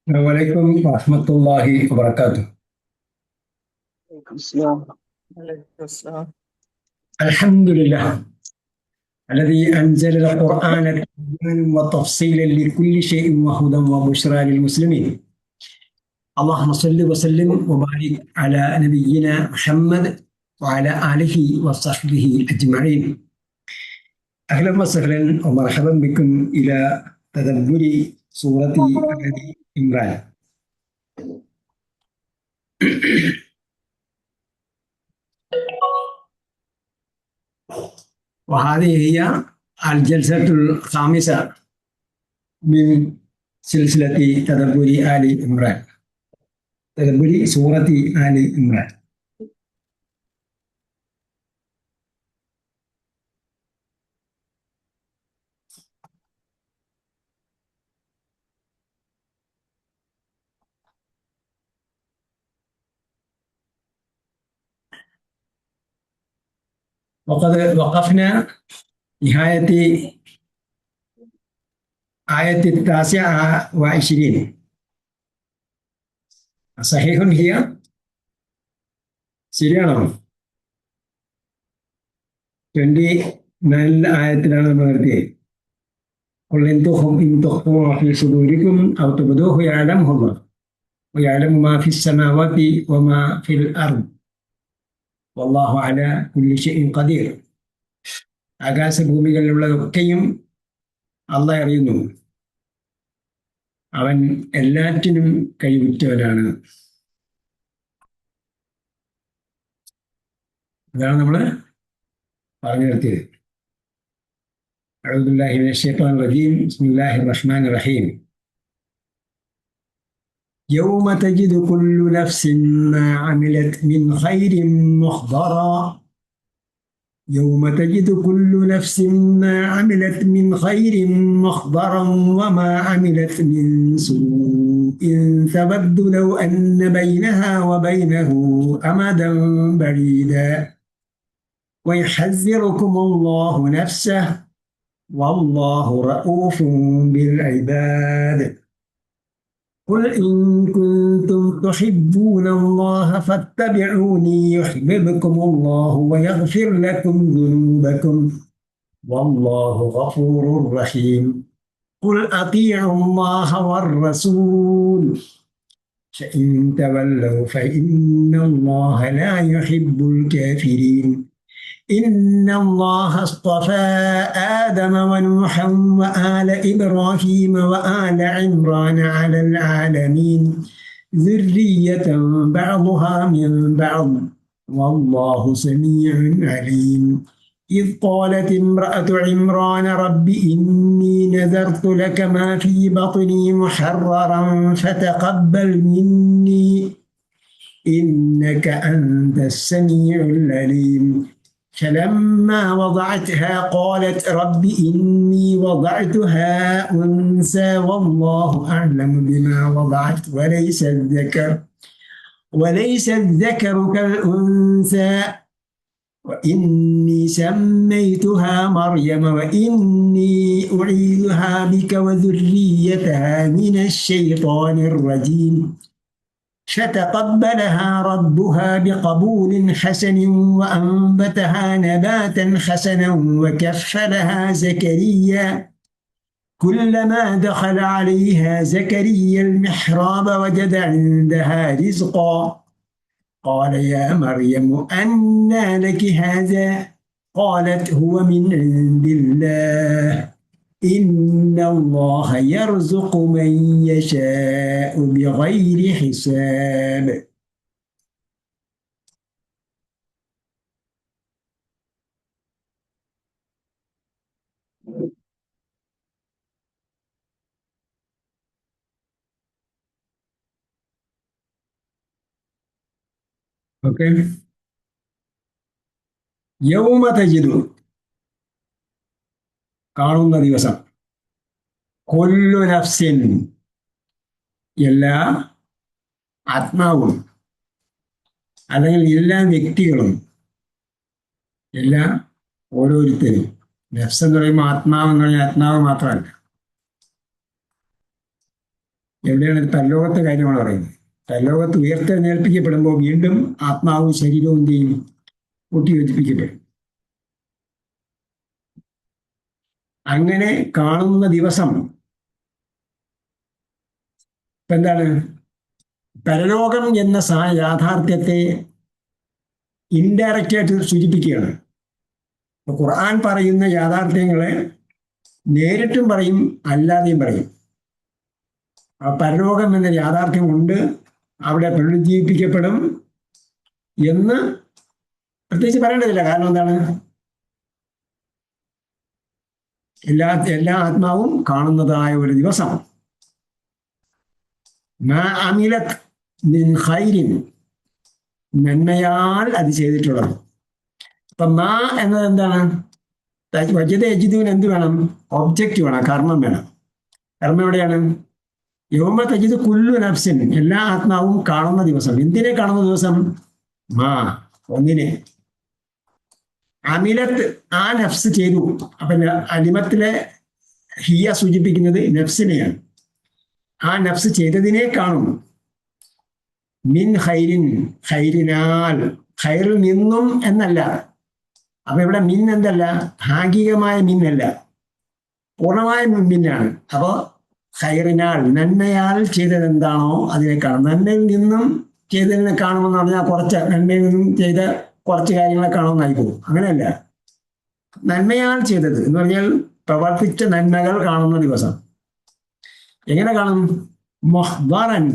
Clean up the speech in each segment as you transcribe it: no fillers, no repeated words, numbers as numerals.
വലൈക്കും വറഹ്മത്തുള്ളാഹി വബറകാതുഹു. عليكم السلام. عليكم السلام. الحمد لله الذي أنزل القرآن تبيانا وتفصيلا لكل شيء وهدى وبشرى للمسلمين. اللهم صل وسلم وبارك على نبينا محمد وعلى آله وصحبه أجمعين. أهلا وسهلا ومرحبا بكم إلى تدبر سورة آل عمران. وهذه هي الجلسة الخامسة من سلسلة تدبر آل عمران، تدبر سورة آل عمران. وقد وقفنا نهاية آية 29. صحيح هي ശരിയാണോ? 29 ആയത്തിലാണ് നമ്മൾ നിർത്തിയത്. قل إن تخفوا ما في صدوركم أو تبدوه يعلمه الله ويعلم ما في السماوات وما في الأرض والله على كل شيء قدير. ആകാശഭൂമികളിലുള്ളതൊക്കെയും അള്ളാഹ് അറിയുന്നു, അവൻ എല്ലാറ്റിനും കഴിവുറ്റവനാണ്. അതാണ് നമ്മൾ പറഞ്ഞു നിർത്തിയത്. أعوذ بالله من الشيطان الرجيم. بسم الله الرحمن الرحيم. يوم تجد كل نفس ما عملت من خير محضرا يوم تجد كل نفس ما عملت من خير محضرا وما عملت من سوء تود لو أن بينها وبينه أمدا بعيدا ويحذركم الله نفسه والله رؤوف بالعباد. قل إن كنتم تحبون الله فاتبعوني يحببكم الله ويغفر لكم ذنوبكم والله غفور رحيم. قل أطيعوا الله والرسول فإن تولوا فإن الله لا يحب الكافرين. إن الله اصطفى آدم ونوحا وآل إبراهيم وآل عمران على العالمين ذرية بعضها من بعض والله سميع عليم. إذ قالت امرأة عمران رب إني نذرت لك ما في بطني محررا فتقبل مني إنك أنت السميع العليم. فلما وضعتها قالت رب إني وضعتها أنثى والله أعلم بما وضعت وليس الذكر كالأنثى وإني سميتها مريم وإني أعيذها بك وذريتها من الشيطان الرجيم. فتقبلها ربها بقبول حسن وأنبتها نباتا حسنا وكفلها زكريا كلما دخل عليها زكريا المحراب وجد عندها رزقا قال يا مريم أنى لك هذا قالت هو من عند الله إن الله يرزق من يشاء بغير حساب. ഓക്കെ. യൗമ തജിദു, കാണുന്ന ദിവസം, കുല്ലു നഫ്സിൻ, എല്ലാ ആത്മാവും അല്ലെങ്കിൽ എല്ലാ വ്യക്തികളും, എല്ലാ ഓരോരുത്തരും. നഫ്സ് എന്ന് പറയുമ്പോൾ ആത്മാവ് എന്ന് പറഞ്ഞാൽ ആത്മാവ് മാത്രമല്ല, എവിടെയാണ് ഇത്? പരലോകത്തെ കാര്യമാണ് പറയുന്നത്. പരലോകത്ത് ഉയർത്തെഴുന്നേൽപ്പിക്കപ്പെടുമ്പോൾ വീണ്ടും ആത്മാവും ശരീരവും എന്ത് ചെയ്യും? കൂട്ടിയോജിപ്പിക്കപ്പെടും. അങ്ങനെ കാണുന്ന ദിവസം ഇപ്പൊ എന്താണ്? പരലോകം എന്ന യാഥാർത്ഥ്യത്തെ ഇൻഡയറക്റ്റ് ആയിട്ട് സൂചിപ്പിക്കുകയാണ്. ഇപ്പൊ ഖുർആൻ പറയുന്ന യാഥാർത്ഥ്യങ്ങളെ നേരിട്ടും പറയും, അല്ലാതെയും പറയും. ആ പരലോകം എന്ന യാഥാർത്ഥ്യം കൊണ്ട് അവിടെ പുനരുജ്ജീവിപ്പിക്കപ്പെടും എന്ന് പ്രത്യേകിച്ച് പറയേണ്ടതില്ല. കാരണം എന്താണ്? എല്ലാ ആത്മാവും കാണുന്നതായ ഒരു ദിവസം. മാ അമിലത് മിൻ ഖൈരിൻ, നന്മയാൽ അത് ചെയ്തിട്ടുള്ളത്. അപ്പൊ മാ എന്നത് എന്താണ്? വജദ യജിദൂൻ എന്ത് വേണം? ഒബ്ജക്റ്റ് വേണം, കർമ്മം വേണം. കർമ്മം എവിടെയാണ്? യൗമ തജിദു കുല്ലു നഫ്സിൻ, എല്ലാ ആത്മാവും കാണുന്ന ദിവസം. എന്തിനെ കാണുന്ന ദിവസം? മാ, ഒന്നിനെ. അമിലത്ത്, ആ നഫ്സ് ചെയ്തു. അപ്പൊ അലിമത്തിലെ ഹിയ സൂചിപ്പിക്കുന്നത് നഫ്സിനെയാണ്. ആ നഫ്സ് ചെയ്തതിനെ കാണും. മിൻ ഖൈരിൻ, ഖൈരിനാൽ, ഖൈറിൽ നിന്നും എന്നല്ല. അപ്പൊ ഇവിടെ മിൻ എന്തല്ല? ഭാഗികമായ മിന്നല്ല, പൂർണ്ണമായ മിന്നാണ്. അപ്പോ ഖൈറിനാൽ, നന്മയാൽ ചെയ്തത് എന്താണോ അതിനെ കാണും. നന്മയിൽ നിന്നും ചെയ്തതിനെ കാണുമെന്ന് പറഞ്ഞാൽ കുറച്ച്, നന്മയിൽ നിന്നും ചെയ്ത കുറച്ച് കാര്യങ്ങളെ കാണുമെന്നായി പോകും. അങ്ങനെയല്ല. നന്മയാൽ ചെയ്തത് എന്ന് പറഞ്ഞാൽ പ്രവർത്തിച്ച നന്മകൾ കാണുന്ന ദിവസം. എങ്ങനെ കാണും? മുഹ്ദറൻ,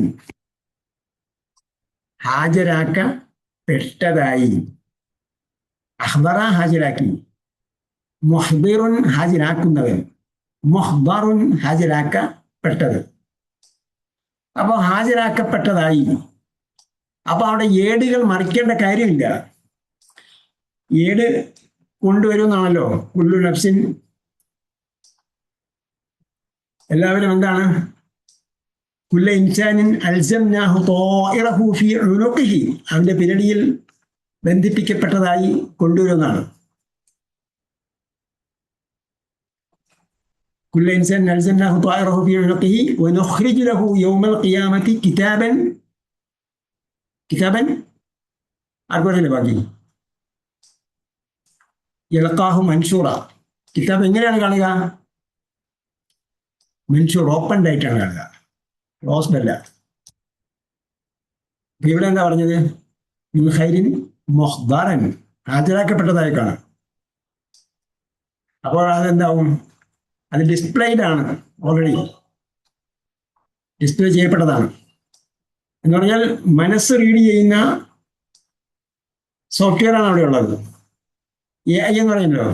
ഹാജരാക്കപ്പെട്ടതായി. അഹ്ദറ, ഹാജരാക്കി. മുഹ്ദിറുൻ, ഹാജരാക്കുന്നവൻ. മുഹ്ദറുൻ, ഹാജരാക്കപ്പെട്ടത്. അപ്പൊ ഹാജരാക്കപ്പെട്ടതായി. അപ്പൊ അവിടെ ഏടുകൾ മറിക്കേണ്ട കാര്യമില്ല. ഏട് കൊണ്ടുവരുമെന്നാണല്ലോ. കുല്ലു നഫ്സിൻ, എല്ലാവരും എന്താണ്? കുല്ല ഇൻസാനിൻ അൽസംനാഹു ത്വാഇറഹു ഫീ ഉനുഖിഹി, അവന്റെ പിരടിയിൽ ബന്ധിപ്പിക്കപ്പെട്ടതായി കൊണ്ടുവരുന്നതാണ്. കുല്ല ഇൻസാനിൻ അൽസംനാഹു ത്വാഇറഹു ഫീ ഉനുഖിഹി വനുഖ്രിജു ലഹു യൗമൽ ഖിയാമത്തി കിതാബൻ. കിതാബൻ ആർക്കറിയില്ല ബാക്കി? യൽഖാഹു മൻഷൂറ. കിതാബ് എങ്ങനെയാണ് കാണുക? മൻഷൂർ, ഓപ്പൺ ആയിട്ടാണ് കാണുക, ക്ലോസ്ഡ് അല്ല. ഇവിടെ എന്താ പറഞ്ഞത്? മിൻ ഖൈരിൻ മുഹ്ദറൻ, ഹാജരാക്കപ്പെട്ടതായി കാണാം. അപ്പോൾ അതെന്താവും? അത് ഡിസ്പ്ലേഡ് ആണ്, ഓൾറെഡി ഡിസ്പ്ലേ ചെയ്യപ്പെട്ടതാണ്. എന്ന് പറഞ്ഞാൽ മനസ്സ് റീഡ് ചെയ്യുന്ന സോഫ്റ്റ്വെയർ ആണ് അവിടെ ഉള്ളത്. AI എന്ന് പറയുന്നല്ലോ,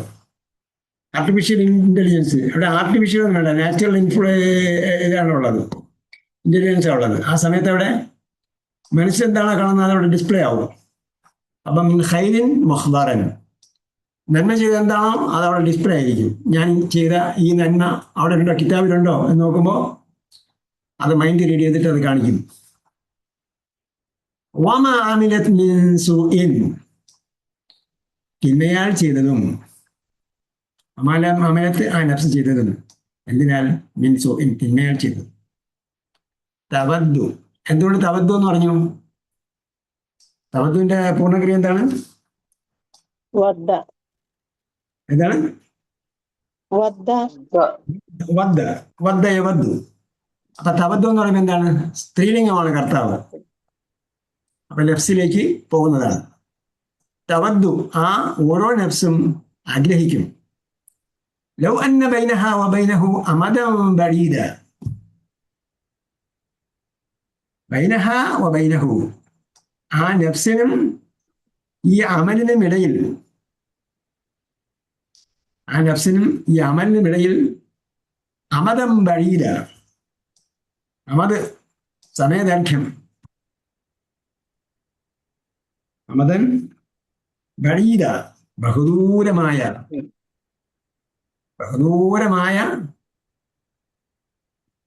ആർട്ടിഫിഷ്യൽ ഇന്റലിജൻസ്. ഇവിടെ ആർട്ടിഫിഷ്യൽ ഒന്നും വേണ്ട, നാച്ചുറൽ ഇതാണ് ഉള്ളത്, ഇന്റലിജൻസ് ഉള്ളത്. ആ സമയത്ത് അവിടെ മനസ്സെന്താണോ കാണുന്നത് അതവിടെ ഡിസ്പ്ലേ ആവും. അപ്പം മിൻ ഖൈരിൻ മുഹ്ദറൻ, നന്മ ചെയ്ത് എന്താണോ അതവിടെ ഡിസ്പ്ലേ ആയിരിക്കും. ഞാൻ ചെയ്ത ഈ നന്മ അവിടെ ഉണ്ടോ, കിതാബിലുണ്ടോ എന്ന് നോക്കുമ്പോൾ അത് മൈൻഡ് റീഡ് ചെയ്തിട്ട് അത് കാണിക്കും. വമ അമിലത് മിൻ സൂഇൻ, തിന്മയാൽ ചെയ്തതും. അമലത്ത്, ആ നഫ്സ് ചെയ്തതും. എന്തിനാൽ? മിൻ സൂഇൻ, തിന്മയാൽ ചെയ്തതും. തവദ്ദു, എന്തുകൊണ്ട് തവദ്ദു എന്ന് പറഞ്ഞു? തവദ്ദുവിന്റെ പൂർണ്ണക്രിയ എന്താണ്? വദ്ദ. എന്താണ്? വദ്ദ. വദ്ദ, വദ്ദ യവദ്ദു. അപ്പൊ തവദ്ദു എന്ന് പറയുമ്പോൾ എന്താണ്? സ്ത്രീലിംഗമാണ് കർത്താവ്. അപ്പൊ നഫ്സിലേക്ക് പോകുന്നതാണ്. തവദ്ദു, ആ ഓരോ നഫ്സും ആഗ്രഹിക്കും. ലൗ അന്ന ബൈനഹ വബൈനഹു അമദൻ ബഈദ, ബൈനഹ വബൈനഹു, ആ നഫ്സിനും ഈ അമലിനും ഇടയിൽ, ആ നഫ്സിനും ഈ അമലിനും ഇടയിൽ അമദൻ ബഈദ, അമദ് സമയദൈർഘ്യം, അമദൻ ബഈദ, ബഹുദൂരമായ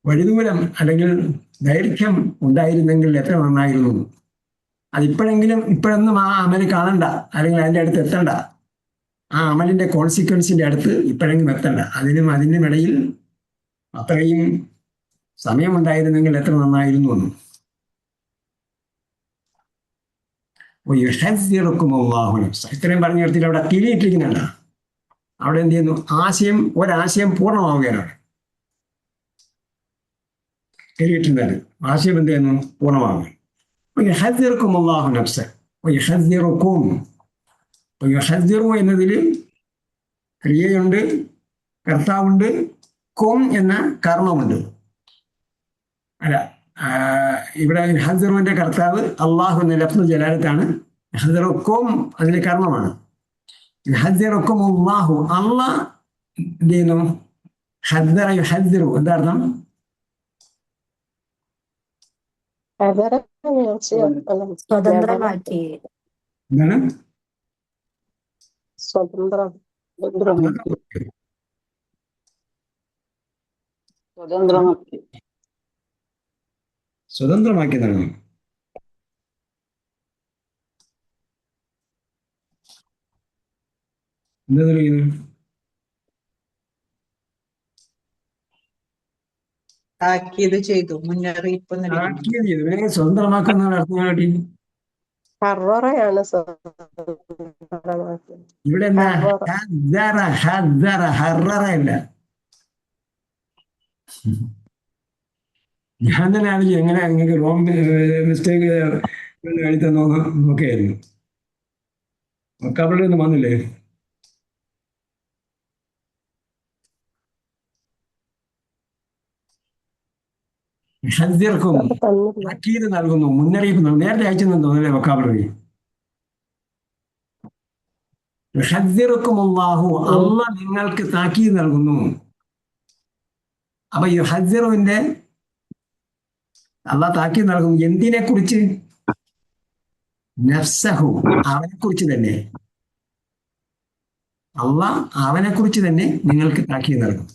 വഴിദൂരം അല്ലെങ്കിൽ ദൈർഘ്യം ഉണ്ടായിരുന്നെങ്കിൽ എത്ര നന്നായിരുന്നു. ഇപ്പോഴൊന്നും ആ അമല് കാണണ്ട, അല്ലെങ്കിൽ അതിൻ്റെ അടുത്ത് എത്തണ്ട. ആ അമലിന്റെ കോൺസിക്വൻസിന്റെ അടുത്ത് ഇപ്പോഴെങ്കിലും എത്തണ്ട. അതിനും ഇടയിൽ അത്രയും സമയമുണ്ടായിരുന്നെങ്കിൽ എത്ര നന്നായിരുന്നു എന്ന്. യുഹദ്ദിറുക്കും അല്ലാഹു നഫ്സ. ഇത്രയും പറഞ്ഞു നിർത്തിയിട്ട് അവിടെ തിരിയിട്ടിരിക്കുന്നുണ്ട്. അവിടെ എന്ത് ചെയ്യുന്നു? ഒരാശയം പൂർണ്ണമാവുകയാണ്. തിരിയിട്ടുണ്ട്. ആശയം എന്ത് ചെയ്യുന്നു? പൂർണ്ണമാവുക. യുഹദ്ദിറുക്കും അല്ലാഹു നഫ്സ. യുഹദ്ദിറുക്കും. യുഹദ്ദിറു എന്നതിൽ ക്രിയയുണ്ട്, കർത്താവുണ്ട്, കും എന്ന കർമ്മമുണ്ട്. അല്ല, ഇവിടെ ഹസറുവിന്റെ കർത്താവ് അള്ളാഹു എന്ന ലഫ്ദുൽ ജലാലത്താണ്. ഹസറുക്കും അതിന് കർമ്മമാണ്. ഹസറുക്കും അള്ളാഹു, അള്ളാഹ് എന്ത് ചെയ്യുന്നു? ഹദ്ദറ യുഹദ്ദിറു എന്താ അർത്ഥം? അവരെ സ്വതന്ത്രമാക്കി. എന്താണ്? സ്വതന്ത്രം സ്വതന്ത്രമാക്കിയതാണ്. എന്താ പറയുന്നത്? താക്കീത് ചെയ്തു, മുന്നറിയിപ്പ് നൽകി. താക്കീത് ചെയ്തു. ഇവരെ സ്വതന്ത്രമാക്കുന്ന അർത്ഥം കേട്ടി. ഹററയാണ് സ്വതന്ത്രമാക്കിയത്. ഇവിടെ എന്താ? ഹററ. ഹദ്ദറ, ഹദ്ദറ, ഹററ അല്ല. ഞാൻ തന്നെ ആണെങ്കിൽ എങ്ങനെ നിങ്ങൾക്ക് റോങ് മിസ്റ്റേക്ക് എഴുതി നോക്കിയായിരുന്നു. മക്കാബിളിൽ ഒന്നും വന്നില്ലേ? ഹദ്ദിർക്കും തന്നില്ല. താക്കീത് നൽകുന്നു, മുന്നറിയിപ്പ് നൽകുന്നു. നേരത്തെ അയച്ചെന്ന് തോന്നുന്നല്ലേ മക്കാബിളി? ഹദ്ദിറുക്കും അല്ലാഹു, അള്ളാഹ് നിങ്ങൾക്ക് താക്കീത് നൽകുന്നു. അപ്പൊ ഈ ഹദ്ദിറുവിന്റെ അള്ളാഹ് താക്കീത് നൽകുന്നു എന്തിനെ കുറിച്ച്? നഫ്സഹു, അവനെ കുറിച്ച് തന്നെ. അള്ളാഹ് അവനെ കുറിച്ച് തന്നെ നിങ്ങൾക്ക് താക്കീത് നൽകും.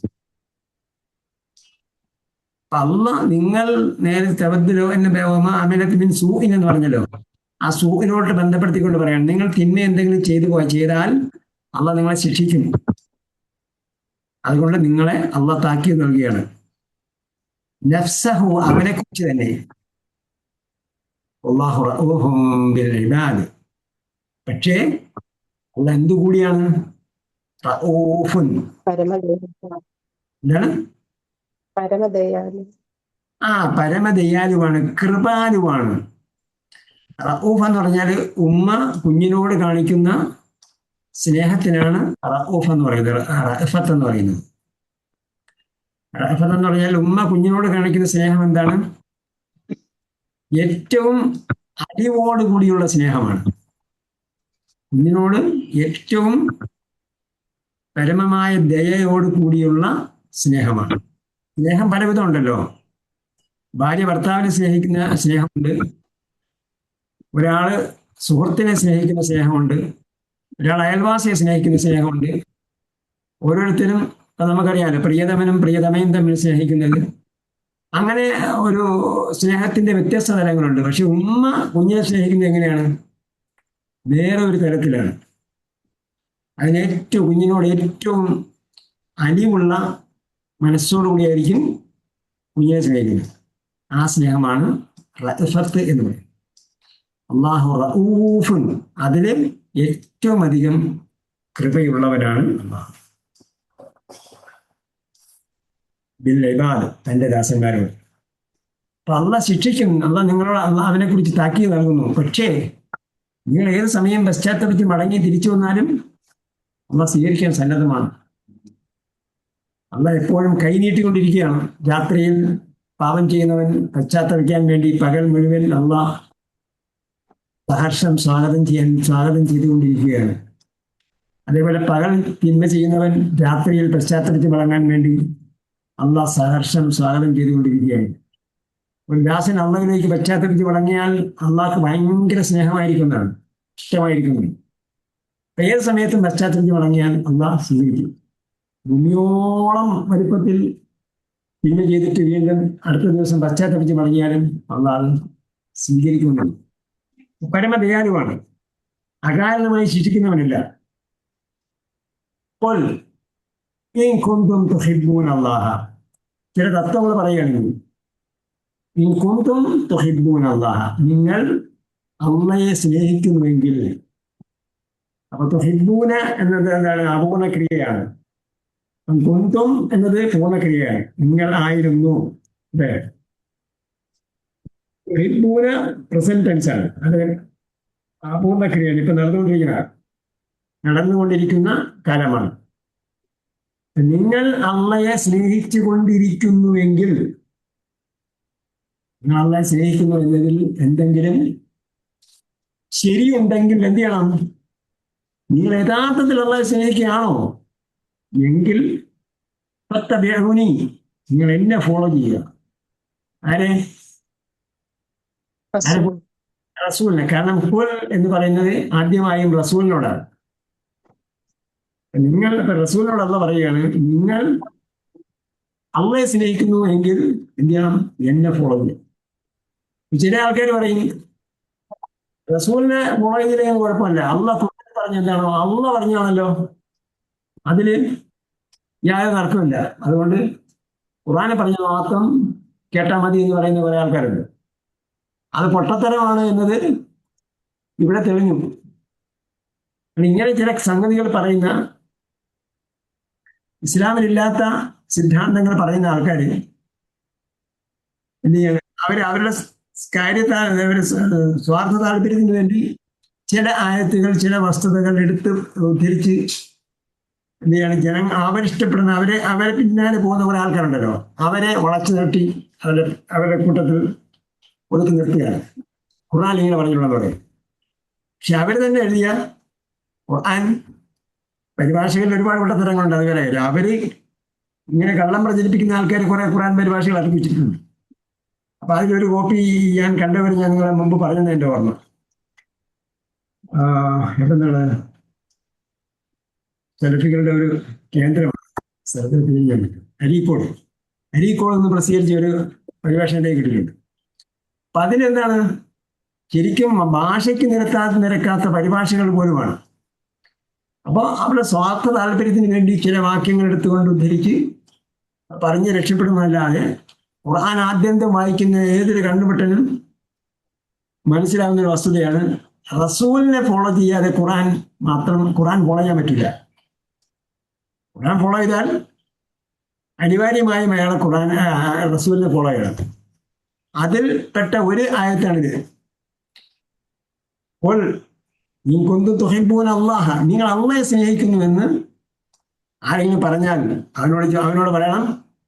അപ്പൊ അള്ളാഹ് നിങ്ങൾ നേരത്തെ അമിനത്തിൻ സൂഇൻ എന്ന് പറഞ്ഞല്ലോ, ആ സൂഇനോട്ട് ബന്ധപ്പെടുത്തിക്കൊണ്ട് പറയാണ്, നിങ്ങൾ തിന്മ എന്തെങ്കിലും ചെയ്താൽ അള്ളാഹ് നിങ്ങളെ ശിക്ഷിക്കും. അതുകൊണ്ട് നിങ്ങളെ അള്ളാഹ് താക്കീത് നൽകുകയാണ്. നഫ്സഹു, അവനെ കുറിച്ച് തന്നെ. അല്ലാഹു റഊഫും ബിൽ ഇബാദ്. പക്ഷേ അള്ളാഹ് എന്തുകൂടിയാണ്? റഊഫുൻ. എന്താണ്? പരമദയാലു. പരമദയാലുവാണ്, കൃപാലുവാണ്. റഊഫ് എന്ന് പറഞ്ഞാല് ഉമ്മ കുഞ്ഞിനോട് കാണിക്കുന്ന സ്നേഹത്തിനാണ് റഊഫ് എന്ന് പറയുന്നത്. റഅഫത്ത് എന്ന് പറയുന്നത്. റഅഫത്ത് എന്ന് പറഞ്ഞാൽ ഉമ്മ കുഞ്ഞിനോട് കാണിക്കുന്ന സ്നേഹം എന്താണ്? ഏറ്റവും അലിവോടുകൂടിയുള്ള സ്നേഹമാണ്. കുഞ്ഞിനോട് ഏറ്റവും പരമമായ ദയയോട് കൂടിയുള്ള സ്നേഹമാണ്. സ്നേഹം പലവിധം ഉണ്ടല്ലോ. ഭാര്യ ഭർത്താവിനെ സ്നേഹിക്കുന്ന സ്നേഹമുണ്ട്, ഒരാള് സുഹൃത്തിനെ സ്നേഹിക്കുന്ന സ്നേഹമുണ്ട്, ഒരാൾ അയൽവാസിയെ സ്നേഹിക്കുന്ന സ്നേഹമുണ്ട്. ഓരോരുത്തരും നമുക്കറിയാലോ, പ്രിയതമനും പ്രിയതമയും തമ്മിൽ സ്നേഹിക്കുന്നത്. അങ്ങനെ ഒരു സ്നേഹത്തിന്റെ വ്യത്യസ്ത തലങ്ങളുണ്ട്. പക്ഷെ ഉമ്മ കുഞ്ഞിനെ സ്നേഹിക്കുന്നത് എങ്ങനെയാണ്? വേറെ ഒരു തരത്തിലാണ്. കുഞ്ഞിനോട് ഏറ്റവും അലിവുള്ള മനസ്സോടുകൂടിയായിരിക്കും കുഞ്ഞിനെ സ്നേഹിക്കുന്നത്. ആ സ്നേഹമാണ് റഅഫത്ത് എന്ന് പറയുന്നത്. അല്ലാഹു റഊഫുൻ, അതില് ഏറ്റവും അധികം കൃപയുള്ളവനാണ് അല്ലാഹ്. ബിൽ ഇബാദ്, തന്റെ ദാസന്മാരോട്. അപ്പൊ അള്ളാഹ് ശിക്ഷിക്കും. നിങ്ങളോട് അവനെ കുറിച്ച് താക്കീത് നൽകുന്നു. പക്ഷേ നിങ്ങൾ ഏത് സമയം പശ്ചാത്തലത്തിൽ മടങ്ങി തിരിച്ചു വന്നാലും അള്ളാഹ് സ്വീകരിക്കാൻ സന്നദ്ധമാണ്. അള്ളാഹ് എപ്പോഴും കൈനീട്ടിക്കൊണ്ടിരിക്കുകയാണ്. രാത്രിയിൽ പാപം ചെയ്യുന്നവൻ പശ്ചാത്തലിക്കാൻ വേണ്ടി പകൽ മുഴുവൻ അള്ളാഹ് സഹർഷം സ്വാഗതം ചെയ്തുകൊണ്ടിരിക്കുകയാണ്. അതേപോലെ പകൽ തിന്മ ചെയ്യുന്നവൻ രാത്രിയിൽ പശ്ചാത്തലത്തിൽ മടങ്ങാൻ വേണ്ടി അള്ളാഹ് സഹർഷം സ്വാഗതം ചെയ്തുകൊണ്ടിരിക്കുകയാണ്. ഒരു ദാസൻ അള്ളാഹിലേക്ക് പശ്ചാത്തലത്തിൽ മടങ്ങിയാൽ അള്ളാഹ്ക്ക് ഭയങ്കര സ്നേഹമായിരിക്കുന്നതാണ്, ഇഷ്ടമായിരിക്കുന്നത്. ഏത് സമയത്തും പശ്ചാത്തലത്തിൽ മടങ്ങിയാൽ അള്ളാഹ് സ്വീകരിക്കും. ഭൂമിയോളം വലിപ്പത്തിൽ തിന്മ ചെയ്തിട്ട് വീണ്ടും അടുത്ത ദിവസം പശ്ചാത്തലത്തിൽ മടങ്ങിയാലും അള്ളാഹ് സ്വീകരിക്കുന്നുണ്ട്. പരമദയാലുവാണ്, അകാരണമായി ശിക്ഷിക്കുന്നവനില്ല. അപ്പോൾ ചില തത്വങ്ങൾ പറയുകയാണെങ്കിൽ ഇൻ കുന്തും തുഹിബ്ബൂന അല്ലാഹ, നിങ്ങൾ അള്ളയെ സ്നേഹിക്കുന്നുവെങ്കിൽ. അപ്പൊ തുഹിബ്ബൂന എന്നത് എന്താണ്? അപൂർണ ക്രിയയാണ്. കുന്തും എന്നത് പൂർണ്ണക്രിയയാണ്. നിങ്ങൾ ആയിരുന്നു. അല്ലേ? തുഹിബ്ബൂന പ്രസന്റ് ടെൻസ് ആണ്. അത് അപൂർണ ക്രിയയാണ്. ഇപ്പൊ നടന്നുകൊണ്ടിരിക്കുന്ന കാലമാണ്. നിങ്ങൾ അള്ളയെ സ്നേഹിച്ചു കൊണ്ടിരിക്കുന്നുവെങ്കിൽ, നിങ്ങൾ അള്ളയെ സ്നേഹിക്കുന്നു എന്നതിൽ എന്തെങ്കിലും ശരിയുണ്ടെങ്കിൽ എന്ത് ചെയ്യണം? നിങ്ങൾ യഥാർത്ഥത്തിൽ അള്ളയെ സ്നേഹിക്കുകയാണോ എങ്കിൽ ഫത്തബിഉനി, നിങ്ങൾ എന്നെ ഫോളോ ചെയ്യുക. ആരെ? റസൂൽ. റസൂലിനെ. കാരണം ഖുൽ എന്ന് പറയുന്നത് ആദ്യമായും റസൂലിനോടാണ്. നിങ്ങൾ റസൂലിനോട് അല്ല പറയുകയാണ്, നിങ്ങൾ അള്ളയെ സ്നേഹിക്കുന്നു എങ്കിൽ എന്ത് ചെയ്യണം? എന്നെ ഫോളോ ചെയ്യും. ചില ആൾക്കാർ പറയും റസൂലിനെ ഫോളോ ചെയ്തില്ലെങ്കിൽ കുഴപ്പമില്ല, അള്ളാഹ് പറഞ്ഞ എന്താണോ അള്ള പറഞ്ഞാണല്ലോ, അതില് യാതൊരു തർക്കമില്ല, അതുകൊണ്ട് ഖുർആനെ പറഞ്ഞ മാത്രം കേട്ടാൽ മതി എന്ന് പറയുന്ന കുറെ ആൾക്കാരുണ്ട്. അത് പൊട്ടത്തരമാണ് എന്നത് ഇവിടെ തെളിഞ്ഞു. ഇങ്ങനെ ചില സംഗതികൾ പറയുന്ന, ഇസ്ലാമിലില്ലാത്ത സിദ്ധാന്തങ്ങൾ പറയുന്ന ആൾക്കാർ എന്ത് ചെയ്യാണ്? അവരുടെ അവരുടെ സ്വാർത്ഥ താല്പര്യത്തിന് വേണ്ടി ചില ആയത്തുകൾ, ചില വസ്തുതകൾ എടുത്ത് ഉദ്ധരിച്ച് എന്ത് ചെയ്യാണ്? അവരിഷ്ടപ്പെടുന്ന, അവരെ പിന്നാലെ പോകുന്ന കുറെ ആൾക്കാരുണ്ടല്ലോ, അവരെ വളച്ചു നിർത്തി അവരുടെ കൂട്ടത്തിൽ ഒതുക്കി നിർത്തുകയാണ്. ഖുർആൻ ഇങ്ങനെ പറഞ്ഞിട്ടുള്ളതോടെ. പക്ഷെ അവർ തന്നെ എഴുതിയ ഖുർആൻ പരിഭാഷകളിൽ ഒരുപാട് പൊട്ടത്തരങ്ങളുണ്ട്. അതുവരെ അവര് ഇങ്ങനെ കള്ളം പ്രചരിപ്പിക്കുന്ന ആൾക്കാർ കുറെ ഖുർആൻ പരിഭാഷകൾ അർപ്പിച്ചിട്ടുണ്ട്. അപ്പൊ അതിലൊരു കോപ്പി ഞാൻ കണ്ടവർ ഞാൻ നിങ്ങളെ മുമ്പ് പറഞ്ഞത് എൻ്റെ ഓർമ്മ. എവിടെന്നാണ്? സെലഫികളുടെ ഒരു കേന്ദ്രമാണ്, അരീക്കോട് എന്ന് പ്രസിദ്ധീകരിച്ച ഒരു പരിഭാഷ എൻ്റെ കിട്ടിയിട്ടുണ്ട്. അപ്പൊ അതിലെന്താണ്? ശരിക്കും ഭാഷയ്ക്ക് നിരക്കാത്ത പരിഭാഷകൾ പോലുമാണ്. അപ്പോൾ അവരുടെ സ്വാർത്ഥ താല്പര്യത്തിന് വേണ്ടി ചില വാക്യങ്ങൾ എടുത്തുകൊണ്ട് ഉദ്ധരിച്ച് പറഞ്ഞ് രക്ഷപ്പെടുന്നതല്ലാതെ ഖുർആൻ ആദ്യന്തം വായിക്കുന്ന ഏതൊരു കണ്ടുപിട്ടനും മനസ്സിലാവുന്ന ഒരു വസ്തുതയാണ്, റസൂലിനെ ഫോളോ ചെയ്യാതെ ഖുർആൻ ഫോളോ ചെയ്യാൻ പറ്റില്ല. ഖുർആൻ ഫോളോ ചെയ്താൽ അനിവാര്യമായും അയാളെ റസൂലിനെ ഫോളോ ചെയ്യണം. അതിൽ പെട്ട ഒരു ആയത്താണിത്. നീ കുന്തും തുഹിബ്ബൂന അല്ലാഹ, നിങ്ങൾ അള്ളയെ സ്നേഹിക്കുന്നുവെന്ന് ആരെങ്കിലും പറഞ്ഞാൽ അവനോട് പറയണം,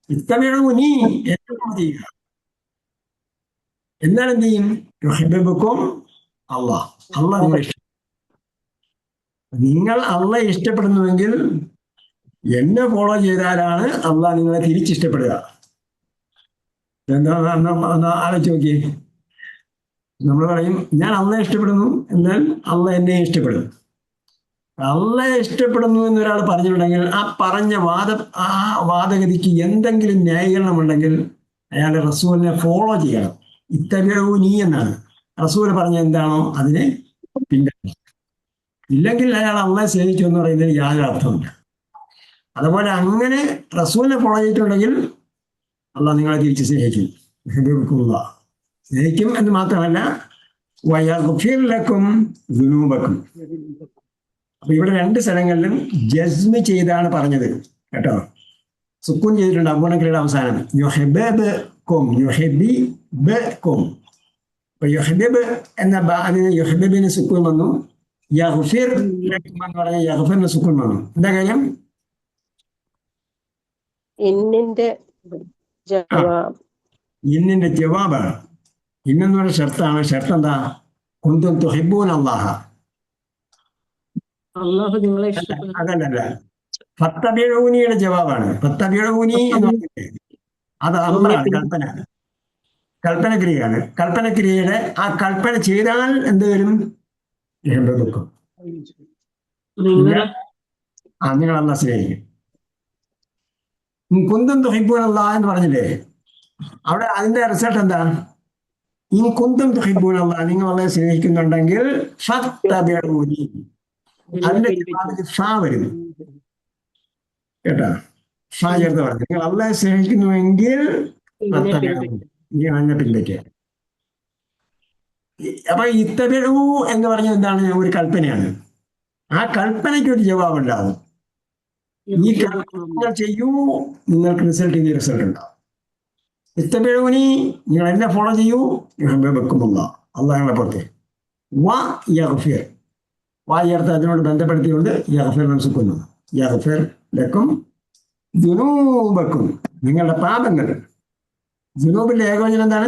ഇത്തബിഉനി, എന്നെ ഫോളോ ചെയ്യുക. എന്നാൽ എന്ത് ചെയ്യും? യുഹിബ്ബുക്കും അല്ലാഹ്, അള്ളാഹ് നിങ്ങളെ ഇഷ്ടം. നിങ്ങൾ അള്ളയെ ഇഷ്ടപ്പെടുന്നുവെങ്കിൽ എന്നെ ഫോളോ ചെയ്താലാണ് അള്ളാഹ് നിങ്ങളെ തിരിച്ചിഷ്ടപ്പെടുക. എന്താ ആലോചിച്ച് നോക്കിയേ. നമ്മൾ പറയും ഞാൻ അള്ളയെ ഇഷ്ടപ്പെടുന്നു, എന്നാൽ അള്ളാഹ് എന്നെ ഇഷ്ടപ്പെടും. അള്ളയെ ഇഷ്ടപ്പെടുന്നു എന്നൊരാൾ പറഞ്ഞിട്ടുണ്ടെങ്കിൽ ആ പറഞ്ഞ വാദഗതിക്ക് എന്തെങ്കിലും ന്യായീകരണം ഉണ്ടെങ്കിൽ അയാൾ റസൂലിനെ ഫോളോ ചെയ്യണം. ഇത്തബിഉനി എന്നാണ്. റസൂൽ പറഞ്ഞ എന്താണോ അതിനെ പിന്തുടരണം. ഇല്ലെങ്കിൽ അയാൾ അള്ളയെ സ്നേഹിച്ചു എന്ന് പറയുന്നതിന് യാതൊരു അർത്ഥമില്ല. അതുപോലെ അങ്ങനെ റസൂലിനെ ഫോളോ ചെയ്തിട്ടുണ്ടെങ്കിൽ അള്ളാഹ് നിങ്ങളെ തിരിച്ച് സ്നേഹിക്കും. സ്നേഹിക്കും എന്ന് മാത്രമല്ല, വയഗ്ഫിർ ലക്കും ദുനൂബക്കും. അപ്പൊ ഇവിടെ രണ്ട് സ്ഥലങ്ങളിലും ജസ്മ് ചെയ്താണ് പറഞ്ഞത് കേട്ടോ. സുക്കൂൻ ചെയ്തിട്ടുണ്ട് അബൂണക്രിയുടെ അവസാനം. യുഹിബ്ബുക്കും. അപ്പൊ യുഹിബ്ബ് എന്ന അതിന് യുഹിബ്ബിന് സുക്കൂൻ വന്നു. യഗ്ഫിർ ലക്കും എന്ന് പറഞ്ഞ യഗ്ഫിറിന് സുക്കൂൻ വന്നു. എന്താ കാര്യം? ഇന്നിന്റെ ജവാബ്. ഇന്നിന്റെ ജവാബാണ്. ഇന്നെന്ന് പറഞ്ഞ ഷർത്താണ്. ഷർത്ത് എന്താ? കുന്തും തുഹിബ്ബൂന അല്ലാഹ. അള്ളാഹു നിങ്ങളെ ഇഷ്ടപ്പെടുന്നു. അതല്ല, ഫത്തബിഉനിയുടെ ജവാബാണ്. ഫത്തബിഉനി എന്ന് പറഞ്ഞിട്ട് അത് അമ്രാണ്, കൽപ്പനക്രിയയാണ്. കൽപ്പനക്രിയയുടെ ആ കൽപ്പന ചെയ്താൽ എന്ത് വരും? യുഹിബ്ബുക്കും. നിങ്ങൾ അല്ലാഹ് സ്നേഹിക്കും. കുന്തും തുഹിബ്ബൂന അല്ലാഹ എന്ന് പറഞ്ഞില്ലേ, അവിടെ അതിന്റെ റിസൾട്ട് എന്താ? ഇൻ കുന്തും തുഹിബ്ബൂന അല്ലാഹ, നിങ്ങൾ അല്ലാഹെ സ്നേഹിക്കുന്നുണ്ടെങ്കിൽ ഫത്തബിഉനി. അതിന്റെ ഷാ വരുന്നു കേട്ടാ. ഷാ ചേർത്ത് പറഞ്ഞു, നിങ്ങൾ അള്ളാഹെ സ്നേഹിക്കുന്നുവെങ്കിൽ ഞാൻ പിൻപറ്റുക. അപ്പൊ ഇത്തബിഉ എന്ന് പറഞ്ഞത് എന്താണ്? ഒരു കൽപ്പനയാണ്. ആ കൽപ്പനയ്ക്ക് ഒരു ജവാബുണ്ടാവും. ഈ കൽപ്പന ചെയ്യൂ, നിങ്ങൾക്ക് റിസൾട്ട് ഉണ്ടാവും. ഇത്തബിഉനി, നിങ്ങൾ എന്നെ ഫോളോ ചെയ്യൂ, വെക്കുമുള്ള അള്ളാഹുടെ പുറത്തെ വ യഗ്ഫിർ, വാ ചേർത്ത് അതിനോട് ബന്ധപ്പെടുത്തിക്കൊണ്ട് യഗ്ഫിർ സുക്കുന്നു. യഗ്ഫിർ ലക്കും ദുനൂബക്കും, നിങ്ങളുടെ പാപങ്ങൾ. ദുനൂബിന്റെ ഏകവചനം എന്താണ്?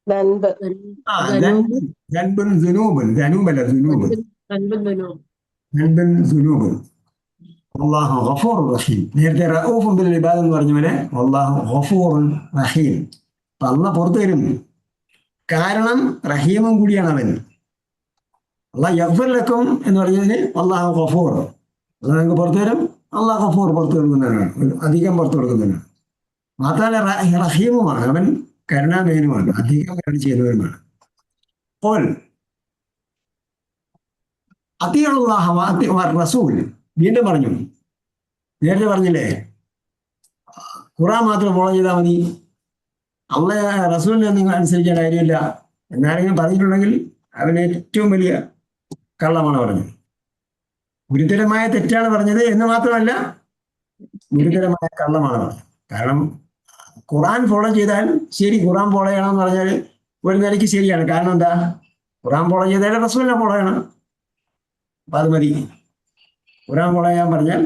നൻപ്. ആ ദൻബുൻ ദുനൂബുൻ, ദനൂബല്ല ദുനൂബ്, ദൻബുൻ ദുനൂബുൻ. അല്ലാഹു ഗഫൂർ റഹീം. നേരത്തെ റഊഫുൻ ബിൽ ഇബാദ് എന്ന് പറഞ്ഞ പോലെ അല്ലാഹു ഗഫൂറുൻ റഹീം. അപ്പൊ അള്ളാഹ് പുറത്തു വരും, കാരണം റഹീമും കൂടിയാണ് അവൻ. അള്ളാഹ് യഗ്ഫിർ ലക്കും എന്ന് പറഞ്ഞതിന് അല്ലാഹു ഗഫൂർ, അള്ളാഹ് നിങ്ങൾക്ക് പുറത്തു വരും. അള്ളാഹ് ഗഫൂർ പുറത്തു കൊടുക്കുന്നവനാണ്, അധികം പുറത്തു കൊടുക്കുന്നവനാണ്. മാത്രമല്ല റഹീമുമാണ്, അവൻ കരുണാമയനുമാണ്, അധികം കരുണ ചെയ്തവനുമാണ്. അപ്പോൾ അത്തിയുള്ളാഹ റസൂൽ വീണ്ടും പറഞ്ഞു. നേരത്തെ പറഞ്ഞില്ലേ ഖുർആൻ മാത്രം ഫോളോ ചെയ്താൽ മതി, അള്ളാഹ് റസൂലിനെ നിങ്ങൾ അനുസരിക്കേണ്ട കാര്യമില്ല എന്നാരെങ്കിലും പറഞ്ഞിട്ടുണ്ടെങ്കിൽ അവൻ ഏറ്റവും വലിയ കള്ളമാണ് പറഞ്ഞത്. ഗുരുതരമായ തെറ്റാണ് പറഞ്ഞത് എന്ന് മാത്രമല്ല ഗുരുതരമായ കള്ളമാണ് പറഞ്ഞത്. കാരണം ഖുർആൻ ഫോളോ ചെയ്താൽ ശരി, ഖുർആൻ ഫോളോ ചെയ്യണമെന്ന് പറഞ്ഞാൽ ഒരു നിലയ്ക്ക് ശരിയാണ്. കാരണം എന്താ? ഖുർആൻ ഫോളോ ചെയ്താൽ റസൂലിനെ ഫോളോ ചെയ്യണം, അപ്പൊ അത് മതി. ഖുർആൻ ഫോളോ ചെയ്യാൻ പറഞ്ഞാൽ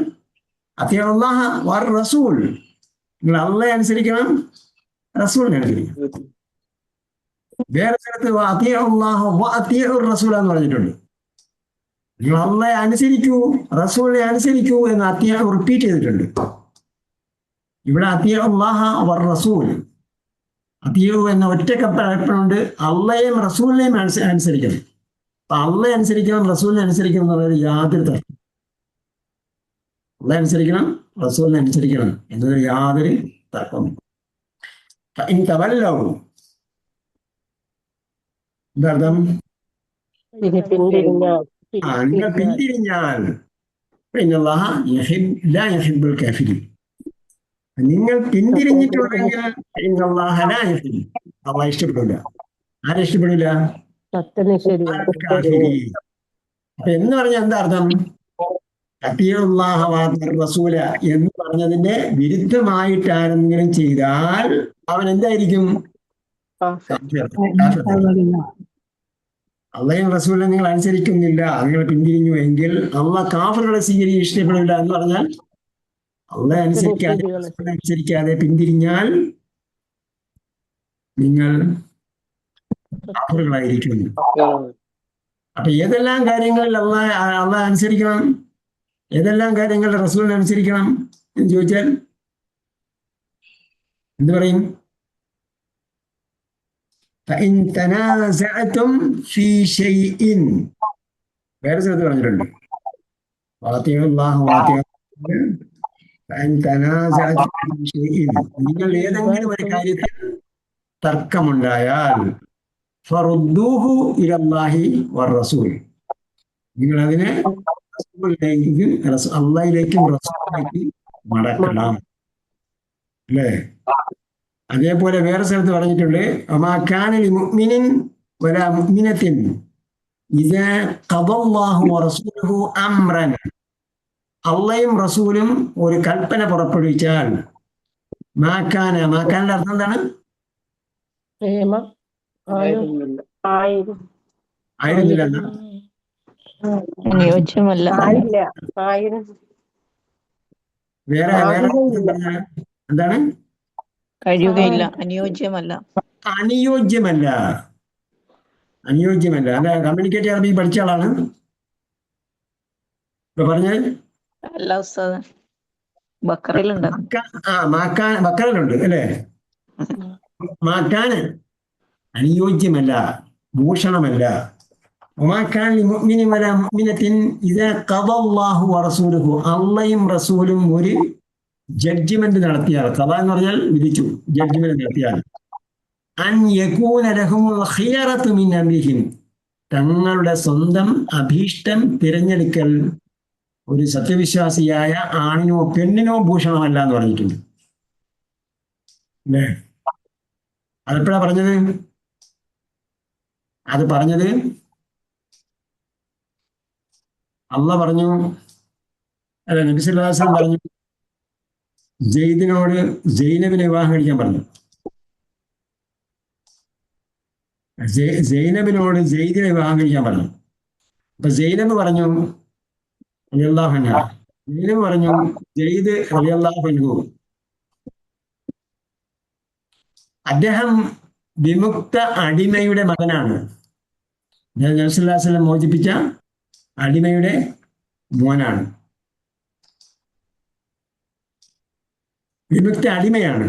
അത്തിയുള്ളാഹ വർ റസൂൽ, നിങ്ങൾ അള്ളയെ അനുസരിക്കണം, റസൂലിനെ അനുസരിക്കണം. വേറെ സ്ഥലത്ത് അത്തിയുള്ളാഹ വ അത്തിയുർ റസൂൽ എന്ന് പറഞ്ഞിട്ടുണ്ട്. നിങ്ങൾ അള്ളയെ അനുസരിക്കൂ, റസൂലിനെ അനുസരിക്കൂ എന്ന് അത്തിയ റിപ്പീറ്റ് ചെയ്തിട്ടുണ്ട്. ഇവിടെ അത്തിയുള്ളാഹ വർ റസൂൽ, അത്തിയു എന്ന ഒറ്റ കൽപ്പനയുണ്ട്. അള്ളയെയും റസൂലിനെയും അനുസരിക്കണം. അപ്പൊ അള്ളയെ അനുസരിക്കണം, റസൂലിനെ അനുസരിക്കണം എന്നുള്ളത് യാതൊരു തർക്കം. അള്ളയെ അനുസരിക്കണം, റസൂലിനെ അനുസരിക്കണം എന്നതിൽ യാതൊരു തർക്കവും. എന്താർത്ഥം? ഇനി പിന്തിരിഞ്ഞാൽ നിങ്ങൾ പിന്തിരിഞ്ഞാൽ നിങ്ങൾ പിന്തിരിഞ്ഞിട്ടുണ്ടെങ്കിൽ അള്ളാഹ് ഇഷ്ടപ്പെടില്ല. ആരെ ഇഷ്ടപ്പെടില്ല? അപ്പൊ എന്ന് പറഞ്ഞാൽ എന്താ അർത്ഥം? റസൂല എന്ന് പറഞ്ഞതിന്റെ വിരുദ്ധമായിട്ട് ആരെങ്കിലും ചെയ്താൽ അവൻ എന്തായിരിക്കും? അള്ളയും റസൂലിനെ നിങ്ങൾ അനുസരിക്കുന്നില്ല, നിങ്ങൾ പിന്തിരിഞ്ഞു എങ്കിൽ അള്ളാഹ് കാഫിറുകളെ സ്വീകരിക്കാൻ ഇഷ്ടപ്പെടില്ല എന്ന് പറഞ്ഞാൽ അള്ളയെ അനുസരിക്കാതെ പിന്തിരിഞ്ഞാൽ നിങ്ങൾ കാഫിറുകളായിരിക്കും. അപ്പൊ ഏതെല്ലാം കാര്യങ്ങളിൽ അള്ളാഹ് അനുസരിക്കണം, ഏതെല്ലാം കാര്യങ്ങളിൽ റസൂലിനെ അനുസരിക്കണം എന്ന് ചോദിച്ചാൽ എന്ത് പറയും? فإن تنازعتم في شيء, വേറെ സ്ഥലത്ത് പറഞ്ഞിട്ടുണ്ട് നിങ്ങൾ ഏതെങ്കിലും ഒരു കാര്യത്തിൽ തർക്കമുണ്ടായാൽ ഫറുദ്ദൂഹു ഇലല്ലാഹി വറസൂൽ, നിങ്ങൾ അതിനെ അള്ളാഹിലേക്കും റസൂലിലേക്കും മടക്കണം. അല്ലേ? അതേപോലെ വേറെ സ്ഥലത്ത് പറഞ്ഞിട്ടുണ്ട് മുഅ്മിനിൻ വലാ മുഅ്മിനത്തിൻ ഇദാ ഖദല്ലാഹു വറസൂലുഹു അംറൻ, അള്ളയും റസൂലും ഒരു കൽപ്പന പുറപ്പെടുവിച്ചാൽ മാക്കാന്റെ അർത്ഥം എന്താണ്? ആയിരുന്നില്ല, വേറെ എന്താണ്? കഴിയുകയില്ല, അനുയോജ്യമല്ല. അല്ല, കമ്മ്യൂണിക്കേറ്റ് അറബി പഠിച്ച ആളാണ് ഇപ്പൊ പറഞ്ഞത്. അല്ല ഉസ്താദ്, ബക്കറിലുണ്ട്. ബക്കറിലുണ്ട് അല്ലേ? മാക്കാന് അനുയോജ്യമല്ല, ഭൂഷണമല്ല. അള്ളയും റസൂലും ഒരു ജഡ്ജിമെന്റ് നടത്തിയാൽ, കഥ എന്ന് പറഞ്ഞാൽ വിധിച്ചു, ജഡ്ജിമെന്റ് നടത്തിയാൽ തങ്ങളുടെ സ്വന്തം അഭീഷ്ടം തിരഞ്ഞെടുക്കൽ ഒരു സത്യവിശ്വാസിയായ ആണിനോ പെണ്ണിനോ ഭൂഷണമല്ല എന്ന് പറഞ്ഞിട്ടുണ്ട്. അല്ലേ? അതെപ്പോഴാ പറഞ്ഞത്? അത് പറഞ്ഞത് അള്ളാഹ് പറഞ്ഞു, അല്ല നബി സല്ലല്ലാഹു അലൈഹി വസല്ലം പറഞ്ഞു, ജെയ്ദിനോട് ജൈനബിനെ വിവാഹം കഴിക്കാൻ പറഞ്ഞു. ജൈനബിനോട് ജെയ്ദിനെ വിവാഹം കഴിക്കാൻ പറഞ്ഞു. അപ്പൊ ജൈനബ് പറഞ്ഞു റളിയല്ലാഹു അൻഹ, ജൈനബ് പറഞ്ഞു ജെയ്ദ് റളിയല്ലാഹു അൻഹു അദ്ദേഹം വിമുക്ത അടിമയുടെ മകനാണ്. നബി സല്ലല്ലാഹു അലൈഹി വസല്ലം മോചിപ്പിച്ച അടിമയുടെ മോനാണ്. വിമുക്ത അടിമയാണ്,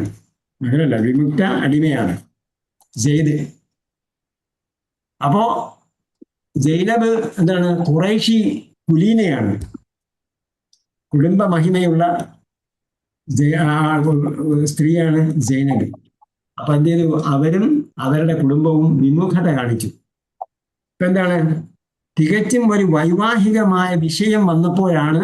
മകനല്ല, വിമുക്ത അടിമയാണ് സെയ്ദ്. അപ്പോ ജൈനബ് എന്താണ്? ഖുറൈശി കുലീനയാണ്, കുടുംബ മഹിമയുള്ള സ്ത്രീയാണ് ജൈനബ്. അപ്പൊ എന്ത് ചെയ്തു? അവരും അവരുടെ കുടുംബവും വിമുഖത കാണിച്ചു. ഇപ്പൊ എന്താണ്? തികച്ചും ഒരു വൈവാഹികമായ വിഷയം വന്നപ്പോഴാണ്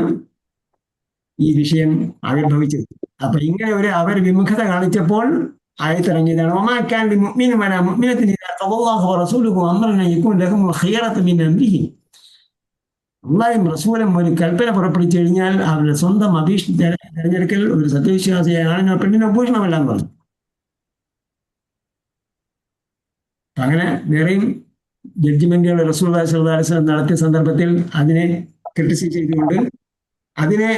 ഈ വിഷയം ആവിർഭവിച്ചത്. അപ്പൊ ഇങ്ങനെ അവർ വിമുഖത കാണിച്ചപ്പോൾ ആയത്തിറങ്ങിയതാണ് ഒമാക്കാൻ മുഅ്മിനും വലാ മുഅ്മിനത്തിൻ ഇദാ ഖദല്ലാഹു വറസൂലുഹു അംറൻ യകൂന ലഹുൽ ഖിയറത്തു മിൻ അംരിഹി. അള്ളാഹും റസൂലും ഒരു കൽപ്പന പുറപ്പെടുവിച്ചു കഴിഞ്ഞാൽ അവരുടെ സ്വന്തം തെരഞ്ഞെടുക്കൽ ഒരു സത്യവിശ്വാസിയായ ആണിനോ പെണ്ണിനോ ഭൂഷണമല്ല എന്ന് പറഞ്ഞു. അങ്ങനെ വേറെയും ജഡ്ജിമെന്റുകൾ റസൂലുള്ളാഹി സ്വല്ലല്ലാഹു അലൈഹി വസല്ലം നടത്തിയ സന്ദർഭത്തിൽ അതിനെ ക്രിട്ടിസൈസ് ചെയ്തുകൊണ്ട് അതിനെ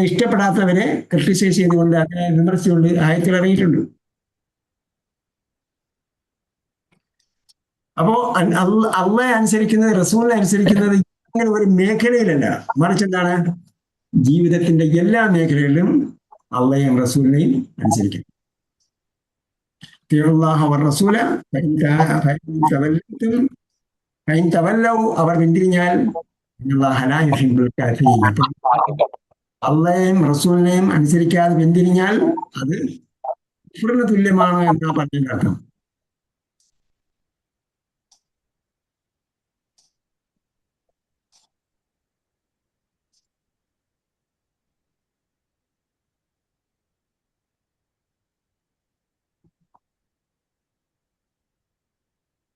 ഇഷ്ടപ്പെടാത്തവരെ ക്രിട്ടിസൈസ് ചെയ്തുകൊണ്ട് അതിനെ വിമർശിച്ചുകൊണ്ട് ആയത്തുകൾ ഇറങ്ങിയിട്ടുണ്ട്. അപ്പോ അള്ളാഹെ അനുസരിക്കുന്നത്, റസൂലിനെ അനുസരിക്കുന്നത് അങ്ങനെ ഒരു മേഖലയിലല്ല, മറിച്ച് എന്താണ്? ജീവിതത്തിന്റെ എല്ലാ മേഖലകളിലും അള്ളാഹയും റസൂലിനെയും അനുസരിക്കണം. റസൂല അവർ പിന്തിരിഞ്ഞാൽ അള്ളാഹയും റസൂലിനെയും അനുസരിക്കാതെ പിന്തിരിഞ്ഞാൽ അത് കുഫറിന് തുല്യമാണ് എന്നാ പറഞ്ഞതിന്റെ അർത്ഥം.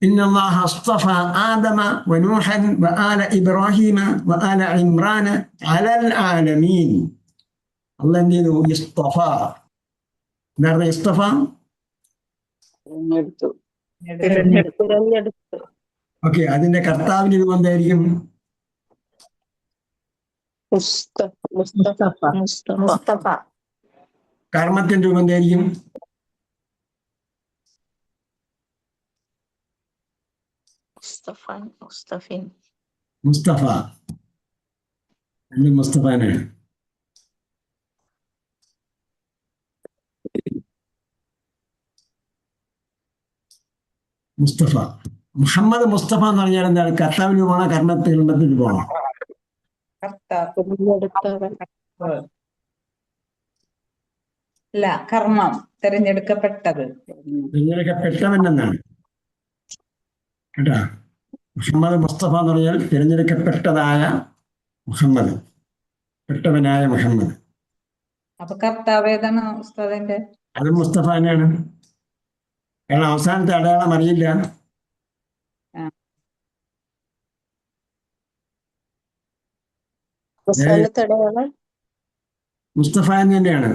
إن الله اصطفى آدم ونوحا وآل إبراهيم وآل عمران على العالمين. الله എന്തെയ്തു? ഇസ്തഫ. എന്താണ് ഇസ്തഫ? തിരഞ്ഞെടുത്ത്. ഓക്കെ, അതിന്റെ കർത്താവിന്റെ രൂപം എന്തായിരിക്കും? മുസ്തഫ. കർമ്മത്തിന്റെ രൂപം എന്തായിരിക്കും? മുസ്തഫ. രണ്ടും മുസ്തഫാനാണ്. മുസ്തഫ. മുഹമ്മദ് മുസ്തഫ എന്ന് പറഞ്ഞാൽ എന്താണ്? കർത്താവിന് രൂപമാണോ കർമ്മത്തിന്റെ രൂപമാണോ? അല്ല, കർമ്മം തിരഞ്ഞെടുക്കപ്പെട്ടത്. തിരഞ്ഞെടുക്കപ്പെട്ടവനെന്നാണ് കേട്ടാ. മുഹമ്മദ് മുസ്തഫ എന്ന് പറഞ്ഞാൽ തിരഞ്ഞെടുക്കപ്പെട്ടതായ മുഹമ്മദ്, പെട്ടവനായ മുഹമ്മദ്. അപ്പൊ കർത്താവ് ഏതാണ് ഉസ്താദിന്റെ? അത് മുസ്തഫ തന്നെയാണ്. കാരണം അവസാനത്തെ അടയാളം അറിയില്ല. മുസ്തഫ എന്ന് തന്നെയാണ്.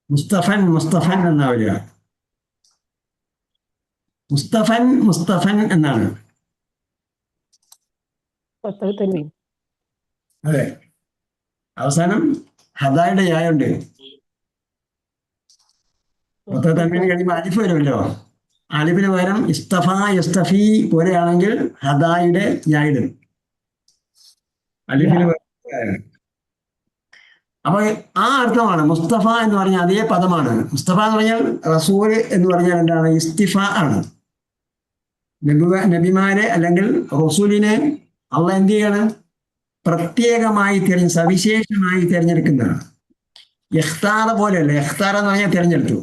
മുസ്തഫൻ എന്നാ വരിക. മുസ്തഫൻ എന്നാണ്. അതെ, അവസാനം ഹദായുടെ യായുണ്ട്. തമ്മിൽ കഴിയുമ്പോൾ അലിഫ് വരുമല്ലോ. അലിഫിന് പകരം ഇസ്തഫ യസ്തഫി പോലെയാണെങ്കിൽ ഹദായുടെ യായിടും. അലിഫിന് പകരം. അപ്പൊ ആ അർത്ഥമാണ് മുസ്തഫ എന്ന് പറഞ്ഞാൽ അതേ പദമാണ്. മുസ്തഫ എന്ന് പറഞ്ഞാൽ റസൂൽ എന്ന് പറഞ്ഞാൽ എന്താണ്? ഇസ്തിഫ ആണ്. നബിമാരെ അല്ലെങ്കിൽ റസൂലിനെ അള്ളാഹ് എന്ത് ചെയ്യാണ്? പ്രത്യേകമായി സവിശേഷമായി തിരഞ്ഞെടുക്കുന്നതാണ്. ഇഖ്താറ പോലെയല്ല. ഇഖ്താറ എന്ന് പറഞ്ഞാൽ തിരഞ്ഞെടുത്തു.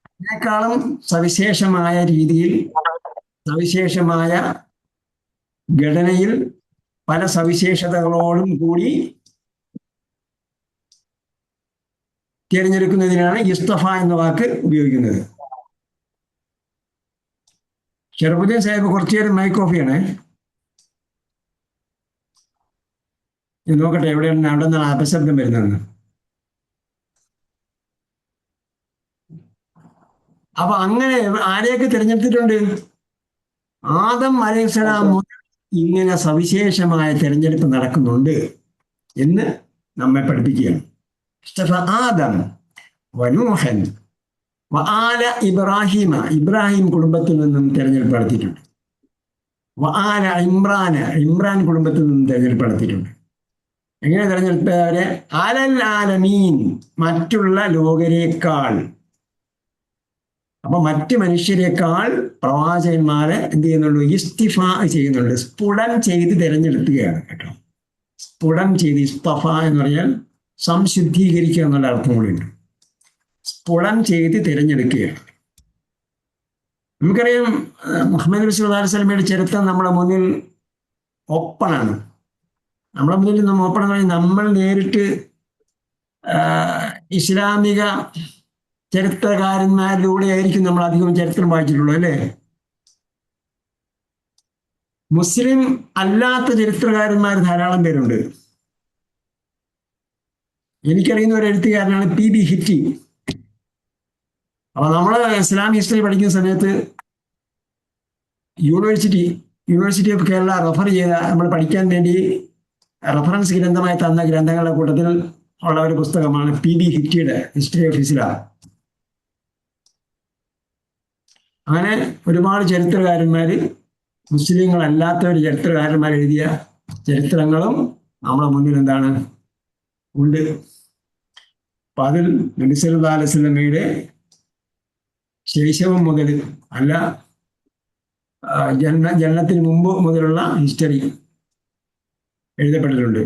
അതിനേക്കാളും സവിശേഷമായ രീതിയിൽ, സവിശേഷമായ ഘടനയിൽ, പല സവിശേഷതകളോടും കൂടി തിരഞ്ഞെടുക്കുന്നതിനാണ് ഇസ്തഫ എന്ന വാക്ക് ഉപയോഗിക്കുന്നത്. ഷറഫുദ്ദീൻ സാഹിബ് കുറച്ചു നേരം മൈക്ക് ഓഫ് ചെയ്യണേ. ഇത് നോക്കട്ടെ എവിടെയാണ് അവിടെ നിന്നാണ് അപശബ്ദം വരുന്നതെന്ന്. അപ്പൊ അങ്ങനെ ആരെയൊക്കെ തിരഞ്ഞെടുത്തിട്ടുണ്ട്? ആദം അലൈഹിസ്സലാം മുതൽ ഇങ്ങനെ സവിശേഷമായ തിരഞ്ഞെടുപ്പ് നടക്കുന്നുണ്ട് എന്ന് നമ്മെ പഠിപ്പിക്കുകയാണ്. ഇസ്തഫ ആദം വനൂഹൻ വആല ഇബ്രാഹിമ, ഇബ്രാഹിം കുടുംബത്തിൽ നിന്നും തിരഞ്ഞെടുപ്പ് നടത്തിയിട്ടുണ്ട്. വആല ഇമ്രാൻ കുടുംബത്തിൽ നിന്നും തിരഞ്ഞെടുപ്പ് നടത്തിയിട്ടുണ്ട്. എങ്ങനെ തിരഞ്ഞെടുപ്പ്? അവരെ അലൽ ആലമീൻ, മറ്റുള്ള ലോകരേക്കാൾ. അപ്പൊ മറ്റ് മനുഷ്യരെക്കാൾ പ്രവാചകന്മാരെ എന്ത് ചെയ്യുന്നുള്ളൂ? ഇസ്തിഫാ ചെയ്യുന്നുണ്ട്, സ്ഫുടം ചെയ്ത് തിരഞ്ഞെടുക്കുകയാണ് കേട്ടോ. സ്ഫുടം ചെയ്ത്, ഇസ്തഫ എന്ന് പറഞ്ഞാൽ സംശുദ്ധീകരിക്കുക എന്നുള്ള അർത്ഥം കൂടിയുണ്ട്. സ്ഫുടം ചെയ്ത് തിരഞ്ഞെടുക്കുകയാണ്. നമുക്കറിയാം മുഹമ്മദ് നബി സല്ലല്ലാഹു അലൈഹി വസല്ലമയുടെ ചരിത്രം നമ്മുടെ മുന്നിൽ ഓപ്പണാണ്. നമ്മുടെ മുന്നിൽ നമ്മൾ ഓപ്പൺ എന്ന് പറഞ്ഞാൽ നമ്മൾ നേരിട്ട് ഇസ്ലാമിക ചരിത്രകാരന്മാരിലൂടെ ആയിരിക്കും നമ്മൾ അധികം ചരിത്രം വായിച്ചിട്ടുള്ളൂ, അല്ലേ? മുസ്ലിം അല്ലാത്ത ചരിത്രകാരന്മാർ ധാരാളം പേരുണ്ട്. എനിക്കറിയുന്ന ഒരു എഴുത്തുകാരനാണ് PB ഹിറ്റി. അപ്പൊ നമ്മൾ ഇസ്ലാമിക് ഹിസ്റ്ററി പഠിക്കുന്ന സമയത്ത് യൂണിവേഴ്സിറ്റി ഓഫ് കേരള റെഫർ ചെയ്ത, നമ്മൾ പഠിക്കാൻ വേണ്ടി റെഫറൻസ് ഗ്രന്ഥമായി തന്ന ഗ്രന്ഥങ്ങളുടെ കൂട്ടത്തിൽ ഉള്ള ഒരു പുസ്തകമാണ് PB ഹിറ്റിയുടെ ഹിസ്റ്ററി ഓഫ് ഇസ്ലാം. അങ്ങനെ ഒരുപാട് ചരിത്രകാരന്മാര്, മുസ്ലിങ്ങളല്ലാത്ത ചരിത്രകാരന്മാർ എഴുതിയ ചരിത്രങ്ങളും നമ്മുടെ മുന്നിൽ എന്താണ് ഉണ്ട്. അപ്പൊ അതിൽ നബി സല്ലല്ലാഹു അലൈഹി വസല്ലമയുടെ ശൈശവം മുതൽ അല്ല ജനനത്തിന് മുമ്പ് മുതലുള്ള ഹിസ്റ്ററി എഴുതപ്പെട്ടിട്ടുണ്ട്.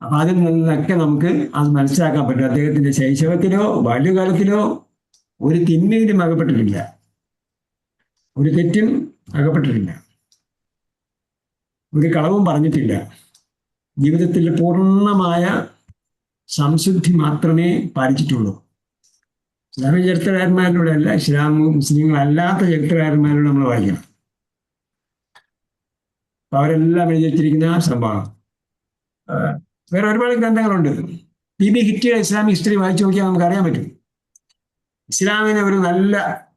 അപ്പൊ അതിൽ നിന്നൊക്കെ നമുക്ക് അത് മനസ്സിലാക്കാൻ പറ്റും. അദ്ദേഹത്തിന്റെ ശൈശവത്തിലോ ബാല്യകാലത്തിലോ ഒരു തിന്മയിലും അകപ്പെട്ടിട്ടില്ല, ഒരു തെറ്റും അകപ്പെട്ടിട്ടില്ല, ഒരു കളവും പറഞ്ഞിട്ടില്ല. ജീവിതത്തിൽ പൂർണ്ണമായ സംശുദ്ധി മാത്രമേ പാലിച്ചിട്ടുള്ളൂ. ഇസ്ലാമിക ചരിത്രകാരന്മാരിലൂടെ അല്ല, മുസ്ലിങ്ങളല്ലാത്ത ചരിത്രകാരന്മാരിലൂടെ നമ്മൾ വായിക്കണം. അപ്പൊ അവരെല്ലാം എഴുതി വെച്ചിരിക്കുന്ന സംഭവം. വേറെ ഒരുപാട് ഗ്രന്ഥങ്ങളുണ്ട്. PB ഹിറ്റിയുടെ ഇസ്ലാമിക് ഹിസ്റ്ററി വായിച്ചു നോക്കിയാൽ നമുക്ക് അറിയാൻ പറ്റും. ഇസ്ലാമിനെ ഒരു നല്ല,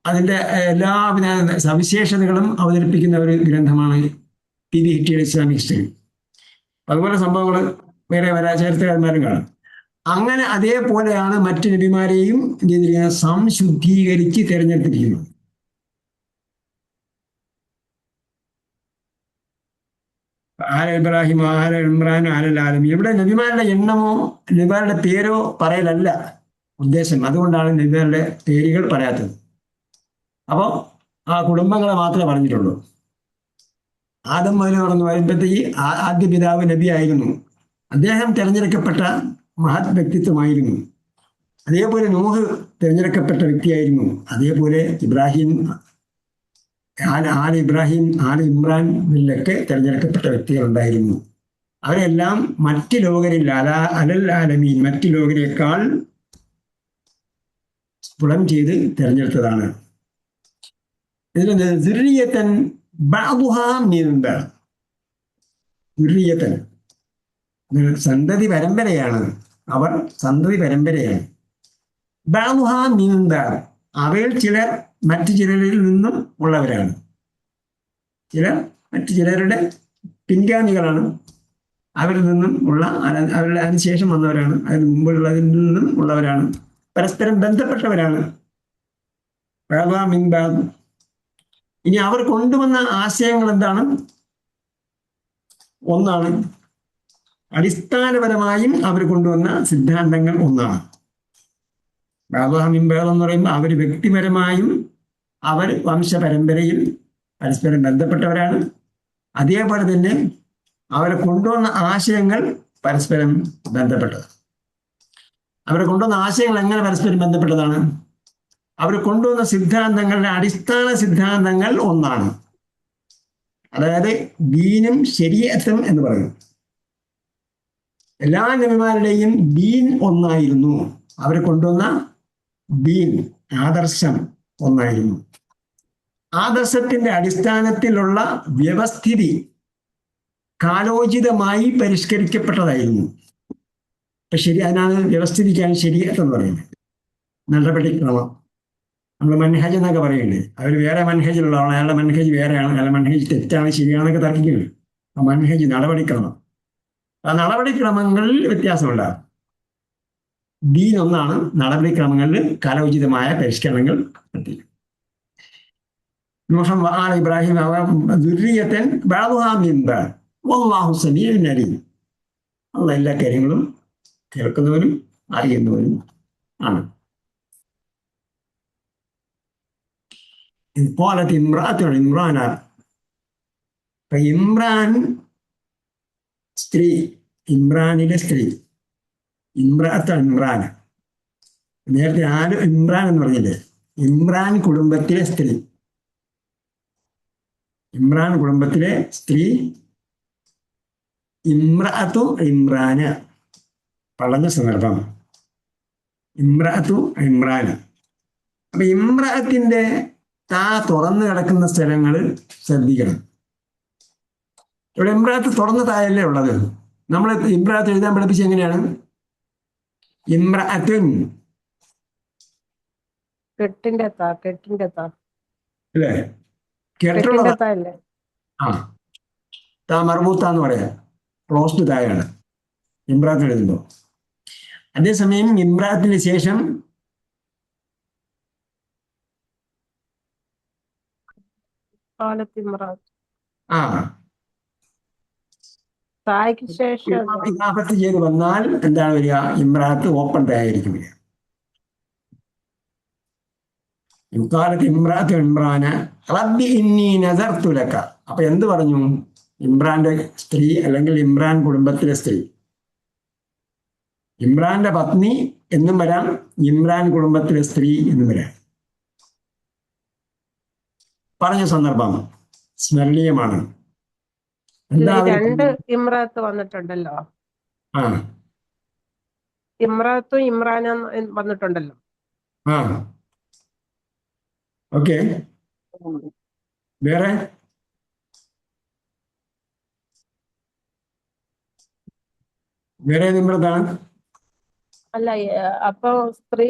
അതിൻ്റെ എല്ലാവിധ സവിശേഷതകളും അവതരിപ്പിക്കുന്ന ഒരു ഗ്രന്ഥമാണ് PB ഹിറ്റിയുടെ ഇസ്ലാമിക് ഹിസ്റ്ററി. അതുപോലെ സംഭവങ്ങൾ വേറെ ചരിത്രകാരന്മാരും കാണും. അങ്ങനെ അതേപോലെയാണ് മറ്റു നബിമാരെയും സംശുദ്ധീകരിച്ച് തിരഞ്ഞെടുത്തിരിക്കുന്നത്. ആല ഇബ്രാഹിം, ആല ഇമ്രാൻ, ആലൽ ആലമീൻ. ഇവിടെ നബിമാരുടെ എണ്ണമോ നബിമാരുടെ പേരോ പറയലല്ല ഉദ്ദേശം. അതുകൊണ്ടാണ് നബിമാരുടെ പേരുകൾ പറയാത്തത്. അപ്പോൾ ആ കുടുംബങ്ങളെ മാത്രമേ പറഞ്ഞിട്ടുള്ളൂ. ആദം മുതൽ പറഞ്ഞു വരുമ്പോഴത്തേക്ക് ആദ്യ പിതാവ് നബി ആയിരുന്നു. അദ്ദേഹം തിരഞ്ഞെടുക്കപ്പെട്ട മഹത് വ്യക്തിത്വമായിരുന്നു. അതേപോലെ നൂഹ് തിരഞ്ഞെടുക്കപ്പെട്ട വ്യക്തിയായിരുന്നു. അതേപോലെ ഇബ്രാഹിം, ആല ഇബ്രാഹിം, ആല ഇമ്രാൻ ഇതിലൊക്കെ തിരഞ്ഞെടുക്കപ്പെട്ട വ്യക്തികളുണ്ടായിരുന്നു. അവരെല്ലാം മറ്റ് ലോകരിൽ അലൽ ആലമീൻ, മറ്റ് ലോകരേക്കാൾ സ്ഫുടം ചെയ്ത് തിരഞ്ഞെടുത്തതാണ്. ഇതിൽ ദുർരിയത്തൻ ബഅ്ദുഹാ മിൻ ബഅദ്, ദുർരിയത്തൻ സന്തതി പരമ്പരയാണ്. അവർ സന്തതി പരമ്പരയാണ്. ബഅ്ദുഹാ മിൻ ബഅദ്, അവയിൽ ചിലർ മറ്റു ചിലരിൽ നിന്നും ഉള്ളവരാണ്. ചിലർ മറ്റു ചിലരുടെ പിൻഗാമികളാണ്. അവരിൽ നിന്നും ഉള്ള, അവരുടെ അതിനുശേഷം വന്നവരാണ്. അതിന് മുമ്പുള്ളതിൽ നിന്നും ഉള്ളവരാണ്. പരസ്പരം ബന്ധപ്പെട്ടവരാണ്. ബഅ്ദുഹാ മിൻ ബഅദ്. ഇനി അവർ കൊണ്ടുവന്ന ആശയങ്ങൾ എന്താണ്? ഒന്നാണ്, അടിസ്ഥാനപരമായും അവർ കൊണ്ടുവന്ന സിദ്ധാന്തങ്ങൾ ഒന്നാണ്. ബഅ്ദുഹാ മിൻ ബഅദ് എന്ന് പറയുമ്പോൾ അവർ വ്യക്തിപരമായും അവർ വംശപരമ്പരയിൽ പരസ്പരം ബന്ധപ്പെട്ടവരാണ്. അതേപോലെ തന്നെ അവരെ കൊണ്ടുവന്ന ആശയങ്ങൾ പരസ്പരം ബന്ധപ്പെട്ടത്. അവരെ കൊണ്ടുവന്ന ആശയങ്ങൾ എങ്ങനെ പരസ്പരം ബന്ധപ്പെട്ടതാണ്? അവർ കൊണ്ടുവന്ന സിദ്ധാന്തങ്ങളുടെ അടിസ്ഥാന സിദ്ധാന്തങ്ങൾ ഒന്നാണ്. അതായത് ദീനും ശരീഅത്തും എന്ന് പറയും. എല്ലാ നബിമാരുടെയും ദീൻ ഒന്നായിരുന്നു. അവർ കൊണ്ടുവന്ന ദീൻ, ആദർശം ഒന്നായിരുന്നു. ആദർശത്തിന്റെ അടിസ്ഥാനത്തിലുള്ള വ്യവസ്ഥിതി കാലോചിതമായി പരിഷ്കരിക്കപ്പെട്ടതായിരുന്നു. ഇപ്പൊ ശരി, അതിനാണ് വ്യവസ്ഥിതിക്കാണ് ശരീഅത്ത് എന്ന് പറയുന്നത്, നടപടിക്രമം. നമ്മൾ മൻഹജ് എന്നൊക്കെ പറയുന്നത്, അവർ വേറെ മൻഹജിലുള്ളതാണ്, അയാളുടെ മൻഹജ് വേറെയാണ്, അയാളുടെ മൻഹജ് തെറ്റാണ് ശരിയാണെന്നൊക്കെ തർക്കിക്കുന്നത്. ആ മൻഹജ് നടപടിക്രമം, ആ നടപടിക്രമങ്ങളിൽ വ്യത്യാസമുണ്ടാകും. ദീൻ ഒന്നാണ്, നടപടിക്രമങ്ങളിൽ കാലോചിതമായ പരിഷ്കരണങ്ങൾ നടത്തി. നൂഹ് വആല ഇബ്രാഹിം ദുർരിയത്തൻ ബഅദുഹാ മിൻ ബഅദ് വല്ലാഹു സമീഉൻ അലീം. അല്ലാഹ് എല്ലാ കാര്യങ്ങളും കേൾക്കുന്നവരും അറിയുന്നവരും ആണ്. ഖാലത്ത് ഇംറാഅത്തു ഇമ്രാന, ഇമ്രാൻ സ്ത്രീ, ഇമ്രാനിലെ സ്ത്രീ, ഇമ്രാഅത്തു ഇമ്രാന. നേരത്തെ ആര് ഇമ്രാൻ എന്ന് പറഞ്ഞില്ലേ, ഇമ്രാൻ കുടുംബത്തിലെ സ്ത്രീ, ഇമ്രാൻ കുടുംബത്തിലെ സ്ത്രീ ഇമ്രാഅത്തു ഇമ്രാന്, പറഞ്ഞ സന്ദർഭം ഇമ്രാഅത്തു ഇമ്രാന്. അപ്പൊ ഇമ്രാഅത്തിന്റെ താ തുറന്നു കിടക്കുന്ന സ്ഥലങ്ങൾ ശ്രദ്ധിക്കണം. ഇവിടെ ഇമ്രാഅത്ത് തുറന്ന തായല്ലേ ഉള്ളത്. നമ്മൾ ഇമ്രാഅത്ത് എഴുതാൻ പഠിപ്പിച്ച എങ്ങനെയാണ്? ഇമ്രാഅത്തുൻ, കെട്ടിന്റെ താ അല്ലേ? കേട്ടുള്ള കെട്ടിന്റെ താ അല്ലേ? ആ, താ മർബൂത്ത എന്ന് പറയാം, ക്ലോസ്ഡ് തായാണ് ഇമ്രാഅത്ത് എഴുതുമ്പോൾ. അതേസമയം ഇമ്രാഅത്തിന് ശേഷം ഖാലത്ത് ഇമ്രാത്ത്, ആ തായ്ക്ക് ശേഷം ഇദാഫത്ത് ചെയ്ത് വന്നാൽ എന്താണ് വരിക? ഇമ്രാഅത്ത് ഓപ്പൺ തായായിരിക്കും വരിക. ഖാലത്ത് ഇമ്രാഅത്തു ഇമ്രാന റബ്ബി ഇന്നി നസർതു ലക. അപ്പൊ എന്ത് പറഞ്ഞു? ഇമ്രാന്റെ സ്ത്രീ അല്ലെങ്കിൽ ഇമ്രാൻ കുടുംബത്തിലെ സ്ത്രീ, ഇമ്രാന്റെ പത്നി എന്നും വരാം, ഇമ്രാൻ കുടുംബത്തിലെ സ്ത്രീ എന്നും വരാം. പറഞ്ഞ സന്ദർഭം സ്മരണീയമാണ്. എന്താ രണ്ട് ഇമ്രാത്ത് വന്നിട്ടുണ്ടല്ലോ, ആ ഇമ്രാത്തും ഇമ്രാനും വന്നിട്ടുണ്ടല്ലോ. ആ ഓക്കെ. വേറെ വേറെ ഏത് ഇമ്രത്താണ്? അല്ല, അപ്പൊ സ്ത്രീ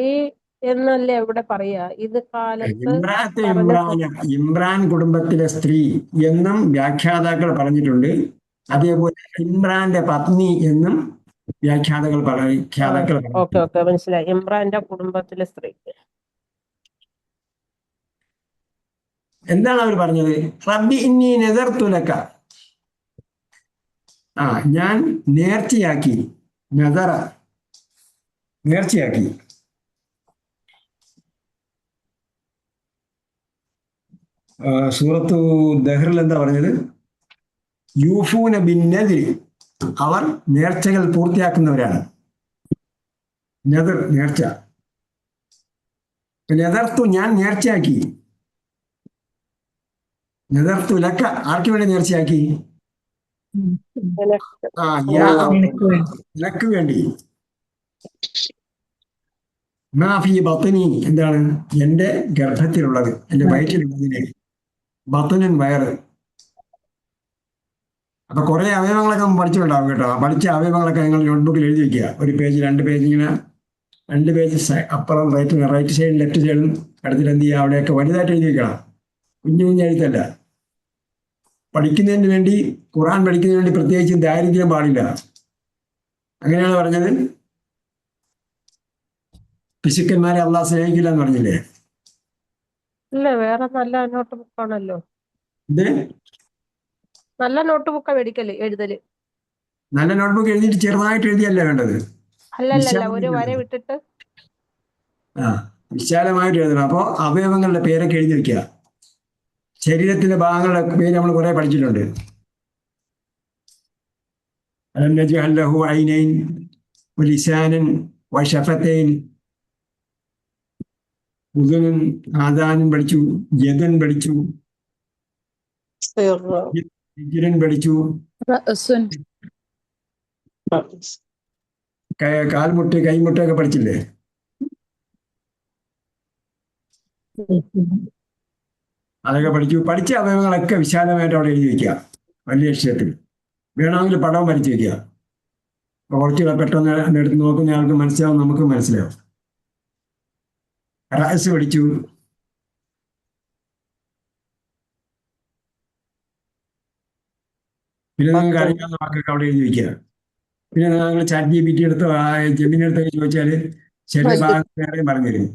എന്നല്ലേ ഇവിടെ പറയാ? ഇത് കാലത്ത് ഇമ്രാത്ത് ഇമ്രാന, ഇമ്രാൻ കുടുംബത്തിലെ സ്ത്രീ എന്നും വ്യാഖ്യാതാക്കൾ പറഞ്ഞിട്ടുണ്ട്. അതേപോലെ ഇമ്രാന്റെ പത്നി എന്നും വ്യാഖ്യാതാക്കൾ ഓക്കെ ഓക്കെ, മനസ്സിലായി. ഇമ്രാന്റെ കുടുംബത്തിലെ സ്ത്രീ. എന്താണ് അവർ പറഞ്ഞത്? റബ്ബി ഇന്നി നസർതു ലക, ആ ഞാൻ നേർച്ചയാക്കി, നസറ നേർച്ചയാക്കി. സൂറത്തു ദഹ്റിൽ എന്താ പറഞ്ഞത്? യൂഫൂന ബിൻ നദ്രി, അവർ നേർച്ചകൾ പൂർത്തിയാക്കുന്നവരാണ്. നദർ നേർച്ച. നദർത്തു ഞാൻ നേർച്ചയാക്കി, നദർത്തു ലക്ക ആർക്ക് വേണ്ടി നേർച്ചയാക്കി? ആ നിനക്ക് വേണ്ടി. മാഫി ബത്നി, എന്താണ്? എന്റെ ഗർഭത്തിലുള്ളത്, എന്റെ വയറ്റിലുള്ളതിനെ. ബത്നൻ വയറ്. അപ്പൊ കുറെ അവയവങ്ങളൊക്കെ നമ്മൾ പഠിച്ചിട്ടുണ്ടാവും കേട്ടോ. പഠിച്ച അവയവങ്ങളൊക്കെ നിങ്ങൾ നോട്ട്ബുക്കിൽ എഴുതി വെക്കുക. ഒരു പേജ് 2 പേജ് ഇങ്ങനെ 2 പേജ് അപ്പുറം റൈറ്റ് സൈഡും ലെഫ്റ്റ് സൈഡും എടുത്തിട്ട് എന്ത് ചെയ്യുക, അവിടെയൊക്കെ വലുതായിട്ട് എഴുതി വെക്കണം. കുഞ്ഞു എഴുത്തല്ല. പഠിക്കുന്നതിന് വേണ്ടി, ഖുർആൻ പഠിക്കുന്നതിന് വേണ്ടി പ്രത്യേകിച്ച് ദാരിദ്ര്യം പാടില്ല. അങ്ങനെയാണ് പറഞ്ഞത്. പിശുക്കന്മാരെ അള്ളാഹ് സ്നേഹിക്കില്ല എന്ന് പറഞ്ഞില്ലേ? ഇല്ല, വേറെ നല്ല നോട്ട് ബുക്കാണല്ലോ. ഇത് നല്ല നോട്ട് ബുക്കാ എഴുതല്. നല്ല നോട്ട്ബുക്ക് എഴുതിയിട്ട് ചെറുതായിട്ട് എഴുതിയല്ല വേണ്ടത്, അല്ലല്ല, ഒരു വര വിട്ടിട്ട്. ആ വിശാലമായിട്ട് എഴുതണം. അപ്പോൾ അവയവങ്ങളുടെ പേരൊക്കെ എഴുതി വെക്കുക. ശരീരത്തിന്റെ ഭാഗങ്ങളുടെ പേര് നമ്മൾ കുറെ പഠിച്ചിട്ടുണ്ട്. അലം നജ്അൽ ലഹു ഐനൈൻ വലിസാനൻ വശഫതൈൻ, ഉദുനൻ ആദാനും പഠിച്ചു, യദൻ പഠിച്ചു, രിജ്ലൻ പഠിച്ചു, കാൽമുട്ട് കൈമുട്ടൊക്കെ പഠിച്ചില്ലേ? അതൊക്കെ പഠിച്ച അവയവങ്ങളൊക്കെ വിശാലമായിട്ട് അവിടെ എഴുതി വെക്കുക, വലിയ അക്ഷരത്തിൽ. വേണമെങ്കിൽ പടവും വരച്ച് വെക്കുക. അപ്പൊ കുറച്ചുകൂടെ പെട്ടെന്ന് എടുത്ത് നോക്കുന്ന ആൾക്ക് മനസ്സിലാവും, നമുക്ക് മനസ്സിലാവും. റഅസ് പഠിച്ചു. പിന്നെ നിങ്ങൾക്ക് പത്ത്. അറിയാവുന്ന വാക്കൊക്കെ അവിടെ എഴുതി വെക്കുക. പിന്നെ നിങ്ങൾ ചാറ്റ് GPT എടുത്തോ ജെമിനി എടുത്തൊക്കെ ചോദിച്ചാൽ ചില ഭാഗങ്ങൾ വേറെയും പറഞ്ഞു തരും.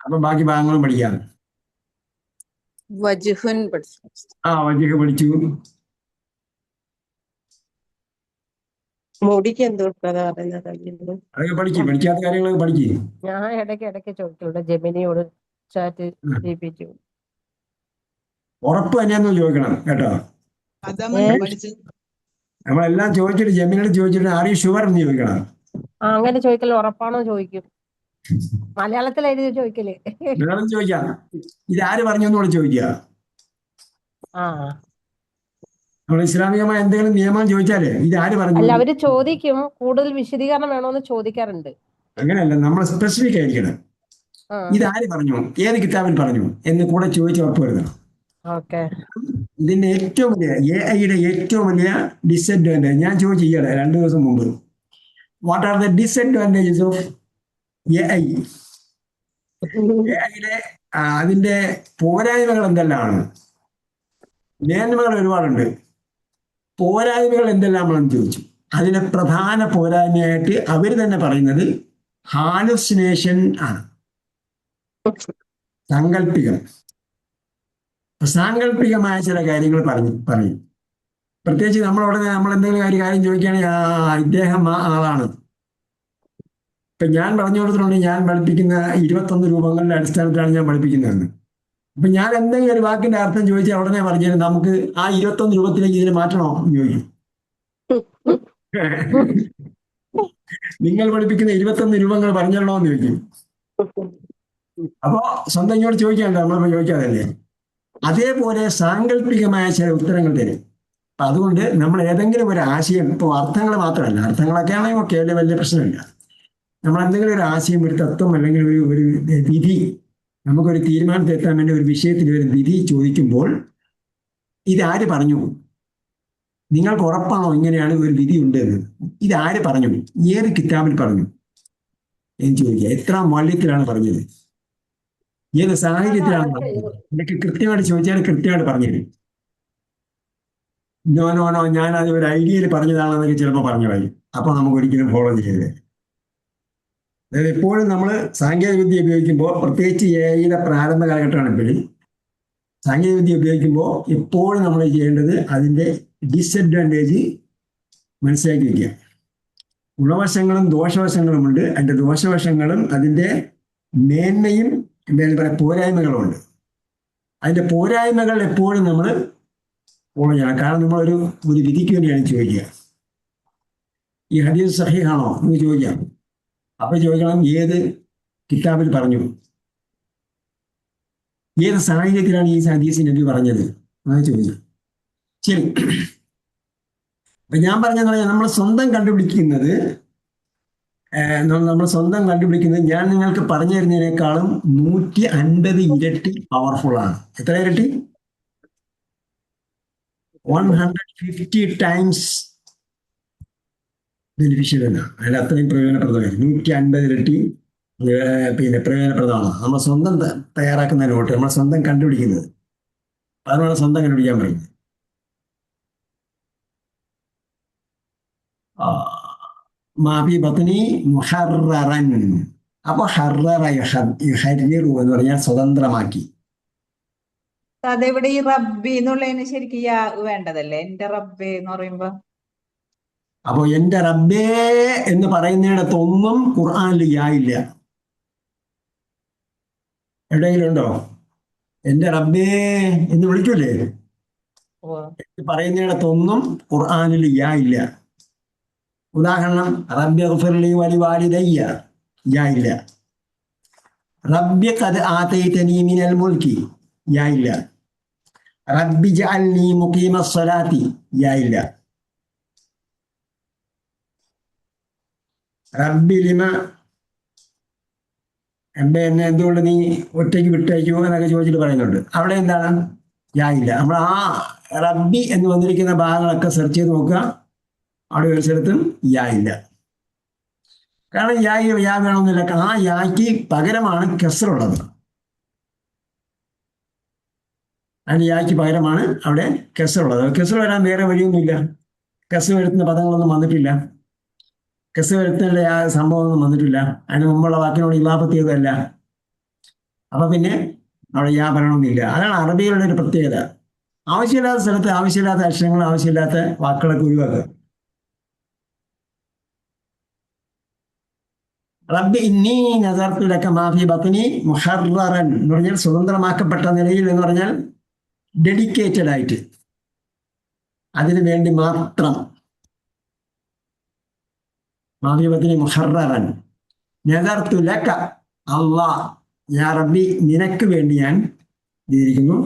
അപ്പൊ ബാക്കി ഭാഗങ്ങളും പഠിക്കാം. വജ്ഹുൻ പഠിച്ചു. വജ്ഹ് പഠിച്ചു. മുടിക്ക് എന്തോ പറയുന്നത് അറിയുന്നു. അതൊക്കെ പഠിക്കാത്ത കാര്യങ്ങളൊക്കെ പഠിക്കും. ഞാൻ ഇടയ്ക്ക് ചോദിക്കുന്നുണ്ട് ജെമിനിയോട്, ചാറ്റ് GPT. ഉറപ്പ് തന്നെയാന്ന് ചോദിക്കണം കേട്ടോ. നമ്മളെല്ലാം ചോദിച്ചിട്ട് ജെമിനിയോട് ചോദിച്ചിട്ട് ആർ യു ഷുവർ എന്ന് ചോദിക്കണം. അങ്ങനെ ചോദിക്കല് ഉറപ്പാണോ ചോദിക്കും. മലയാളത്തിൽ എഴുതി ചോദിക്കല്. വേണം ചോദിക്കാം, ഇതാര് പറഞ്ഞു എന്നോട് ചോദിക്കുക. ആ നമ്മൾ ഇസ്ലാമികമായ എന്തെങ്കിലും നിയമം ചോദിച്ചാലേ ഇതാര് പറഞ്ഞു. അല്ല, അവര് ചോദിക്കും, കൂടുതൽ വിശദീകരണം വേണോന്ന് ചോദിക്കാറുണ്ട്. അങ്ങനെയല്ല, നമ്മൾ സ്പെസിഫിക് ആയിരിക്കണം. ആ ഇതാര് പറഞ്ഞു, ഏത് കിതാബിൽ പറഞ്ഞു എന്ന് കൂടെ ചോദിച്ച് ഉറപ്പ് വരുത്തണം. ഓക്കെ. ഇതിന്റെ ഏറ്റവും വലിയ AI-യുടെ ഏറ്റവും വലിയ ഡിസഡ്വാൻറ്റേജ് ഞാൻ ചോദിച്ചു ഈയിടെ 2 ദിവസം മുമ്പ്. What are the disadvantages of AI? AI-യുടെ അതിന്റെ പോരായ്മകൾ എന്തെല്ലാമാണ്? മേന്മകൾ ഒരുപാടുണ്ട്. പോരായ്മകൾ എന്തെല്ലാമാണെന്ന് ചോദിച്ചു. അതിലെ പ്രധാന പോരായ്മയായിട്ട് അവർ തന്നെ പറയുന്നത് ഹാലുസിനേഷൻ ആണ്, സാങ്കല്പികം. സാങ്കല്പികമായ ചില കാര്യങ്ങൾ പറയും. പ്രത്യേകിച്ച് നമ്മൾ എന്തെങ്കിലും കാര്യം ചോദിക്കുകയാണെങ്കിൽ ഇദ്ദേഹം ആളാണ്. ഇപ്പൊ ഞാൻ പറഞ്ഞു കൊടുത്തിട്ടുണ്ട്, ഞാൻ പഠിപ്പിക്കുന്ന 21 രൂപങ്ങളുടെ അടിസ്ഥാനത്തിലാണ് ഞാൻ പഠിപ്പിക്കുന്നതെന്ന്. അപ്പൊ ഞാൻ എന്തെങ്കിലും ഒരു വാക്കിന്റെ അർത്ഥം ചോദിച്ചാൽ ഉടനെ പറഞ്ഞാൽ നമുക്ക് ആ 21 രൂപത്തിലേക്ക് ഇതിനെ മാറ്റണോ എന്ന് ചോദിക്കും. നിങ്ങൾ പഠിപ്പിക്കുന്ന 21 രൂപങ്ങൾ പറഞ്ഞല്ലോ എന്ന് ചോദിക്കും. അപ്പോ സ്വന്തം ഇങ്ങോട്ട് ചോദിക്കാണ്ട് നമ്മളിപ്പോ ചോദിക്കാതല്ലേ. അതേപോലെ സാങ്കല്പികമായ ചില ഉത്തരങ്ങൾ തരും. അപ്പൊ അതുകൊണ്ട് നമ്മൾ ഏതെങ്കിലും ഒരു ആശയം, ഇപ്പോൾ അർത്ഥങ്ങൾ മാത്രമല്ല, അർത്ഥങ്ങളൊക്കെ ആണെങ്കിൽ ഒക്കെ വലിയ പ്രശ്നമില്ല. നമ്മൾ എന്തെങ്കിലും ഒരു ആശയം, ഒരു തത്വം, അല്ലെങ്കിൽ ഒരു വിധി, നമുക്കൊരു തീരുമാനത്തിലെത്താൻ വേണ്ടി ഒരു വിഷയത്തിൽ ഒരു വിധി ചോദിക്കുമ്പോൾ ഇതാര് പറഞ്ഞു, നിങ്ങൾക്ക് ഉറപ്പാണോ ഇങ്ങനെയാണ് ഒരു വിധി ഉണ്ട് എന്ന്? ഇതാര് പറഞ്ഞു, ഏത് കിതാബിൽ പറഞ്ഞു എന്ന് ചോദിക്കുക. എത്ര മൂല്യത്തിലാണ് പറഞ്ഞത്, ഏത് സാഹചര്യത്തിലാണ് പറഞ്ഞത്, എനിക്ക് കൃത്യമായിട്ട് ചോദിച്ചാൽ കൃത്യമായിട്ട് പറഞ്ഞു തരും. നോ ഞാൻ അത് ഒരു ഐഡിയയിൽ പറഞ്ഞതാണെന്നൊക്കെ ചിലപ്പോൾ പറഞ്ഞു കളയും. അപ്പൊ നമുക്ക് ഒരിക്കലും ഫോളോ ചെയ്യരുത്. അതായത് എപ്പോഴും നമ്മൾ സാങ്കേതികവിദ്യ ഉപയോഗിക്കുമ്പോൾ, പ്രത്യേകിച്ച് AI-യുടെ പ്രാരംഭ കാലഘട്ടമാണ് ഇപ്പോഴും, സാങ്കേതികവിദ്യ ഉപയോഗിക്കുമ്പോൾ എപ്പോഴും നമ്മൾ ചെയ്യേണ്ടത് അതിൻ്റെ ഡിസഡ്വാൻറ്റേജ് മനസ്സിലാക്കി വയ്ക്കുക. ഗുണവശങ്ങളും ദോഷവശങ്ങളുമുണ്ട്. അതിൻ്റെ ദോഷവശങ്ങളും അതിൻ്റെ മേന്മയും എന്തായാലും പറയാം പോരായ്മകളുമുണ്ട്. അതിൻ്റെ പോരായ്മകൾ എപ്പോഴും നമ്മൾ ഫോളോ ചെയ്യണം. കാരണം നമ്മളൊരു വിധിക്ക് വേണ്ടിയാണ് ചോദിക്കുക. ഈ ഹദീസ് സഹീഹാണോ എന്ന് ചോദിക്കാം. അപ്പൊ ചോദിക്കണം, ഏത് കിതാബിൽ പറഞ്ഞു, ഏത് സാഹചര്യത്തിലാണ് ഈ ഹദീസ് നബി പറഞ്ഞത് എന്ന് ചോദിച്ചു. ശരി, അപ്പൊ ഞാൻ പറഞ്ഞെന്ന് പറഞ്ഞാൽ നമ്മൾ സ്വന്തം കണ്ടുപിടിക്കുന്നത് ഞാൻ നിങ്ങൾക്ക് പറഞ്ഞു തരുന്നതിനേക്കാളും 150 ഇരട്ടി പവർഫുൾ ആണ്. എത്ര ഇരട്ടി? 150 ടൈംസ് ബെനിഫിഷ്യൽ എന്നാണ്. അതിൽ അത്രയും പ്രയോജനപ്രദമായി. 150 ഇരട്ടി പ്രയോജനപ്രദമാണ്. നമ്മൾ സ്വന്തം തയ്യാറാക്കുന്ന നോട്ട്, നമ്മൾ സ്വന്തം കണ്ടുപിടിക്കുന്നത്. അതിനാണ് സ്വന്തം കണ്ടുപിടിക്കാൻ പറയുന്നത്. മാഫി ബത്നി മുഹററൻ. അപ്പൊ ഹററ യുഹരിറു എന്ന് പറഞ്ഞാൽ സ്വതന്ത്രമാക്കി. അതെവിടെ ഈ റബ്ബി എന്നുള്ളതിന് ശരിക്കും യാ വേണ്ടതല്ലേ? എന്റെ റബ്ബേ എന്ന് പറയുമ്പോ അപ്പൊ എന്റെ റബ്ബേ എന്ന് പറയുന്നിടത്തൊന്നും ഖുർആനിൽ യാ ഇല്ല. എവിടെയെങ്കിലും ഉണ്ടോ? എന്റെ റബ്ബേ എന്ന് വിളിക്കൂലേ, പറയുന്നിടത്തൊന്നും ഖുർആനിൽ യാ ഇല്ല. ഉദാഹരണം, റബ്ബി ഗഫിർലി വലി വാലിദയ്യ, യാ ഇല്ല. റബ്ബി ഖദ് ആതൈതനി മിനൽ മുൽക്കി, യാ ഇല്ല. റബ്ബി ജഅൽനി മുഖീമ സ്വലാത്തി, യാ ഇല്ല. റബ്ബി ലിമ, റബ്ബെ എന്നെ എന്തുകൊണ്ട് നീ ഒറ്റയ്ക്ക് വിട്ടയക്കുമോ എന്നൊക്കെ ചോദിച്ചിട്ട് പറയുന്നുണ്ട്. അവിടെ എന്താണ്? യാ ഇല്ല. നമ്മൾ ആ റബ്ബി എന്ന് വന്നിരിക്കുന്ന ഭാഗങ്ങളൊക്കെ സെർച്ച് ചെയ്ത് നോക്കുക, അവിടെ ഒരു സ്ഥലത്തും യാ ഇല്ല. കാരണം യാ വേണമെന്നില്ല. ആ യാക്ക് പകരമാണ് കെസറുള്ളത്. അതിന് യാക്ക് പകരമാണ് അവിടെ കെസറുള്ളത്. കെസർ വരാൻ വേറെ വഴിയൊന്നുമില്ല. കെസ് വരുത്തുന്ന പദങ്ങളൊന്നും വന്നിട്ടില്ല. കെസ് വരുത്തേണ്ട ആ സംഭവമൊന്നും വന്നിട്ടില്ല. അതിന് മുമ്പുള്ള വാക്കിനോട് ഇലാഫത്ത് ചെയ്തതല്ല. അപ്പൊ പിന്നെ അവിടെ യാ പറയണമെന്നില്ല. അതാണ് അറബികളുടെ ഒരു പ്രത്യേകത. ആവശ്യമില്ലാത്ത സ്ഥലത്ത് ആവശ്യമില്ലാത്ത അക്ഷരങ്ങൾ, ആവശ്യമില്ലാത്ത വാക്കുകളൊക്കെ ഒഴിവാക്കുക. റബ്ബി ഇന്നി നസർതു ലക മാ ഫീ ബത്നി മുഹററൻ എന്ന് പറഞ്ഞാൽ സ്വതന്ത്രമാക്കപ്പെട്ട നിലയിൽ എന്ന് പറഞ്ഞാൽ ഡെഡിക്കേറ്റഡ് ആയിട്ട്, അതിനു വേണ്ടി മാത്രം. മാ ഫീ ബത്നി മുഹററൻ നസർതു ലക, അല്ലാഹ് യാ റബ്ബി നിനക്ക് വേണ്ടി ഞാൻ ഇതിരിക്കുന്നു,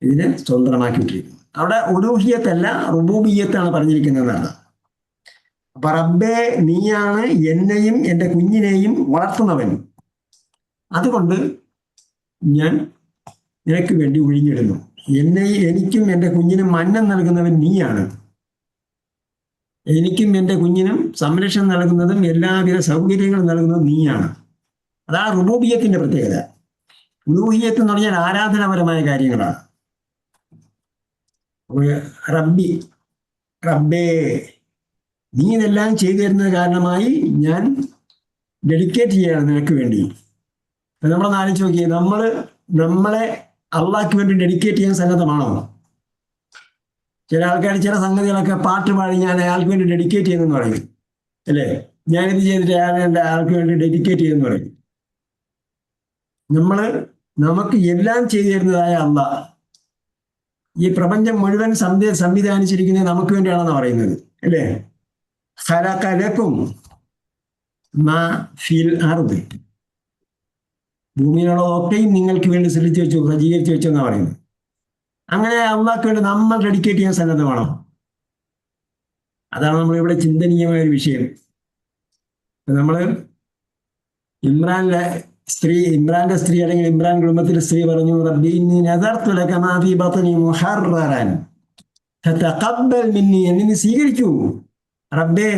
ഇതിനെ സ്വതന്ത്രമാക്കിയിട്ടിരിക്കുന്നു. അവിടെ ഉലൂഹിയത്തല്ല റുബൂബിയ്യത്താണ് പറഞ്ഞിരിക്കുന്നതാണ്. അപ്പൊ റബ്ബേ നീയാണ് എന്നെയും എൻ്റെ കുഞ്ഞിനെയും വളർത്തുന്നവൻ, അതുകൊണ്ട് ഞാൻ നിനക്ക് വേണ്ടി ഒഴിഞ്ഞിടുന്നു. എനിക്കും എൻ്റെ കുഞ്ഞിനും അന്നം നൽകുന്നവൻ നീയാണ്. എനിക്കും എൻ്റെ കുഞ്ഞിനും സംരക്ഷണം നൽകുന്നതും എല്ലാവിധ സൗകര്യങ്ങളും നൽകുന്നതും നീയാണ്. അതാണ് റുബൂബിയത്തിന്റെ പ്രത്യേകത. ഉലൂഹിയത്ത് എന്ന് പറഞ്ഞാൽ ആരാധനാപരമായ കാര്യങ്ങളാണ്. റബ്ബി, റബ്ബേ നീ ഇതെല്ലാം ചെയ്തു തരുന്നത് കാരണമായി ഞാൻ ഡെഡിക്കേറ്റ് ചെയ്യാണ് നിനക്ക് വേണ്ടി. നമ്മളൊന്ന് ആലോചിച്ച് നോക്കിയേ, നമ്മളെ അള്ളാഹ്ക്ക് വേണ്ടി ഡെഡിക്കേറ്റ് ചെയ്യാൻ സന്നദ്ധമാണോ? ചില ആൾക്കാർ ചില സംഗതികളൊക്കെ പാട്ട് പാടി ഞാൻ അയാൾക്ക് വേണ്ടി ഡെഡിക്കേറ്റ് ചെയ്യുന്നെന്ന് പറയും, അല്ലേ? ഞാനിത് ചെയ്തിട്ട് അയാൾക്ക് വേണ്ടി ഡെഡിക്കേറ്റ് ചെയ്യുമെന്ന് പറയും. നമുക്ക് എല്ലാം ചെയ്തു തരുന്നതായ അള്ളാഹ് ഈ പ്രപഞ്ചം മുഴുവൻ സംവിധാനിച്ചിരിക്കുന്നത് നമുക്ക് വേണ്ടിയാണെന്ന് പറയുന്നത്, അല്ലേ? ഖലഖ ലക്കും മാ ഫിൽ അർദ്, ഭൂമിയിലുള്ളതൊക്കെയും നിങ്ങൾക്ക് വേണ്ടി സൃഷ്ടിച്ചു വെച്ചു, സജ്ജീകരിച്ചു വെച്ചു എന്നാണ് പറയുന്നത്. അങ്ങനെ അള്ളാഹ്ക്ക് വേണ്ടി നമ്മൾ ഡെഡിക്കേറ്റ് ചെയ്യാൻ സന്നദ്ധമാണോ? അതാണ് നമ്മളിവിടെ ചിന്തനീയമായ ഒരു വിഷയം. നമ്മൾ ഇമ്രാന്റെ സ്ത്രീ അല്ലെങ്കിൽ ഇമ്രാൻ കുടുംബത്തിലെ സ്ത്രീ പറഞ്ഞു, റബ്ബി ഇന്നി നദർതു ലക മാ ഫീ ബത്നി മുഹററൻ ഫതഖബ്ബൽ മിന്നി, എന്നെ നീ സ്വീകരിക്കൂ റബ്ബേ.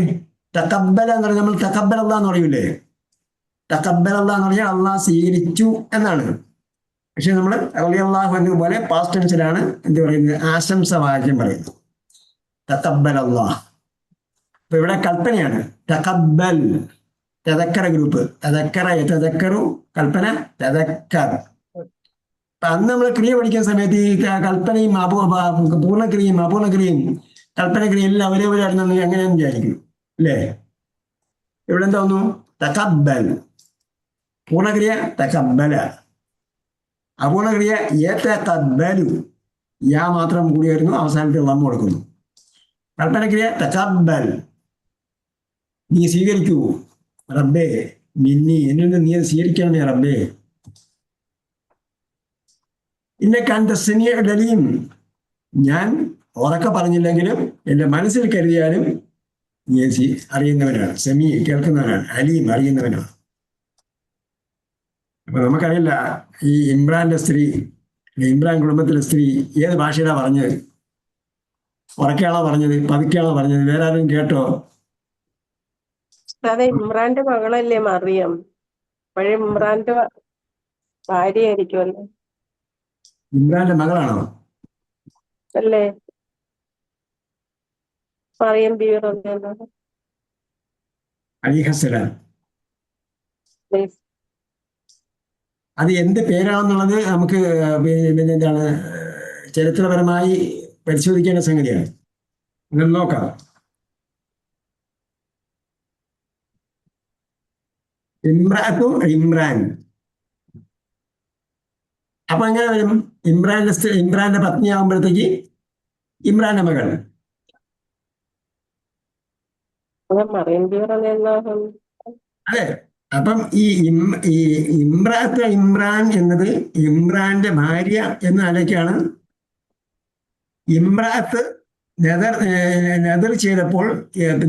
തഖബ്ബല എന്ന് പറഞ്ഞാൽ നമ്മൾ തഖബ്ബൽ അല്ലാഹ് എന്ന് പറയൂലേ, തഖബ്ബൽ അല്ലാഹ് എന്ന് പറഞ്ഞാൽ അള്ളാഹ് സ്വീകരിച്ചു എന്നാണ്. പക്ഷെ നമ്മൾ റളിയല്ലാഹു അൻഹു പോലെ പാസ്റ്റ് ടെൻസിലാണ് എന്ത് പറയുന്നത്, ആശംസ വാക്യം പറയുന്നത്, തഖബ്ബൽ അല്ലാഹ്. അപ്പൊ ഇവിടെ കൽപ്പനയാണ്, തഖബ്ബൽ. തദക്കറ ഗ്രൂപ്പ്, തദക്കറ യതദക്കറു, കൽപ്പന തദക്കർ. അപ്പൊ അന്ന് നമ്മൾ ക്രിയ പഠിക്കുന്ന സമയത്ത് ഈ കൽപ്പനയും പൂർണ്ണക്രിയയും അപൂർണക്രിയയും കൽപ്പനക്രിയ എല്ലാം ഒരേപോലെ ആണെന്ന് എങ്ങനെയാന്ന് വിചാരിക്കും, അല്ലേ? ഇവിടെ എന്താ തോന്നുന്നു, തഖബ്ബൽ. പൂർണ്ണക്രിയ തഖബ്ബല, അപൂർണക്രിയ യതഖബ്ബലു, യാ മാത്രം കൂടി വരുന്നു, അവസാനത്തിൽ ലം കൊടുക്കുന്നു. കൽപ്പനക്രിയ തഖബ്ബൽ, നീ സ്വീകരിക്കൂ റബ്ബേ മിന്നി, എന്നിൽ നിന്ന് നീ സ്വീകരിക്കണമേ റബ്ബേ. ഇന്നക അൻത സമീഉൽ അലീം, ഞാൻ ഉറക്കെ പറഞ്ഞില്ലെങ്കിലും എൻ്റെ മനസ്സിൽ കരുതിയാലും നീ അറിയുന്നവനാണ്. സമീ കേൾക്കുന്നവനാണ്, അലീം അറിയുന്നവനാണ്. അപ്പൊ നമുക്കറിയില്ല ഈ ഇമ്രാന്റെ സ്ത്രീ, ഇമ്രാൻ കുടുംബത്തിലെ സ്ത്രീ ഏത് ഭാഷയിലാണ് പറഞ്ഞത്? ഉറക്കെയാണോ പറഞ്ഞത്, പതുക്കെയാണോ പറഞ്ഞത്? വേറെ ആരും കേട്ടോ? അതെ, ഇമ്രാന്റെ മകളല്ലേ മറിയം, പഴയ ഇമ്രാന്റെ ഭാര്യയായിരിക്കുമല്ലോ, ഇമ്രാന്റെ മകളാണോ? അല്ലേ? മറിയം ബീവി റളിയല്ലാഹു അലിഹസലാം. അൻഹ. അത് എന്ത് പേരാണെന്നുള്ളത് നമുക്ക് പിന്നെ എന്താണ് ചരിത്രപരമായി പരിശോധിക്കേണ്ട സംഗതിയാണ്. ഇന്ന് നോക്കാം. ഇമ്രാത്തു ഇമ്രാൻ. അപ്പൊ എങ്ങനെ വരും? ഇമ്രാന്റെ പത്നിയാകുമ്പോഴത്തേക്ക് ഇമ്രാന്റെ മകൾ. മറിയം ബീവി റളിയല്ലാഹു അൻഹ. അതെ. അപ്പം ഈ ഇമ്രാത്ത് ഇമ്രാൻ എന്നത് ഇമ്രാന്റെ ഭാര്യ എന്ന നിലയ്ക്കാണ് ഇമ്രാത്ത് നെതർ ചെയ്തപ്പോൾ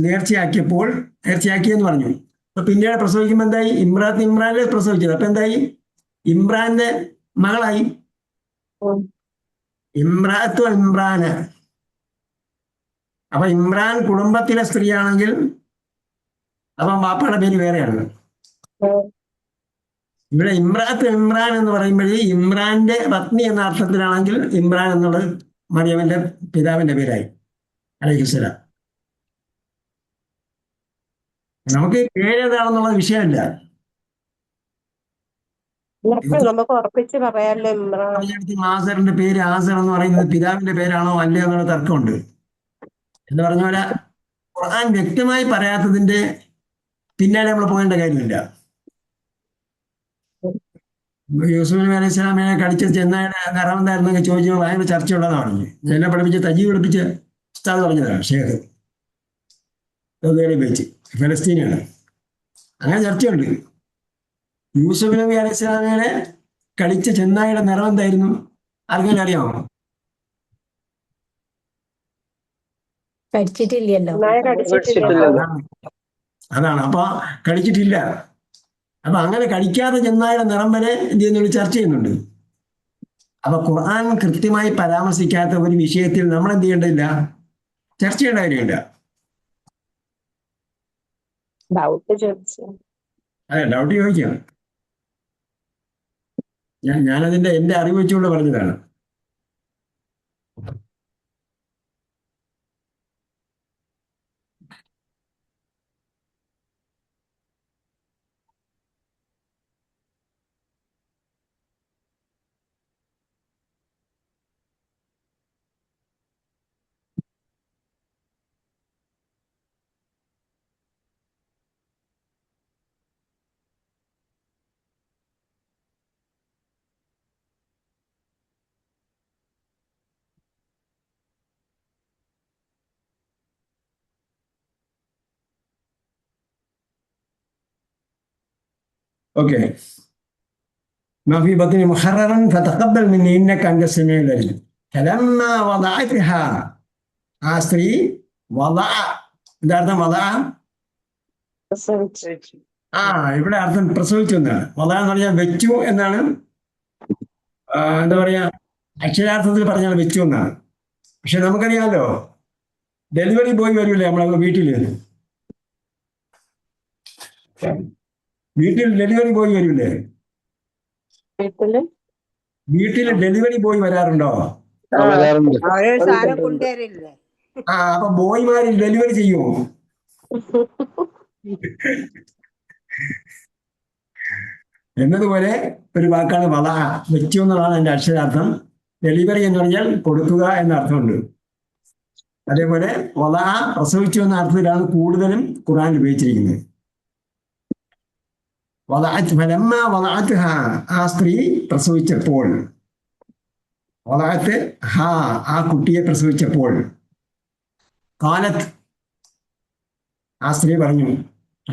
നേർച്ചയാക്കിയെന്ന് പറഞ്ഞു. അപ്പൊ പിന്നീട് പ്രസവിക്കുമ്പോൾ എന്തായി? ഇമ്രാനെ പ്രസവിച്ചത്. അപ്പൊ എന്തായി? ഇമ്രാന്റെ മകളായി. ഇമ്രാത്തു ഇമ്രാന്. അപ്പൊ ഇമ്രാൻ കുടുംബത്തിലെ സ്ത്രീയാണെങ്കിൽ അപ്പം ബാപ്പയുടെ പേര് വേറെയാണ്. ഇവിടെ ഇമ്രാത്ത് ഇമ്രാൻ എന്ന് പറയുമ്പോഴേ ഇമ്രാന്റെ പത്നി എന്ന അർത്ഥത്തിലാണെങ്കിൽ ഇമ്രാൻ എന്നുള്ളത് മറിയമിന്റെ പിതാവിന്റെ പേരായി അലൈഹിസ്സലാം. നമുക്ക് പേരേതാണെന്നുള്ള വിഷയമല്ല. നമുക്ക് ഉറപ്പിച്ച് പറയാല്ലോ ഇമ്രാൻ. ആസറിന്റെ പേര് ആസർ എന്ന് പറയുന്നത് പിതാവിന്റെ പേരാണോ അല്ലയോ എന്നുള്ള തർക്കമുണ്ട്. എന്ന് പറഞ്ഞ പോലെ ഖുർആൻ വ്യക്തമായി പറയാത്തതിന്റെ പിന്നാലെ നമ്മൾ പോകേണ്ട കാര്യമില്ല. യൂസുഫ് നബി അലൈഹി സ്വലാമിനെ കടിച്ച ചെന്നായുടെ നിറം എന്തായിരുന്നെങ്കിൽ ചോദിച്ചപ്പോൾ ഭയങ്കര ചർച്ചയുള്ളതാണ് പറഞ്ഞു. എന്നെ പഠിപ്പിച്ച് തജീ പഠിപ്പിച്ച ഉസ്താദ് പറഞ്ഞതാണ് ഷേഖ് വെച്ച് ഫലസ്തീനാണ്. അങ്ങനെ ചർച്ചയുണ്ട്. യൂസുഫ് നബി അലൈഹി സ്വലാമിനെ കടിച്ച ചെന്നായുടെ നിറം എന്തായിരുന്നു? ആർക്കെങ്കിലും അറിയാമോ? കടിച്ചിട്ടില്ലല്ലോ. അതാണ്. അപ്പൊ കടിച്ചിട്ടില്ല. അപ്പൊ അങ്ങനെ കടിക്കാതെ ചെന്നായുടെ നിറം വരെ എന്ത് ചെയ്യുന്നുണ്ട്? ചർച്ച ചെയ്യുന്നുണ്ട്. അപ്പൊ ഖുർആൻ കൃത്യമായി പരാമർശിക്കാത്ത ഒരു വിഷയത്തിൽ നമ്മൾ എന്ത് ചെയ്യേണ്ടതില്ല? ചർച്ച ചെയ്യേണ്ട കാര്യമില്ല. അതെ, ഡൗട്ട് ചോദിക്കാം. ഞാനതിന്റെ എന്റെ അറിവ് വെച്ചുകൊണ്ട് പറഞ്ഞതാണ്. ഓക്കെ. ما في بطني محررا فتقبل مني انك انت السميع العليم. فلما وضعتها ആ സ്ത്രീ എന്താർത്ഥം? ഇവിടെ അർത്ഥം പ്രസവിച്ചു എന്നാണ്. എന്ന് പറഞ്ഞാൽ വെച്ചു എന്നാണ്. എന്താ പറയാ, അക്ഷരാർത്ഥത്തിൽ പറഞ്ഞാൽ വെച്ചു എന്നാണ്. പക്ഷെ നമുക്കറിയാമല്ലോ, ഡെലിവറി ബോയ് വരൂലേ നമ്മളെ വീട്ടിൽ ഡെലിവറി ബോയ് വരൂലേ? വീട്ടിൽ ഡെലിവറി ബോയ് വരാറുണ്ടോ? അപ്പൊ ബോയ്മാര് ഡെലിവറി ചെയ്യുമോ? എന്നതുപോലെ ഒരു വാക്കാണ് വെച്ചു എന്നുള്ളതാണ് എന്റെ അക്ഷരാർത്ഥം. ഡെലിവറി എന്ന് പറഞ്ഞാൽ കൊടുക്കുക എന്ന അർത്ഥമുണ്ട്. അതേപോലെ പ്രസവിച്ചു എന്ന അർത്ഥത്തിലാണ് കൂടുതലും ഖുർആൻ ഉപയോഗിച്ചിരിക്കുന്നത്. ആ സ്ത്രീ പ്രസവിച്ചപ്പോൾ, ആ കുട്ടിയെ പ്രസവിച്ചപ്പോൾ, കാലത്ത് ആ സ്ത്രീ പറഞ്ഞു,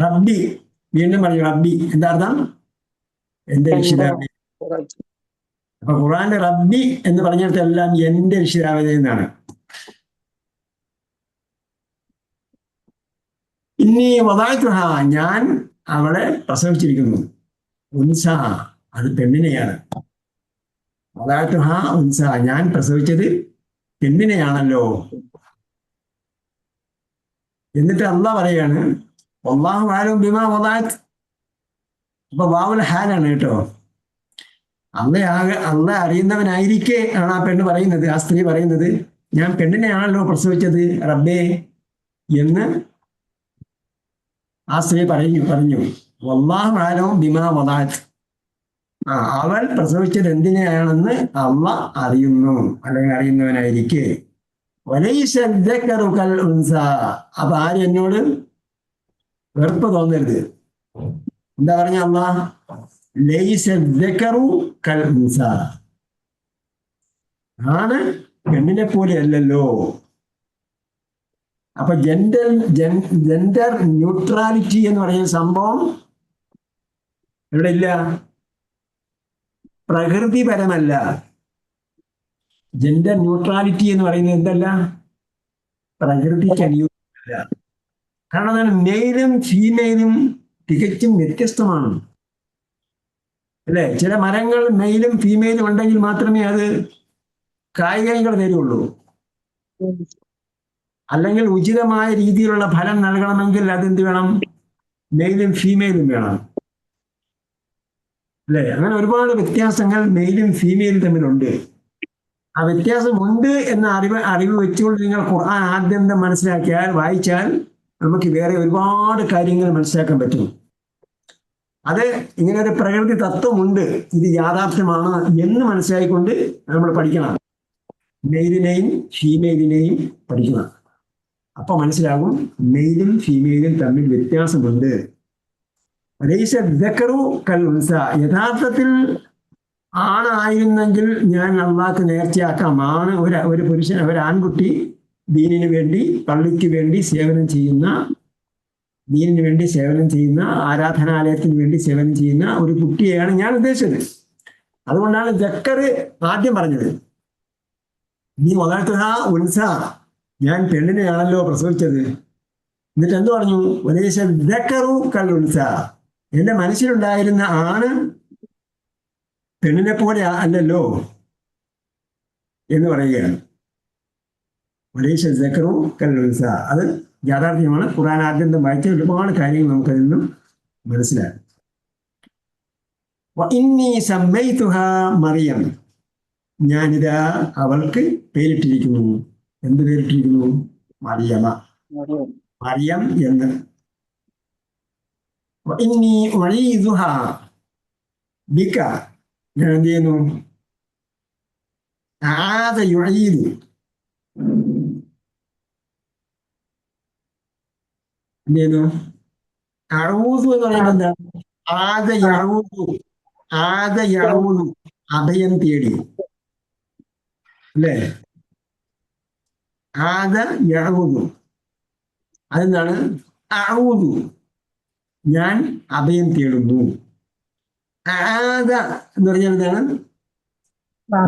റബ്ബി, വീണ്ടും പറഞ്ഞു റബ്ബി. എന്താർത്ഥം? എന്റെ രക്ഷിതാവേ. അപ്പൊ ഖുർആന്റെ റബ്ബി എന്ന് പറഞ്ഞിടത്തെല്ലാം എന്റെ രക്ഷിതാവേ എന്നാണ്. ഇനി ഞാൻ അവളെ പ്രസവിച്ചിരിക്കുന്നു. ഉൻസ, അത് പെണ്ണിനെയാണ്. ഉൻസ, ഞാൻ പ്രസവിച്ചത് പെണ്ണിനെയാണല്ലോ. എന്നിട്ട് അള്ളാഹ് പറയാണ്, വല്ലാഹു അഅലം ബിമാ വദഅത്. അപ്പൊ വാവുൽ ഹാലാണ് കേട്ടോ. അള്ളാഹ് അറിയുന്നവനായിരിക്കെ ആണ് ആ പെണ്ണ് പറയുന്നത്, ആ സ്ത്രീ പറയുന്നത്, ഞാൻ പെണ്ണിനെയാണല്ലോ പ്രസവിച്ചത് റബ്ബേ എന്ന് ആ സ്ത്രീ പറഞ്ഞു. വല്ലാഹു അഅലം ബിമാ വദഅത്. അവൾ പ്രസവിച്ചത് എന്തിനെയാണെന്ന് അള്ളാഹ് അറിയുന്നു, അല്ലെങ്കിൽ അറിയുന്നവനായിരിക്കെ. വലൈസ ദക്കറു കൽ ഉൻസ. അപ്പൊ ആരും എന്നോട് വെറുപ്പ് തോന്നരുത്. എന്താ പറഞ്ഞ അള്ളാഹ്? ലൈസ ദക്കറു കൽ ഉൻസ. ആണ് പെണ്ണിനെ പോലെ അല്ലല്ലോ. അപ്പൊ ജെൻഡർ ന്യൂട്രാലിറ്റി എന്ന് പറയുന്ന സംഭവം ഇവിടെ ഇല്ല. പ്രകൃതിപരമല്ല. ജെൻഡർ ന്യൂട്രാലിറ്റി എന്ന് പറയുന്നത് എന്തല്ല? പ്രകൃതിക്ക് അനുയോജ്യമല്ല. കാരണം അതാണ് മെയിലും ഫീമെയിലും തികച്ചും വ്യത്യസ്തമാണ്. അല്ലേ? ചില മരങ്ങൾ മെയിലും ഫീമെയിലും ഉണ്ടെങ്കിൽ മാത്രമേ അത് കായ്കനികൾ തരുള്ളൂ. അല്ലെങ്കിൽ ഉചിതമായ രീതിയിലുള്ള ഫലം നൽകണമെങ്കിൽ അതെന്ത് വേണം? മെയിലും ഫീമെയിലും വേണം. അല്ലേ? അങ്ങനെ ഒരുപാട് വ്യത്യാസങ്ങൾ മെയിലും ഫീമെയിലും തമ്മിലുണ്ട്. ആ വ്യത്യാസമുണ്ട് എന്ന അറിവ് വെച്ചുകൊണ്ട് നിങ്ങൾ ഖുർആൻ ആദ്യന്തം മനസ്സിലാക്കിയാൽ, വായിച്ചാൽ നമുക്ക് വേറെ ഒരുപാട് കാര്യങ്ങൾ മനസ്സിലാക്കാൻ പറ്റും. അത് ഇങ്ങനെ ഒരു പ്രകൃതി തത്വമുണ്ട്, ഇത് യാഥാർത്ഥ്യമാണ് എന്ന് മനസ്സിലാക്കിക്കൊണ്ട് നമ്മൾ പഠിക്കണം. മെയിലിനെയും ഫീമെയിലിനെയും പഠിക്കണം. അപ്പൊ മനസ്സിലാകും മെയിലും ഫീമെയിലും തമ്മിൽ വ്യത്യാസമുണ്ട്. യഥാർത്ഥത്തിൽ ആണായിരുന്നെങ്കിൽ ഞാൻ അള്ളാഹ്ക്ക് നേർച്ചയാക്കാം, ആണ് ഒരു പുരുഷൻ, ഒരു ആൺകുട്ടി ദീനിന് വേണ്ടി, പള്ളിക്ക് വേണ്ടി സേവനം ചെയ്യുന്ന, ദീനിന് വേണ്ടി സേവനം ചെയ്യുന്ന, ആരാധനാലയത്തിന് വേണ്ടി സേവനം ചെയ്യുന്ന ഒരു കുട്ടിയെയാണ് ഞാൻ ഉദ്ദേശിച്ചത്. അതുകൊണ്ടാണ് ദക്കർ ആദ്യം പറഞ്ഞത്. നീ വളർത്തുക ഉൻസ, ഞാൻ പെണ്ണിനെയാണല്ലോ പ്രസവിച്ചത്. എന്നിട്ട് എന്ത് പറഞ്ഞു? ദക്കറു കൽ ഉൻസ, എന്റെ മനസ്സിലുണ്ടായിരുന്ന ആണ് പെണ്ണിനെ പോലെ അല്ലല്ലോ എന്ന് പറയുകയാണ്. ദക്കറു കൽ ഉൻസ, അത് യാഥാർത്ഥ്യമാണ്. ഖുർആൻ ആദ്യന്തം വായിച്ച ഒരുപാട് കാര്യങ്ങൾ നമുക്കതിൽ നിന്നും മനസ്സിലാകും. ഇന്നി സമ്മൈതുഹാ മറിയം, ഞാനിതാ അവൾക്ക് പേരിട്ടിരിക്കുന്നു. എന്ത് പേരിട്ടിരിക്കുന്നു? മറിയമ, മറിയം എന്ന്. ഇന്നി ഉഈദുഹാ ബിക, ഞാൻ എന്ത് ചെയ്യുന്നു? ആദ യുഈദു, എന്ത് ചെയ്യുന്നു? അഊദു എന്ന് പറയുമ്പോൾ എന്താ? ആദ യഊദു, ആദ യഊദു, അഭയം തേടി, അല്ലേ? ആദ യഊദു, അതെന്താണ്? അഊദു, ഞാൻ അഭയം തേടുന്നു. ആദ എന്ന് പറഞ്ഞാൽ എന്താണ്?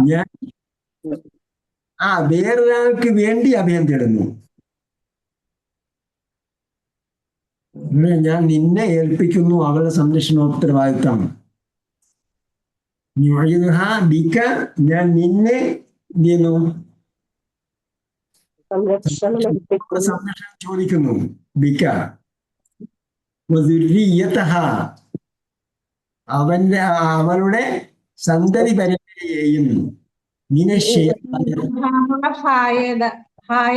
ഞാൻ വേറൊരാൾക്ക് വേണ്ടി അഭയം തേടുന്നു. ഞാൻ നിന്നെ ഏൽപ്പിക്കുന്നു അവളുടെ സംരക്ഷണോത്തരവാദിത്തം. ബിക, ഞാൻ നിന്നെ എന്ത് ചെയ്യുന്നു? സംരക്ഷണം ചോദിക്കുന്നു. ബിക അവളുടെ സന്തതി പരമ്പരയെയും.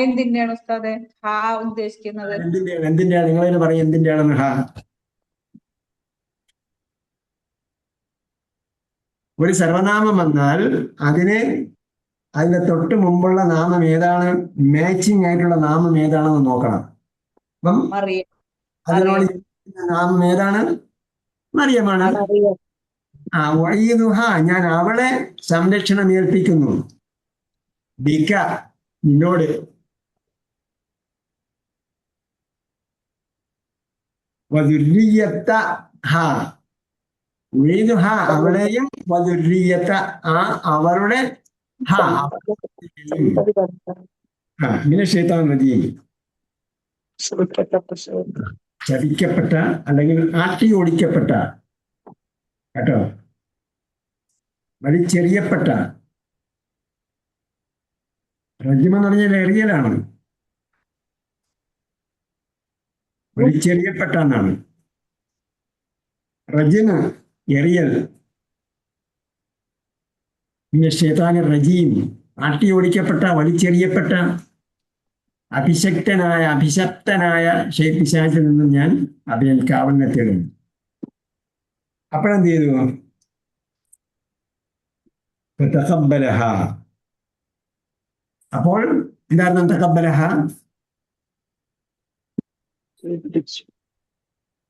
എന്തിന്റെയാണ് ഉസ്താദെ ഹാ ഉദ്ദേശിക്കുന്നത്? എന്തിന്റെയാണ്? നിങ്ങളതിന് പറയും എന്തിന്റെയാണെന്ന്. ഹാ ഒരു സർവനാമം വന്നാൽ അതിന്റെ തൊട്ട് മുമ്പുള്ള നാമം ഏതാണ്, മാച്ചിങ് ആയിട്ടുള്ള നാമം ഏതാണെന്ന് നോക്കണം. അപ്പം അതിനോട് നാമം ഏതാണ്? മറിയമാണ്. വഈദുഹ, ഞാൻ അവളെ സംരക്ഷണം ഏൽപ്പിക്കുന്നു. ബിക, നിന്നോട്. വദുർരിയതഹ, ഉഈദുഹ, അവളെയും, വദുർരിയത, അവരുടെ, മിനശ്ശൈത്വാനിർ റജീം, ചതിക്കപ്പെട്ട അല്ലെങ്കിൽ ആട്ടി ഓടിക്കപ്പെട്ട, കേട്ടോ, വലിച്ചെറിയപ്പെട്ട. റജിം എന്ന് പറഞ്ഞാൽ എറിയലാണ്, വലിച്ചെറിയപ്പെട്ട എന്നാണ്. റജിന് എറിയൽ. മിനശ്ശൈത്വാനിർ റജീം, ആട്ടി ഓടിക്കപ്പെട്ട, വലിച്ചെറിയപ്പെട്ട, അഭിശപ്തനായ പിശാചിൽ നിന്നും ഞാൻ അഭയം കാവലിനെ തേടുന്നു. അപ്പോഴെന്ത് ചെയ്തു? തഖബ്ബലഹ, അപ്പോൾ എന്തായിരുന്നു തഖബ്ബലഹ?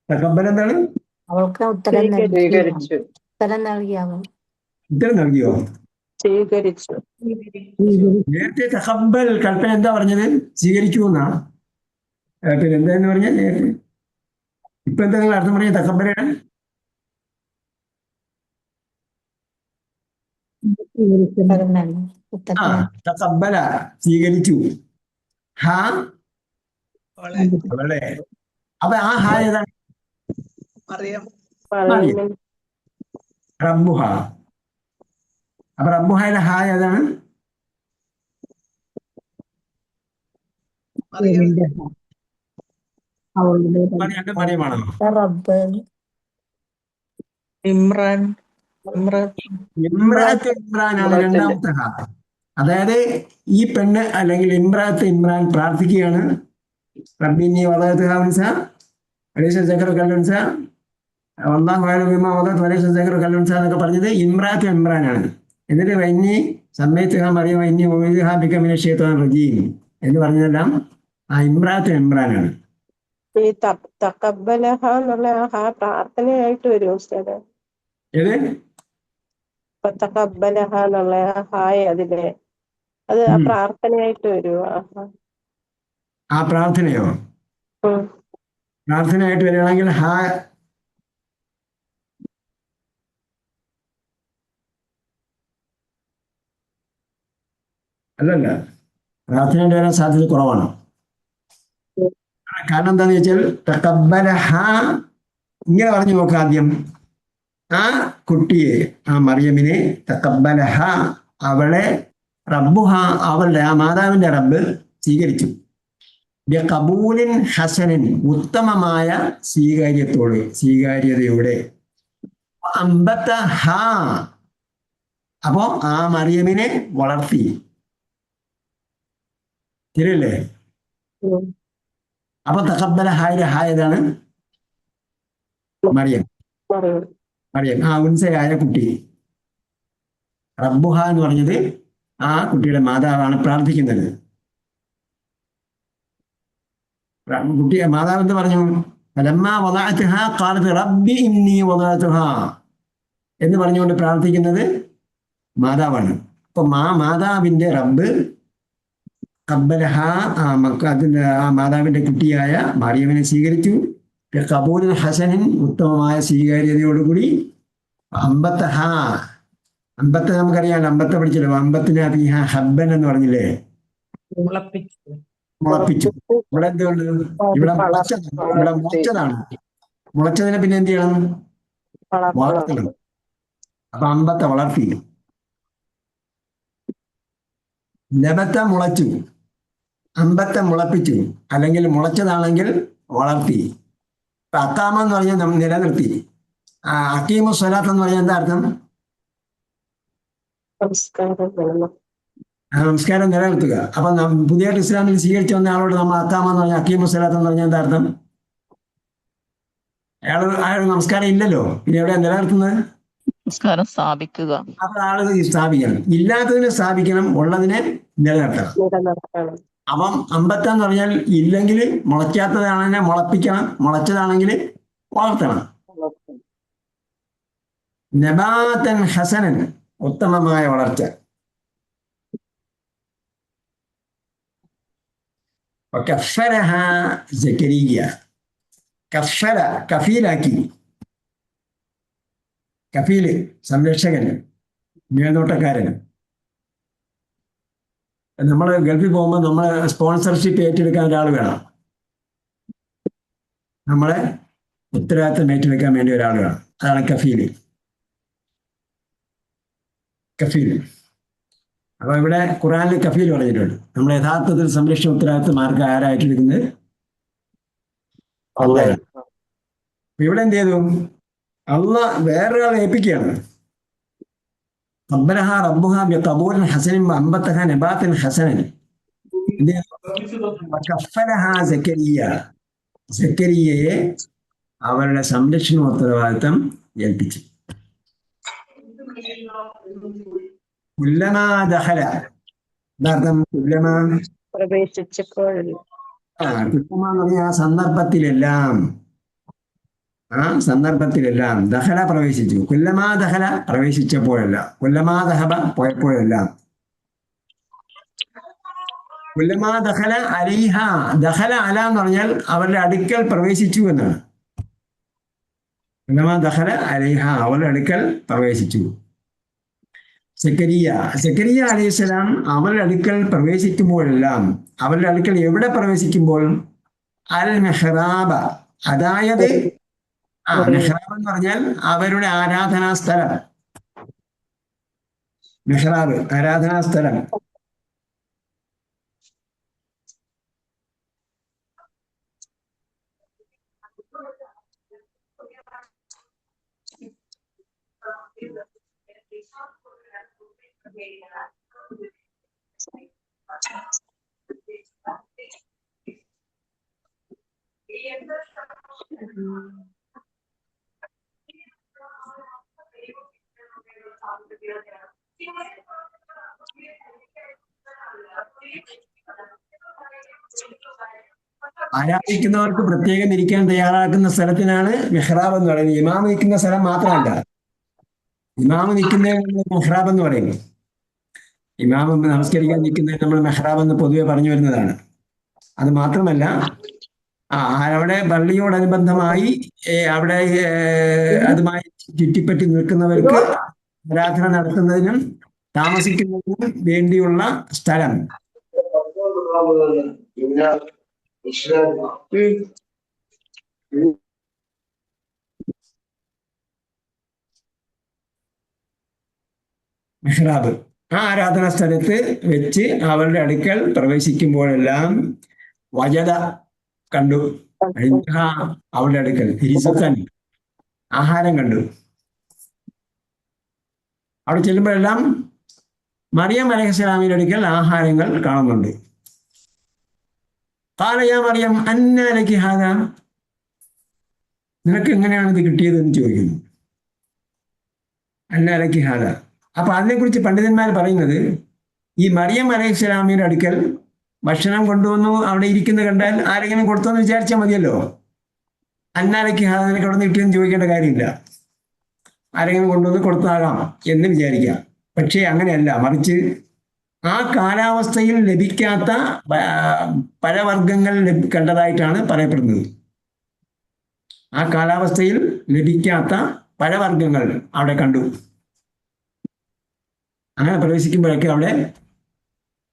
തഖബ്ബല എന്താണ്? അവൾക്ക് ഉത്തരം നൽകിയോ? സ്വീകരിച്ചു. നേരത്തെ തഖബ്ബൽ കൽപ്പന എന്താ പറഞ്ഞത്? സ്വീകരിക്കൂ എന്നാ. പിന്നെ എന്താന്ന് പറഞ്ഞാൽ നേരത്തെ. ഇപ്പൊ എന്താ നിങ്ങൾ അർത്ഥം പറഞ്ഞ തഖബ്ബലയുടെ? തഖബ്ബല, സ്വീകരിച്ചു. ഹാ ഓളെ അവളെ. അപ്പൊ ആ ഹാ ഏതാണ്? അറിയാം. മറിയം. റബ്ബുഹ. അപ്പൊ റബ്ബുഹയുടെ ഹാ ഏതാണ്? അറിയാം. മറിയം മറിയമാണോ? റബ്ബ് ഇമ്രാൻ ഇമ്രാൻ ഇമ്രാത്ത് ഇമ്രാനാണ് രണ്ടാമത്തെ ഹാ. അതായത് ഈ പെണ്ണ് അല്ലെങ്കിൽ ഇമ്രാത്ത് ഇമ്രാൻ പ്രാർത്ഥിക്കുകയാണ്. റബ്ബിനി വദഅതുഹാ ഉൻസ വലൈസ ദക്കറു കൽ ഉൻസ വല്ലാഹു അഅലമു ബിമാ വദഅത് വലൈസ ദക്കറു കൽ ഉൻസ എന്നൊക്കെ പറഞ്ഞത് ഇമ്രാത്ത് ഇമ്രാനാണ്. എന്നിട്ട് വന്നി സമ്മൈതുഹാ മറിയം വന്നി ഉഈദുഹാ ബിക മിനശ് ശൈത്വാനിർ റജീം എന്ന് പറഞ്ഞതെല്ലാം ആ ഇമ്രാത്ത് ഇമ്രാനാണ്. ഈ തക്കബലഹ എന്നുള്ള ആ ഹാ പ്രാർത്ഥനയായിട്ട് വരും ഉസ്താദേ. ഏത്? തക്കബലഹ എന്നുള്ള ആ ഹായ് അതിലെ അത് ആ ഉം. പ്രാർത്ഥനയായിട്ട് വരുമോ? ആ പ്രാർത്ഥനയോ? ഉം. പ്രാർത്ഥനയായിട്ട് വരികയാണെങ്കിൽ ഹാ അല്ലല്ല, പ്രാർത്ഥനയുടെ വരാൻ സാധ്യത കുറവാണ്. കാരണം എന്താണെന്ന് വെച്ചാൽ തഖബ്ബലഹ ഇങ്ങനെ പറഞ്ഞു നോക്കുക ആദ്യം. ആ കുട്ടിയെ, ആ മറിയമിനെ, തഖബ്ബലഹ അവളെ, റബ്ബുഹ അവളുടെ, ആ മാതാവിന്റെ റബ്ബ് സ്വീകരിച്ചു. ബിഖബൂലിൻ ഹസനിൻ ഉത്തമമായ സ്വീകാര്യതയോടെ. അമ്പത്തഹ അപ്പോ ആ മറിയമിനെ വളർത്തി. ശരിയല്ലേ? ഉം. അപ്പൊ തഖബ്ബല ഹായുടെ ഹാ ഏതാണ്? മറിയം. മറിയം. മറിയം ആ ഉൻസയായ കുട്ടി. റബ്ബുഹ എന്ന് പറഞ്ഞത് ആ കുട്ടിയുടെ മാതാവാണ് പ്രാർത്ഥിക്കുന്നത്. കുട്ടിയെ മാതാവ് എന്ത് പറഞ്ഞു? ഫലമ്മാ വദഅത്ഹാ ഖാലത് റബ്ബി ഇന്നി വദഅത്ഹാ എന്ന് പറഞ്ഞുകൊണ്ട് പ്രാർത്ഥിക്കുന്നത് മാതാവാണ്. അപ്പൊ മാതാവിന്റെ റബ്ബ് ഖബ്ബലഹ അതിന്റെ ആ മാതാവിന്റെ കുട്ടിയായ മറിയമിനെ സ്വീകരിച്ചു. ഖബൂലുൽ ഹസനിൻ ഉത്തമമായ സ്വീകാര്യതയോടുകൂടി. അമ്പത്തഹ അമ്പത്ത് നമുക്കറിയാം, അമ്പത്തെ പഠിച്ചല്ലോ. അമ്പത്തിന് അതിഹ ഹബ്ബൻ എന്ന് പറഞ്ഞില്ലേ? മുളപ്പിച്ചു. ഇവിടെ എന്തുകൊണ്ട്? ഇവിടെ മുളച്ചതാണ്. മുളച്ചതിനെ പിന്നെ എന്ത് ചെയ്യണം? വളർത്തണം. അപ്പൊ അമ്പത്തെ വളർത്തി. നബത്ത മുളച്ചു, അമ്പത്തെ മുളപ്പിച്ചു, അല്ലെങ്കിൽ മുളച്ചതാണെങ്കിൽ വളർത്തി. ഇപ്പൊ അക്കാമ എന്ന് പറഞ്ഞാൽ നമ്മൾ നിലനിർത്തി. അക്കീമു സ്വലാത്ത് എന്ന് പറഞ്ഞാൽ എന്താ അർത്ഥം? നമസ്കാരം നിലനിർത്തുക. അപ്പൊ പുതിയതായിട്ട് ഇസ്ലാമിൽ സ്വീകരിച്ചു വന്ന ആളോട് നമ്മൾ അക്കാമ എന്ന് പറഞ്ഞാൽ, അക്കീമു സ്വലാത്ത് എന്ന് പറഞ്ഞാൽ എന്താ അർത്ഥം? അയാൾ നമസ്കാരം ഇല്ലല്ലോ, പിന്നെ എവിടെയാ നിലനിർത്തുന്നത്? നമസ്കാരം സ്ഥാപിക്കുക. അപ്പൊ ആള് സ്ഥാപിക്കണം. ഇല്ലാത്തതിനെ സ്ഥാപിക്കണം, ഉള്ളതിനെ നിലനിർത്തണം. അപ്പം അമ്പത്തെന്ന് പറഞ്ഞാൽ ഇല്ലെങ്കിൽ മുളയ്ക്കാത്തതാണെങ്കിൽ മുളപ്പിക്കണം, മുളച്ചതാണെങ്കിൽ വളർത്തണം. നബാതൻ ഹസനൻ ഉത്തമമായ വളർച്ച. കഫലഹ സക്കരിയ കഫല കഫീലാക്കി. കഫീല് സംരക്ഷകൻ, മേൽനോട്ടക്കാരൻ. നമ്മൾ ഗൾഫിൽ പോകുമ്പോൾ നമ്മളെ സ്പോൺസർഷിപ്പ് ഏറ്റെടുക്കാൻ ഒരാൾ വേണം. നമ്മളെ ഉത്തരവാദിത്തം ഏറ്റെടുക്കാൻ വേണ്ടി ഒരാൾ വേണം. അതാണ് കഫീല്. കഫീൽ. അപ്പൊ ഇവിടെ ഖുറാനിൽ കഫീൽ പറഞ്ഞിട്ടുണ്ട്. നമ്മൾ യഥാർത്ഥത്തിൽ സംരക്ഷണ ഉത്തരവാദിത്തം ആരായിട്ടെടുക്കുന്നത്? അള്ളയാണ്. അപ്പൊ ഇവിടെ എന്ത് ചെയ്തു? അള്ളാഹ് വേറൊരാളെ ഏൽപ്പിക്കുകയാണ്. റബ്ബനഹ റബ്ബുഹ ബിഖബൂലിൻ ഹസനിൻ വഅൻബതഹ നബാതൻ ഹസനൻ. വകഫലഹ സക്കരിയ. സക്കരിയയെ അവരുടെ സംരക്ഷണ ഉത്തരവാദിത്തം ഏൽപ്പിച്ചു. കുല്ലമാ ദഖല എന്താർത്ഥം? കുല്ലമാ പ്രവേശിച്ചപ്പോഴല്ല. കുല്ലമാ എന്ന് പറഞ്ഞാൽ ആ സന്ദർഭത്തിലെല്ലാം ദഖല പ്രവേശിച്ചു. കുല്ലമാ ദഖല പ്രവേശിച്ചപ്പോഴല്ല, കുല്ലമാ ദഹബ പോയപ്പോഴല്ല. കുല്ലമാ ദഖല അലൈഹ. ദഖല അല എന്ന് പറഞ്ഞാൽ അവരുടെ അടുക്കൽ പ്രവേശിച്ചു എന്നാണ്. കുല്ലമാ ദഖല അലൈഹ അവരുടെ അടുക്കൽ പ്രവേശിച്ചു. സക്കരിയ അലൈഹിസ്സലാം അവരുടെ അടുക്കൽ പ്രവേശിക്കുമ്പോഴെല്ലാം, അവരുടെ അടുക്കൽ എവിടെ പ്രവേശിക്കുമ്പോൾ, അൽ മെഹ്റാബ, അതായത് മെഹ്റാബ് എന്ന് പറഞ്ഞാൽ അവരുടെ ആരാധനാ സ്ഥലം. മെഹ്റാബ് ആരാധനാ സ്ഥലം. ആരാധിക്കുന്നവർക്ക് പ്രത്യേകം ഇരിക്കാൻ തയ്യാറാക്കുന്ന സ്ഥലത്തിനാണ് മെഹ്റാബ് എന്ന് പറയുന്നത്. ഇമാം നിൽക്കുന്ന സ്ഥലം മാത്രമല്ല, ഇമാം നിൽക്കുന്നതിന് നമ്മൾ മെഹ്റാബ് എന്ന് പറയുന്നു. ഇമാം നമസ്കരിക്കാൻ നിൽക്കുന്നതിന് നമ്മൾ മെഹ്റാബ് എന്ന് പൊതുവെ പറഞ്ഞു വരുന്നതാണ്. അത് മാത്രമല്ല, അവിടെ പള്ളിയോടനുബന്ധമായി അവിടെ അതുമായി ചുറ്റിപ്പറ്റി നിൽക്കുന്നവർക്ക് ആരാധന നടത്തുന്നതിനും താമസിക്കുന്നതിനും വേണ്ടിയുള്ള സ്ഥലം. മെഹ്റാബ് ആ ആരാധനാ സ്ഥലത്ത് വെച്ച് അവരുടെ അടുക്കൽ പ്രവേശിക്കുമ്പോഴെല്ലാം വജദ കണ്ടു, അവരുടെ അടുക്കൽ രിസുഖൻ ആഹാരം കണ്ടു. അവിടെ ചെല്ലുമ്പോഴെല്ലാം മറിയം അലൈഹിസ്സലാമിന്റെ അടുക്കൽ ആഹാരങ്ങൾ കാണുന്നുണ്ട്. ഖാല യാ മറിയം അന്നാ ലകി ഹാദാ, നിനക്ക് എങ്ങനെയാണ് ഇത് കിട്ടിയത് എന്ന് ചോദിക്കുന്നു. അന്നാ ലകി ഹാദാ. അപ്പൊ അതിനെക്കുറിച്ച് പണ്ഡിതന്മാർ പറയുന്നത്, ഈ മറിയം അലൈഹിസ്സലാമിന്റെ അടുക്കൽ ഭക്ഷണം കൊണ്ടുവന്നു അവിടെ ഇരിക്കുന്നത് കണ്ടാൽ ആരെങ്കിലും കൊടുത്തോന്ന് വിചാരിച്ചാൽ മതിയല്ലോ. അന്നാ ലകി ഹാദാ, നിനക്ക് അവിടെ നിന്ന് കിട്ടിയെന്ന് ചോദിക്കേണ്ട കാര്യമില്ല. ആരെങ്കിലും കൊണ്ടുവന്ന് കൊടുത്താകാം എന്ന് വിചാരിക്കാം. പക്ഷേ അങ്ങനെയല്ല, മറിച്ച് ആ കാലാവസ്ഥയിൽ ലഭിക്കാത്ത പഴവർഗ്ഗങ്ങൾ കണ്ടതായിട്ടാണ് പറയപ്പെടുന്നത്. ആ കാലാവസ്ഥയിൽ ലഭിക്കാത്ത പഴവർഗ്ഗങ്ങൾ അവിടെ കണ്ടു. അങ്ങനെ പ്രവേശിക്കുമ്പോഴൊക്കെ അവിടെ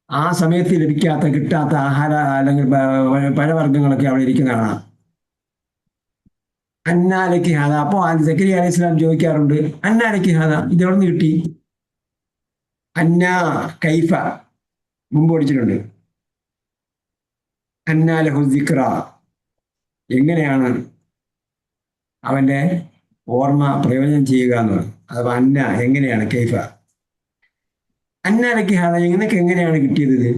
ആ സമയത്ത് ലഭിക്കാത്ത, കിട്ടാത്ത ആഹാര അല്ലെങ്കിൽ പഴവർഗ്ഗങ്ങളൊക്കെ അവിടെ ഇരിക്കുന്ന കാണാം. അന്നാലയ്ക്ക് ഹാദ. അപ്പോ സക്കരിയ അലൈഹി സ്വലാം ചോദിക്കാറുണ്ട്, അന്നാലയ്ക്ക് ഹാദ, ഇത് എവിടെ നിന്ന് കിട്ടി? അന്നാ കൈഫ മുമ്പ് പഠിച്ചിട്ടുണ്ട്. അന്നാലഹു ദിക്ര, എങ്ങനെയാണ് അവന്റെ ഓർമ്മ പ്രയോജനം ചെയ്യുക എന്ന്. അഥവാ അന്ന എങ്ങനെയാണ്, കൈഫ. അന്നാലയ്ക്ക് ഹാദ, നിനക്ക് എങ്ങനെയാണ് കിട്ടിയത് ഇത്?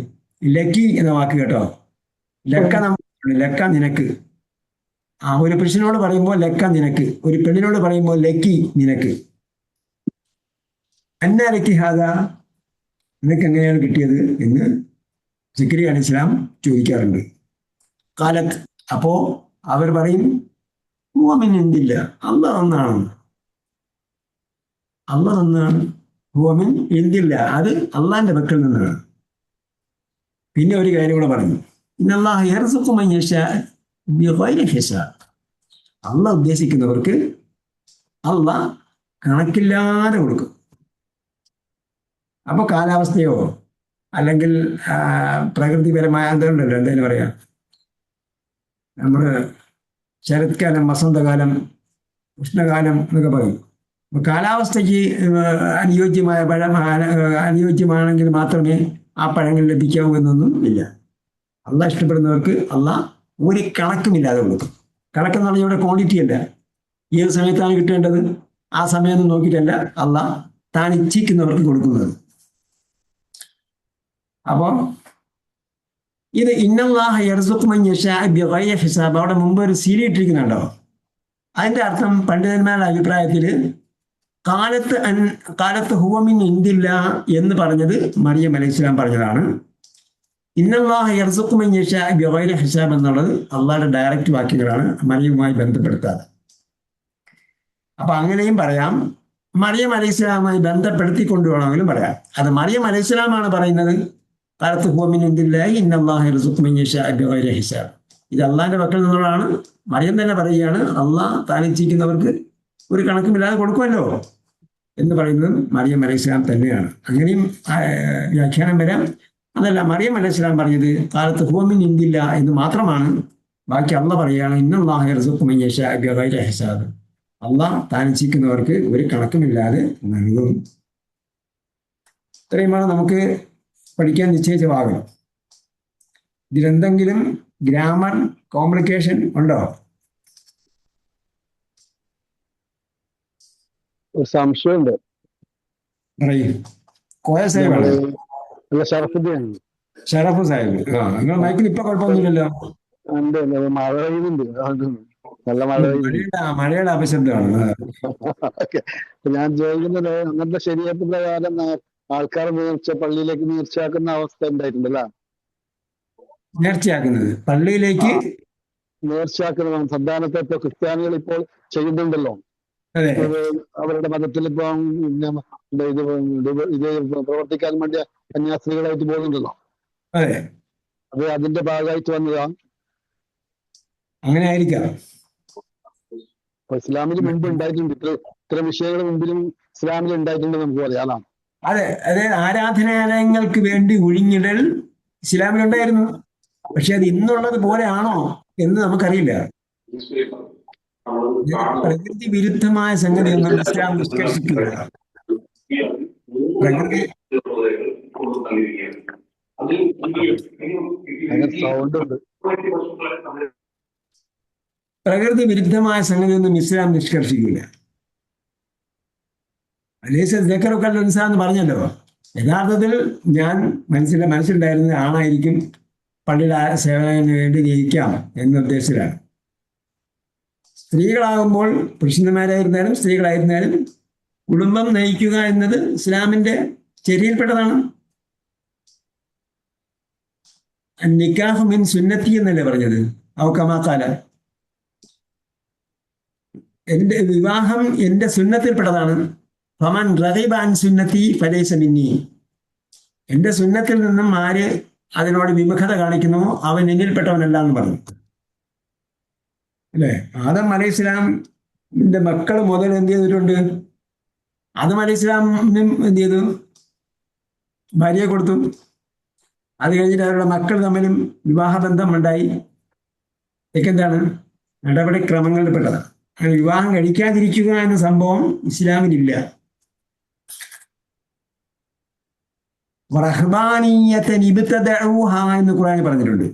ലക്കി എന്ന വാക്ക് കേട്ടോ. ലക്ക നമ്മൾ, ലക്ക നിനക്ക്. ഒരു പുരുഷനോട് പറയുമ്പോൾ ലക്ക നിനക്ക്, ഒരു പെണ്ണിനോട് പറയുമ്പോൾ ലക്കി നിനക്ക്. അന്നാലയ്ക്ക് ഹാദ, നിനക്ക് എങ്ങനെയാണ് കിട്ടിയത് എന്ന് സക്കരിയ അലൈഹി സ്വലാം ചോദിക്കാറുണ്ട്. കാലത്ത്, അപ്പോ അവർ പറയും, ഹുവമിൻ എന്തില്ല, അള്ളാഹ് ഒന്നാണ്, അള്ളാഹ് ഒന്നാണ്. ഹുവമിൻ എന്തില്ല, അത് അള്ളാഹിന്റെ പക്കൽ നിന്നാണ്. പിന്നെ ഒരു കാര്യം കൂടെ പറഞ്ഞു, ഇന്നല്ലാഹു യർസുഖു മൻ യശാ ബിഗൈരി ഹിസാബ്. അള്ളാഹ് ഉദ്ദേശിക്കുന്നവർക്ക് അള്ളാഹ് കണക്കില്ലാതെ കൊടുക്കും. അപ്പൊ കാലാവസ്ഥയോ അല്ലെങ്കിൽ പ്രകൃതിപരമായ എന്തുണ്ടല്ലോ, എന്തായാലും പറയാം, നമ്മള് ശരത്കാലം, വസന്തകാലം, ഉഷ്ണകാലം എന്നൊക്കെ പറയും. അപ്പൊ കാലാവസ്ഥയ്ക്ക് അനുയോജ്യമായ പഴം അനുയോജ്യമാണെങ്കിൽ മാത്രമേ ആ പഴങ്ങൾ ലഭിക്കാവൂ എന്നൊന്നും ഇല്ല. അള്ളാഹ് ഇഷ്ടപ്പെടുന്നവർക്ക് അള്ളാഹ് ഒരു കണക്കുമില്ലാതെ കൊടുക്കും. കണക്കെന്ന് പറഞ്ഞാൽ ഇവിടെ ക്വാണ്ടിറ്റി അല്ല, ഏത് സമയത്താണ് കിട്ടേണ്ടത് ആ സമയം നോക്കിയിട്ടല്ല അള്ളാഹ് താൻ ഇച്ഛിക്കുന്നവർക്ക് കൊടുക്കുന്നത്. അപ്പോ ഇത് ഇന്നല്ലാഹ യർസുഖു മൻ യശാ ബിഗൈരി ഹിസാബ്, അവിടെ മുമ്പ് ഒരു സീരി ഇട്ടിരിക്കുന്നുണ്ടോ? അതിന്റെ അർത്ഥം പണ്ഡിതന്മാരുടെ അഭിപ്രായത്തിൽ കാലത്ത് ഹുവമിൻ ഇന്ദില്ല എന്ന് പറഞ്ഞത് മറിയം അലൈഹി സ്വലാം പറഞ്ഞതാണ്. ഇന്നല്ലാഹ യർസുഖു മൻ യശാ ബിഗൈരി ഹിസാബ് എന്നുള്ളത് അള്ളാഹുടെ ഡയറക്റ്റ് വാക്യങ്ങളാണ്, മറിയവുമായി ബന്ധപ്പെടുത്താതെ. അപ്പൊ അങ്ങനെയും പറയാം, മറിയം അലൈഹി സ്വലാമുമായി ബന്ധപ്പെടുത്തിക്കൊണ്ട് വേണമെങ്കിലും പറയാം. അത് മറിയം അലൈഹി സ്വലാമാണ് പറയുന്നത്, കാലത്ത് ഹുവമിൻ ഇന്ദില്ലാഹി ഇന്നല്ലാഹ യർസുഖു മൻ യശാ ബിഗൈരി ഹിസാബ്. ഇത് അള്ളാഹിന്റെ പക്കൽ നിന്നുള്ളതാണ്. മറിയം തന്നെ പറയുകയാണ്, അള്ളാഹ് താൻ ഇച്ഛിക്കുന്നവർക്ക് ഒരു കണക്കുമില്ലാതെ കൊടുക്കുമല്ലോ. എന്ന് പറയുന്നത് മറിയം അലൈഹിസ്സലാം തന്നെയാണ്. അങ്ങനെയും വ്യാഖ്യാനം വരാം. അതല്ല, മറിയം അലൈഹിസ്സലാം പറഞ്ഞത് കാലത്ത് ഹുവമിൻ ഇന്ദില്ല എന്ന് മാത്രമാണ്. ബാക്കി അള്ള പറയുകയാണ് ഇന്നല്ലാഹു യർസുഖു മൻ യശാഉ ബിഗൈരി ഹിസാബ്. അള്ളാഹ് താൻ ഇച്ഛിക്കുന്നവർക്ക് ഒരു കണക്കുമില്ലാതെ നൽകും. ഇത്രയുമാണ് നമുക്ക് പഠിക്കാൻ നിശ്ചയിച്ച ഭാഗം. ഇതിലെന്തെങ്കിലും ഗ്രാമർ കോംപ്ലിക്കേഷൻ ഉണ്ടോ? ഒരു സംശയമുണ്ട്. പറയും. കോയ നമ്മള് സാഹിബാണ്. അല്ല, ഷറഫുദ്ദീൻ. ഷറഫ് സാഹിബ്. നിങ്ങൾ മൈക്കിൽ ഇപ്പൊ കുഴപ്പമൊന്നുമില്ലല്ലോ. ഉണ്ട്, മഴ പെയ്യുന്നുണ്ട്. അതുകൊണ്ട് നല്ല മഴ പെയ്യുന്നുണ്ട്. മഴയുടെ അപശബ്ദമാണ്. ഓക്കെ. ഞാൻ ചോദിക്കുന്നത്, അങ്ങനത്തെ ശരീരത്ത് പ്രകാരം ആൾക്കാർ പള്ളിയിലേക്ക് നേർച്ചയാക്കുന്ന അവസ്ഥ ഉണ്ടായിട്ടുണ്ടല്ലോ. നേർച്ചയാക്കുന്നത് പള്ളിയിലേക്ക് നേർച്ചയാക്കുന്ന സന്താനത്തെ ഇപ്പൊ ക്രിസ്ത്യാനികൾ ഇപ്പോൾ ചെയ്യുന്നുണ്ടല്ലോ. അതെ അവരുടെ മതത്തിൽ ഇപ്പൊ ഇത് പ്രവർത്തിക്കാൻ വേണ്ടി കന്യാസ്ത്രീകളായിട്ട് പോകുന്നുണ്ടല്ലോ. അതെ, അത് അതിന്റെ ഭാഗമായിട്ട് വന്നതാ. അങ്ങനെ ആയിരിക്കാം. ഇപ്പൊ ഇസ്ലാമിൽ മുമ്പ് ഉണ്ടായിട്ടുണ്ട്, ഇത്തരം വിഷയങ്ങൾ മുമ്പിലും ഇസ്ലാമിൽ ഉണ്ടായിട്ടുണ്ട് നമുക്ക് പറയാം. അതെ അതെ, ആരാധനാലയങ്ങൾക്ക് വേണ്ടി ഒഴിഞ്ഞിടൽ ഇസ്ലാമിലുണ്ടായിരുന്നു. പക്ഷെ അത് ഇന്നുള്ളത് പോലെയാണോ എന്ന് നമുക്കറിയില്ല. പ്രകൃതി വിരുദ്ധമായ സംഗതിയൊന്നും ഇസ്ലാം നിഷ്കർഷിക്കില്ല. പ്രകൃതി സൗണ്ട് ഉണ്ട്. പ്രകൃതി വിരുദ്ധമായ സംഗതിയൊന്നും ഇസ്ലാം നിഷ്കർഷിക്കില്ല. എന്ന് പറഞ്ഞല്ലോ. യഥാർത്ഥത്തിൽ ഞാൻ മനസ്സിലുണ്ടായിരുന്നത് ആണായിരിക്കും പള്ളിയുടെ സേവനത്തിന് വേണ്ടി ജയിക്കാം എന്ന ഉദ്ദേശത്തിലാണ്. സ്ത്രീകളാകുമ്പോൾ പുരുഷന്മാരായിരുന്നാലും സ്ത്രീകളായിരുന്നാലും കുടുംബം നയിക്കുക എന്നത് ഇസ്ലാമിന്റെ ചര്യയിൽപ്പെട്ടതാണ്. നിക്കാഹ് മിൻ സുന്നത്തി എന്നല്ലേ പറഞ്ഞത്? ഔക്കമാക്കാല, എന്റെ വിവാഹം എന്റെ സുന്നത്തിൽപ്പെട്ടതാണ്. ഫമൻ റഗിബ അൻ സുന്നത്തി ഫലൈസ മിന്നി. എന്റെ സുന്നത്തിൽ നിന്നും ആര് അതിനോട് വിമുഖത കാണിക്കുന്നു അവൻ എന്നിൽപ്പെട്ടവനല്ല എന്ന് പറഞ്ഞു. അല്ലേ? ആദം അലൈഹി ഇസ്ലാമിന്റെ മക്കൾ മുതൽ എന്ത് ചെയ്തിട്ടുണ്ട്? ആദം അലൈഹി ഇസ്ലാമിനും എന്ത് ചെയ്തു? ഭാര്യയെ കൊടുത്തു. അത് കഴിഞ്ഞിട്ട് അവരുടെ മക്കൾ തമ്മിലും വിവാഹബന്ധം ഉണ്ടായി. ഇതൊക്കെ എന്താണ്? നടപടിക്രമങ്ങളിൽ പെട്ടതാണ്. അങ്ങനെ വിവാഹം കഴിക്കാതിരിക്കുക എന്ന സംഭവം ഇസ്ലാമിലില്ല. എന്ന് ഖുർആനിൽ പറഞ്ഞിട്ടുണ്ട്.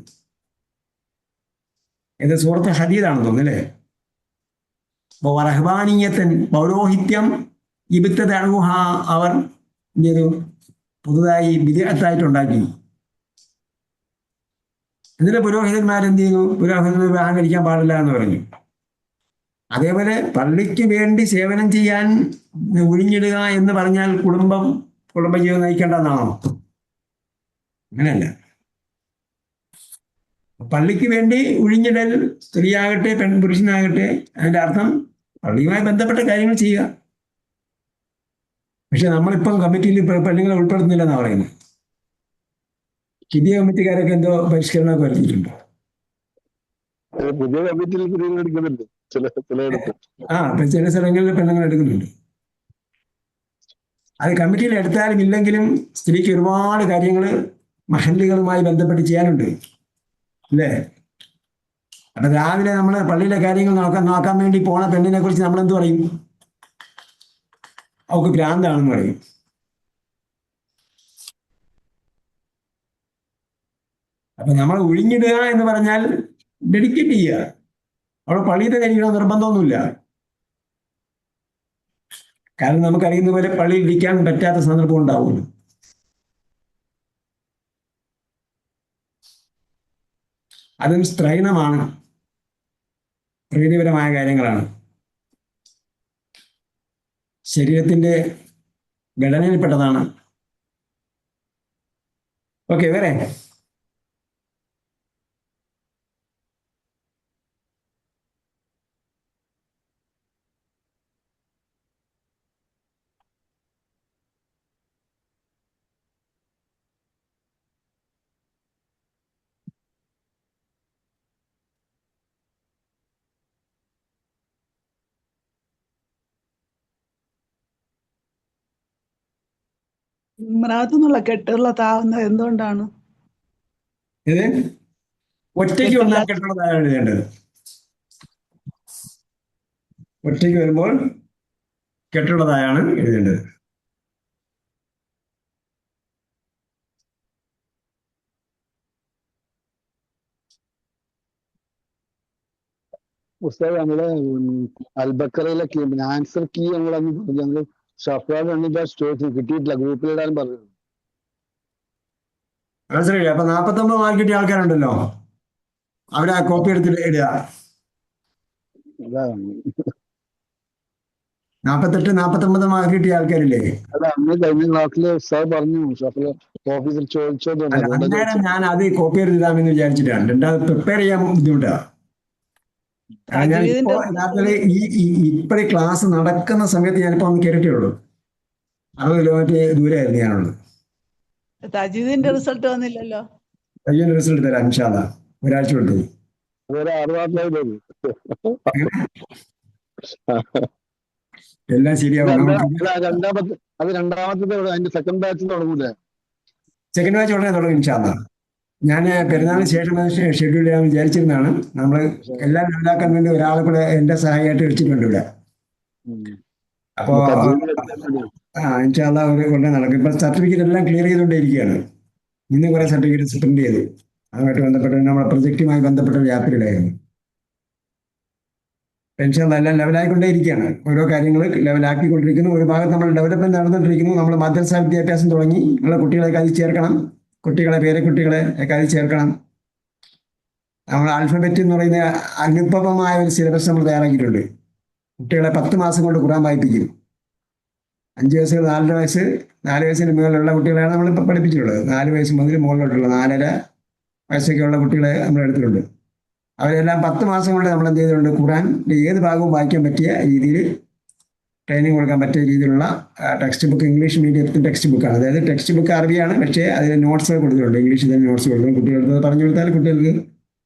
ഇത് സൂറത്ത് ഹദീദാണെന്ന് തോന്നുന്നു അല്ലേ? അപ്പൊ റഹ്ബാനീയത്തൻ, പൗരോഹിത്യം, ഇബ്തദഊഹ, അവർ എന്ത് ചെയ്തു? പുതുതായി ബിദ്അത്തായിട്ടുണ്ടാക്കി. എന്നിട്ട് പുരോഹിതന്മാരെന്ത് ചെയ്തു? പുരോഹിതന്മാർ വിവാഹം കഴിക്കാൻ പാടില്ല എന്ന് പറഞ്ഞു. അതേപോലെ പള്ളിക്ക് വേണ്ടി സേവനം ചെയ്യാൻ ഒഴിഞ്ഞിടുക എന്ന് പറഞ്ഞാൽ കുടുംബജീവിതം നയിക്കേണ്ടതെന്നാണോ? അങ്ങനെയല്ല. പള്ളിക്ക് വേണ്ടി ഒഴിഞ്ഞിടൽ, സ്ത്രീയാകട്ടെ പുരുഷനാകട്ടെ, അതിന്റെ അർത്ഥം പള്ളിയുമായി ബന്ധപ്പെട്ട കാര്യങ്ങൾ ചെയ്യുക. പക്ഷെ നമ്മളിപ്പം കമ്മിറ്റിയിൽ പെണ്ണുങ്ങളെ ഉൾപ്പെടുത്തുന്നില്ലെന്നാണ് പറയുന്നത്. പുതിയ കമ്മിറ്റിക്കാരൊക്കെ എന്തോ പരിഷ്കരണമൊക്കെ വരുത്തിയിട്ടുണ്ട്. പുതിയ കമ്മിറ്റിയിൽ സ്ത്രീകൾ എടുക്കുന്നുണ്ട് ചിലയിടത്ത്. ഇപ്പൊ ചില സ്ഥലങ്ങളിൽ പെണ്ണുങ്ങൾ എടുക്കുന്നുണ്ട്. അത് കമ്മിറ്റിയിൽ എടുത്താലും ഇല്ലെങ്കിലും സ്ത്രീക്ക് ഒരുപാട് കാര്യങ്ങൾ മഹല്ലുകളുമായി ബന്ധപ്പെട്ട് ചെയ്യാനുണ്ട്, അല്ലേ? അപ്പൊ രാവിലെ നമ്മൾ പള്ളിയിലെ കാര്യങ്ങൾ നോക്കാൻ വേണ്ടി പോണ പെണ്ണിനെ കുറിച്ച് നമ്മൾ എന്ത് പറയും? അവൾക്ക് ഭ്രാന്താണെന്ന് പറയും. അപ്പൊ നമ്മൾ ഒഴിഞ്ഞിടുക എന്ന് പറഞ്ഞാൽ ഡെഡിക്കേറ്റ് ചെയ്യുക. അവിടെ പള്ളിയിൽ കഴിക്കണം നിർബന്ധമൊന്നുമില്ല. കാരണം നമുക്കറിയുന്ന പോലെ പള്ളിയിൽ ഇരിക്കാൻ പറ്റാത്ത സന്ദർഭം ഉണ്ടാവുമല്ലോ. അതും സ്ത്രൈണമാണ്, പ്രകൃതിപരമായ കാര്യങ്ങളാണ്, ശരീരത്തിന്റെ ഘടനയിൽപ്പെട്ടതാണ്. ഓക്കെ, വേറെ ഇമ്രാത്ത് എന്നുള്ള കെട്ടുള്ള താവുന്നത് എന്തുകൊണ്ടാണ്? ഇത് ഒറ്റയ്ക്ക് വന്നാൽ കെട്ടില്ലാത്ത കെട്ടുള്ളതാണ് എഴുതേണ്ടത്. ഒറ്റയ്ക്ക് വരുമ്പോൾ കെട്ടുള്ളതായാണ് എഴുതേണ്ടത്. ഉസ്താദ് നമ്മള് അൽബക്കറയിലെ ആൻസർ കീ ഞങ്ങൾ ഷഫാദ് എന്നിട്ട് ചോദിച്ചു കിട്ടിയിട്ടില്ല, ഗ്രൂപ്പിലിടാൻ പറഞ്ഞു. മനസ്സിലായില്ലേ? അപ്പൊ 49 മാർക്ക് കിട്ടിയ ആൾക്കാരുണ്ടല്ലോ, അവരെ ആ കോപ്പി എടുത്തിട്ട് ഇടുക. അതാണ് 48, 49 മാർക്ക് കിട്ടിയ ആൾക്കാരില്ലേ? അല്ല, അന്ന് കഴിഞ്ഞ ക്ലാസ്സിൽ ഉസ്താദ് പറഞ്ഞു ഷഫാദ് ഓഫീസിൽ ചോദിച്ചോന്ന് പറഞ്ഞു. അല്ല, അതുകൊണ്ടാ അന്നേരം ചോദിച്ചത്. ഞാൻ അത് കോപ്പി എടുത്തിടാമെന്ന് വിചാരിച്ചിട്ടാണ്. രണ്ടാമത് പ്രിപ്പയർ ചെയ്യാൻ ബുദ്ധിമുട്ടാണ്. കാരണം ഞാൻ ഇപ്പോ തജ്വീദിന്റെ യഥാർത്ഥത്തിൽ ഇപ്പോഴേ ക്ലാസ് നടക്കുന്ന സമയത്ത് ഞാനിപ്പോ ഒന്ന് കയറിയിട്ടേ ഉള്ളൂ. 60 കിലോമീറ്റർ ദൂരമായിരുന്നു ഞാനുള്ളത്. തജ്വീദിന്റെ റിസൾട്ട് വന്നില്ലല്ലോ. അതിന്റെ റിസൾട്ട് തരാം ഇൻഷാ അല്ലാ, ഒരാഴ്ച കൊടുത്തു. ഒരു 60 എല്ലാം ശരിയാവും. നമുക്ക് രണ്ടാമത്തെ അതിന്റെ സെക്കൻഡ് ബാച്ച് തുടങ്ങൂലേ? സെക്കൻഡ് ബാച്ച് ഉടനെ തുടങ്ങും ഇൻഷാ അല്ലാ. ഞാൻ പെരുന്നാളിന് ശേഷം ഷെഡ്യൂൾ ചെയ്യാൻ വിചാരിച്ചിരുന്നതാണ്. നമ്മൾ എല്ലാം ലെവലാക്കാൻ വേണ്ടി ഒരാളെ കൂടെ എന്റെ സഹായമായിട്ട് വെച്ചിട്ടുണ്ട് ഇവിടെ. അപ്പോ ഇൻഷാ അല്ലാ ഒരു കൊണ്ടേ നടക്കും. ഇപ്പൊ സർട്ടിഫിക്കറ്റ് എല്ലാം ക്ലിയർ ചെയ്തുകൊണ്ടേയിരിക്കുകയാണ്. ഇന്ന് കുറെ സർട്ടിഫിക്കറ്റ് പ്രിന്റ് ചെയ്തു. അതുമായിട്ട് ബന്ധപ്പെട്ട് നമ്മുടെ പ്രൊജക്റ്റുമായി ബന്ധപ്പെട്ട വ്യാപരിലായിരുന്നു. പെൻഷൻ എല്ലാം ലെവലായിക്കൊണ്ടേ ഇരിക്കുകയാണ്. ഓരോ കാര്യങ്ങൾ ലെവലാക്കിക്കൊണ്ടിരിക്കുന്നു. ഒരു ഭാഗത്ത് നമ്മൾ ഡെവലപ്മെന്റ് നടന്നുകൊണ്ടിരിക്കുന്നു. നമ്മൾ മദ്രസ വിദ്യാഭ്യാസം തുടങ്ങി. നമ്മളെ കുട്ടികളെ അതിൽ ചേർക്കണം. കുട്ടികളെ പേരക്കുട്ടികളെ ഒക്കെ അതിൽ ചേർക്കണം. നമ്മൾ ആൽഫബറ്റ് എന്ന് പറയുന്ന അനുപമമായ ഒരു സിലബസ് നമ്മൾ തയ്യാറാക്കിയിട്ടുണ്ട്. കുട്ടികളെ 10 മാസം കൊണ്ട് ഖുർആൻ വായിപ്പിക്കും. 5 വയസ്സ് 4 വയസ്സ് 4 വയസ്സിന് മുകളിലുള്ള കുട്ടികളെയാണ് നമ്മളിപ്പോൾ പഠിപ്പിച്ചിട്ടുള്ളത്. 4 വയസ്സ് മുതൽ മുകളിലോട്ടുള്ള 4.5 വയസ്സൊക്കെയുള്ള കുട്ടികളെ നമ്മൾ എടുത്തിട്ടുണ്ട്. അവരെല്ലാം 10 മാസം കൊണ്ട് നമ്മൾ എന്ത് ചെയ്തിട്ടുണ്ട്, ഖുർആൻ്റെ ഏത് ഭാഗവും വായിക്കാൻ പറ്റിയ രീതിയിൽ ട്രെയിനിങ് കൊടുക്കാൻ പറ്റിയ രീതിയിലുള്ള ടെക്സ്റ്റ് ബുക്ക്, ഇംഗ്ലീഷ് മീഡിയത്തിൽ ടെക്സ്റ്റ് ബുക്കാണ്. അതായത് ടെക്സ്റ്റ് ബുക്ക് അറബിയാണ്, പക്ഷേ അതിന് നോട്ട്സ് കൊടുത്തിട്ടുണ്ട്. ഇംഗ്ലീഷിൽ തന്നെ നോട്ട്സ് കൊടുക്കും. കുട്ടികൾക്ക് പറഞ്ഞു കൊടുത്താൽ കുട്ടികൾക്ക്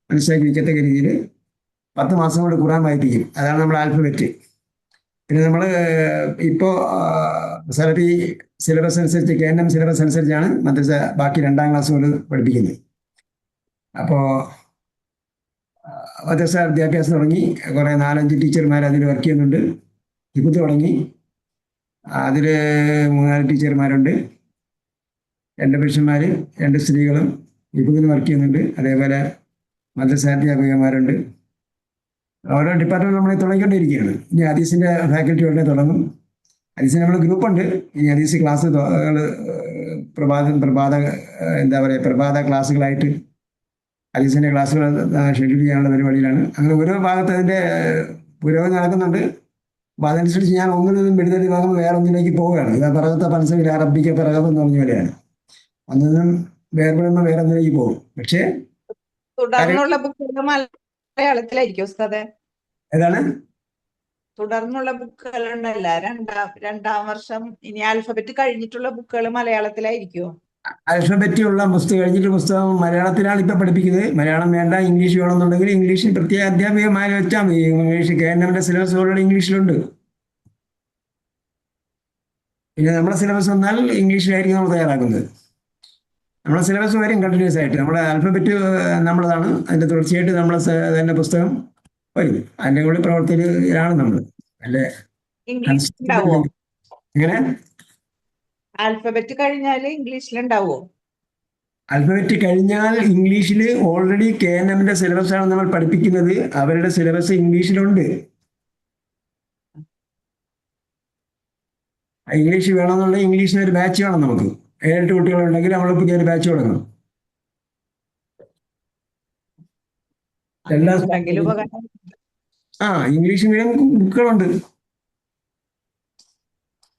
മനസ്സിലാക്കി വയ്ക്കത്തക്ക രീതിയിൽ 10 മാസം കൊണ്ട് ഖുർആൻ വായിപ്പിക്കും. അതാണ് നമ്മുടെ ആൽഫബറ്റ്. പിന്നെ നമ്മൾ ഇപ്പോൾ സലഫി സിലബസ് അനുസരിച്ച് KNM സിലബസ് അനുസരിച്ചാണ് മദ്രസ ബാക്കി 2ാം ക്ലാസ് മുതൽ പഠിപ്പിക്കുന്നത്. അപ്പോൾ മദ്രസ വിദ്യാഭ്യാസം തുടങ്ങി. കുറേ 4-5 ടീച്ചർമാർ അതിൽ വർക്ക് ചെയ്യുന്നുണ്ട്. ഹിഫ്ദ് തുടങ്ങി. അതിൽ 3-4 ടീച്ചർമാരുണ്ട്. 2 പുരുഷന്മാർ 2 സ്ത്രീകളും ഹിഫ്ദിന് വർക്ക് ചെയ്യുന്നുണ്ട്. അതേപോലെ മദ്രസ അധ്യാപികമാരുണ്ട്. ഓരോ ഡിപ്പാർട്ട്മെന്റ് നമ്മൾ തുടങ്ങിക്കൊണ്ടിരിക്കുകയാണ്. ഇനി ഹദീസിന്റെ ഫാക്കൽറ്റി ഉടനെ തുടങ്ങും. ഹദീസിന് നമ്മൾ ഗ്രൂപ്പുണ്ട്. ഇനി ഹദീസ് ക്ലാസ് പ്രഭാത ക്ലാസ്സുകളായിട്ട് ഹദീസിന്റെ ക്ലാസ്സുകൾ ഷെഡ്യൂൾ ചെയ്യാനുള്ള പരിപാടിയിലാണ്. അങ്ങനെ ഓരോ ഭാഗത്ത് അതിന്റെ പുരോഗതി നടക്കുന്നുണ്ട്. അപ്പൊ അതനുസരിച്ച് ഞാൻ ഒന്നിൽ നിന്നും വിടുതൽ ഭാഗം വേറെ ഒന്നിലേക്ക് പോവുകയാണ്. ഇത് പറകത്തെ പനസവിൽ അറബിക്ക പിറകം എന്ന് പറഞ്ഞ പോലെയാണ്. ഒന്നിൽ നിന്നും വേർപെടുമ്പോൾ വേറെ ഒന്നിലേക്ക് പോകും. പക്ഷേ തുടർന്നുള്ള ബുക്കുകൾ മലയാളത്തിലായിരിക്കും ഉസ്താദേ? ഏതാണ് തുടർന്നുള്ള ബുക്കുകൾ ഉണ്ടല്ല, രണ്ടാം വർഷം ഇനി ആൽഫബറ്റ് കഴിഞ്ഞിട്ടുള്ള ബുക്കുകൾ മലയാളത്തിലായിരിക്കുമോ? ആൽഫബറ്റ് ഉള്ള പുസ്തകം കഴിഞ്ഞിട്ട് പുസ്തകം മലയാളത്തിലാണ് ഇപ്പം പഠിപ്പിക്കുന്നത്. മലയാളം വേണ്ട, ഇംഗ്ലീഷ് വേണമെന്നുണ്ടെങ്കിൽ ഇംഗ്ലീഷിൽ പ്രത്യേക അധ്യാപികമാരെ വെച്ചാൽ മതി. ഇംഗ്ലീഷ് KNMന്റെ സിലബസ് ഓൾറെഡി ഇംഗ്ലീഷിലുണ്ട്. പിന്നെ നമ്മുടെ സിലബസ് വന്നാൽ ഇംഗ്ലീഷിലായിരിക്കും നമ്മൾ തയ്യാറാക്കുന്നത്. നമ്മുടെ സിലബസ് വരും കണ്ടിന്യൂസ് ആയിട്ട്. നമ്മുടെ ആൽഫബറ്റ് നമ്മളതാണ്. അതിന്റെ തുടർച്ചയായിട്ട് നമ്മളെ തന്നെ പുസ്തകം വരും. അതിന്റെ കൂടെ പ്രവർത്തനത്തിലാണ് നമ്മൾ. അല്ലെ ഇംഗ്ലീഷ് ഉണ്ടാവോ? എങ്ങനെ ആൽഫബറ്റ് കഴിഞ്ഞാൽ ഇംഗ്ലീഷിലുണ്ടാവോ? ആൽഫബറ്റ് കഴിഞ്ഞാൽ ഇംഗ്ലീഷിൽ ഓൾറെഡി KNMന്റെ സിലബസ് ആണ് നമ്മൾ പഠിപ്പിക്കുന്നത്. അവരുടെ സിലബസ് ഇംഗ്ലീഷിലുണ്ട്. ഇംഗ്ലീഷ് വേണമെന്നുണ്ടെങ്കിൽ ഇംഗ്ലീഷിന് ഒരു ബാച്ച് വേണം. നമുക്ക് 7-8 കുട്ടികളുണ്ടെങ്കിൽ നമ്മൾ പുതിയൊരു ബാച്ച് തുടങ്ങണം. എല്ലാ ഇംഗ്ലീഷ് മീഡിയം ബുക്കുകളുണ്ട്.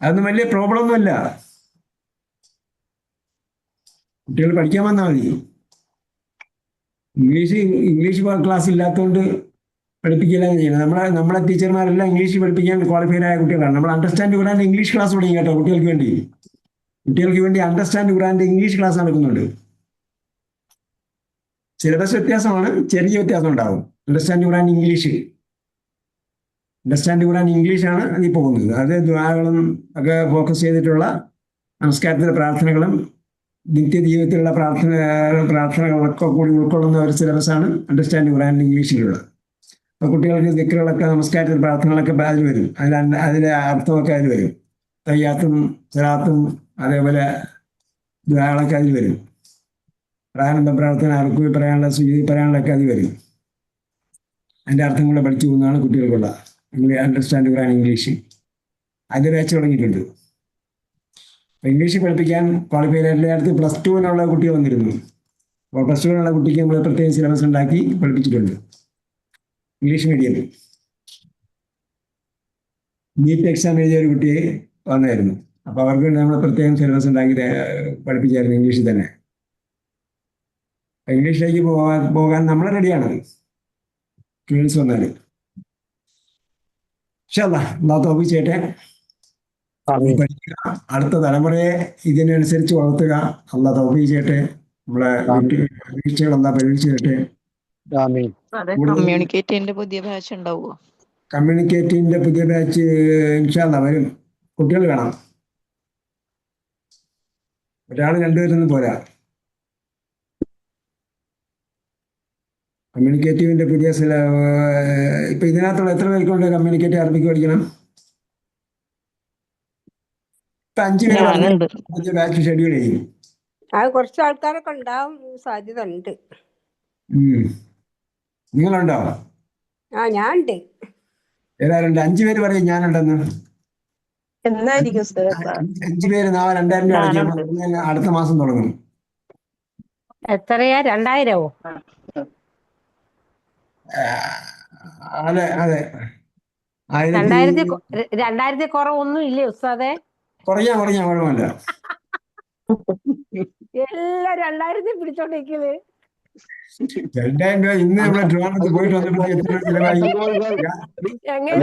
അതൊന്നും വലിയ പ്രോബ്ലം ഒന്നുമല്ല. കുട്ടികൾ പഠിക്കാൻ വന്നാൽ മതി. ഇംഗ്ലീഷ് ക്ലാസ് ഇല്ലാത്തതുകൊണ്ട് പഠിപ്പിക്കില്ലെന്ന് ചെയ്യുന്നത്. നമ്മളെ ടീച്ചർമാരെല്ലാം ഇംഗ്ലീഷ് പഠിപ്പിക്കാൻ ക്വാളിഫൈഡ് ആയ കുട്ടികളാണ്. നമ്മൾ അണ്ടർസ്റ്റാൻഡ് ഖുറാന്റെ ഇംഗ്ലീഷ് ക്ലാസ് തുടങ്ങി കേട്ടോ. കുട്ടികൾക്ക് വേണ്ടി അണ്ടർസ്റ്റാൻഡ് ഖുറാന്റെ ഇംഗ്ലീഷ് ക്ലാസ് നടക്കുന്നുണ്ട്. സിലബസ് വ്യത്യാസമാണ്, ചെറിയ വ്യത്യാസം ഉണ്ടാവും. അണ്ടർസ്റ്റാൻഡ് ഖുറാൻ ഇംഗ്ലീഷാണ് അതിൽ പോകുന്നത്. അത് ദുആകളും ഒക്കെ ഫോക്കസ് ചെയ്തിട്ടുള്ള നമസ്കാരത്തിലെ പ്രാർത്ഥനകളും നിത്യജീവിതത്തിലുള്ള പ്രാർത്ഥനകളൊക്കെ കൂടി ഉൾക്കൊള്ളുന്ന ഒരു സിലബസാണ് അണ്ടർസ്റ്റാൻഡിംഗ് ഖുർആൻ ഇംഗ്ലീഷിലുള്ള. അപ്പോൾ കുട്ടികൾക്ക് ദിക്റുകളൊക്കെ നമസ്കാരത്തിൽ പ്രാർത്ഥനകളൊക്കെ അതിൽ വരും. അതിലെ അർത്ഥമൊക്കെ അതിൽ വരും. തയ്യാത്തും സലാത്തും അതേപോലെ ദുആകളൊക്കെ അതിൽ വരും. പ്രാരംഭ പ്രാർത്ഥന റുക്കൂഇ പറയാനുള്ള സുജൂദ് പറയാനുള്ളതൊക്കെ അതിൽ വരും. അതിൻ്റെ അർത്ഥം കൂടെ പഠിച്ചു പോകുന്നതാണ് കുട്ടികൾക്കുള്ള അണ്ടർസ്റ്റാൻഡിംഗ് ഖുർആൻ ഇംഗ്ലീഷ്. അതിൻ്റെ ബാച്ച് തുടങ്ങിയിട്ടുണ്ട്. ഇംഗ്ലീഷ് പഠിപ്പിക്കാൻ ക്വാളിഫൈ എല്ലായിടത്ത് +2 കുട്ടി വന്നിരുന്നു. അപ്പോൾ +2 കുട്ടിക്ക് നമ്മൾ പ്രത്യേക സിലബസ് ഉണ്ടാക്കി പഠിപ്പിച്ചിട്ടുണ്ട്. ഇംഗ്ലീഷ് മീഡിയം നീറ്റ് എക്സാം എഴുതിയ ഒരു കുട്ടിയെ വന്നായിരുന്നു. അപ്പോൾ അവർക്ക് നമ്മൾ പ്രത്യേകം സിലബസ് ഉണ്ടാക്കി പഠിപ്പിച്ചായിരുന്നു ഇംഗ്ലീഷിൽ തന്നെ. ഇംഗ്ലീഷിലേക്ക് പോകാൻ നമ്മൾ റെഡിയാണ്. സ്റ്റുഡൻസ് വന്നാൽ ഇൻഷാ അല്ലാഹ് അല്ലാഹു തൗഫീഖ് ചെയ്യട്ടെ. പഠിക്കുക, അടുത്ത തലമുറയെ ഇതിനനുസരിച്ച് വളർത്തുക. അല്ലാഹു തൗഫീഖ് ചെയ്യട്ടെ. നമ്മളെ വീഴ്ചകൾ അല്ലാഹു പരിഹരിച്ചു തരട്ടെ. കമ്മ്യൂണിക്കേറ്റിന്റെ പുതിയ ബാച്ച് ഉണ്ടാവുമോ? കമ്മ്യൂണിക്കേറ്റിന്റെ പുതിയ ബാച്ച് ഇൻഷാ അല്ലാഹ് വരും. കുട്ടികൾ വേണം. ഒരാൾ 2 പേരൊന്നും പോരാ. കമ്മ്യൂണിക്കേറ്റീവിന്റെ പുതിയ ഇപ്പൊ ഇതിനകത്തുള്ള എത്ര പേർക്കുണ്ട് കമ്മ്യൂണിക്കേറ്റീവ് അറബിക്ക് പഠിക്കണം? ഇപ്പൊ 5 പേര് പുതിയ ബാച്ച് ഷെഡ്യൂൾ ചെയ്യും. അത് കുറച്ച് ആൾക്കാരൊക്കെ ഉണ്ടാവും സാധ്യത ഉണ്ട്. നിങ്ങളുണ്ടോ? ഞാൻ ഉണ്ട്. ഏതായാലും 5 പേര് പറയും ഞാനുണ്ടെന്ന്. എന്നായിരിക്കും 5 പേര് 2000 രൂപ അടയ്ക്കും. അടുത്ത മാസം തുടങ്ങും. എത്രയാ? 2000-ഓ? അതെ അതെ. 2000 കുറവൊന്നും ഇല്ലേ ഉസ്താദേ? കുറയാ കുഴപ്പമില്ല. എല്ലാം 2000 പിടിച്ചോണ്ടിരിക്കുന്നത്. 2000 രൂപ ഇന്ന് നമ്മളെ ട്രിവാൻഡ്രത്ത് പോയിട്ട് വന്നപ്പോഴത്തേക്ക് എത്ര ചിലവായി? എങ്ങനെ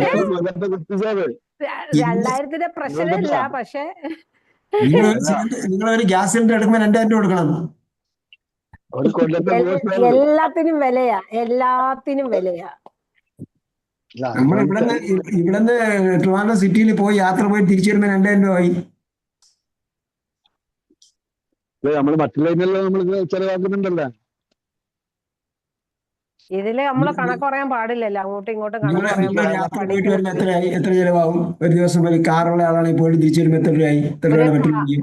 2000 പ്രശ്നമില്ല, പക്ഷെ നിങ്ങളൊരു ഗ്യാസ് സിലിണ്ടർ എടുക്കുമ്പോൾ 2000 രൂപ കൊടുക്കണം. എല്ലാത്തിനും വിലയാ. നമ്മൾ ഇവിടുന്ന് ട്രിവാൻഡ്രം സിറ്റിയിൽ പോയി യാത്ര പോയി തിരിച്ചു വരുമ്പോൾ 2000 രൂപ ആയി. നമ്മൾ മറ്റുള്ളതിനെല്ലാം നമ്മൾ ചെലവാക്കുന്നുണ്ടല്ലോ. ഇതില് നമ്മള് കണക്ക് പറയാൻ പാടില്ലല്ലോ, അങ്ങോട്ടും ഇങ്ങോട്ടും കണക്ക് പറയാൻ യാത്ര പോയിട്ട് വരുമ്പോൾ എത്ര ചിലവാകും? ഒരു ദിവസം പോയി കാറുള്ള ആളാണെങ്കിൽ പോയിട്ട് തിരിച്ചു വരുമ്പോൾ എത്ര രൂപയായി?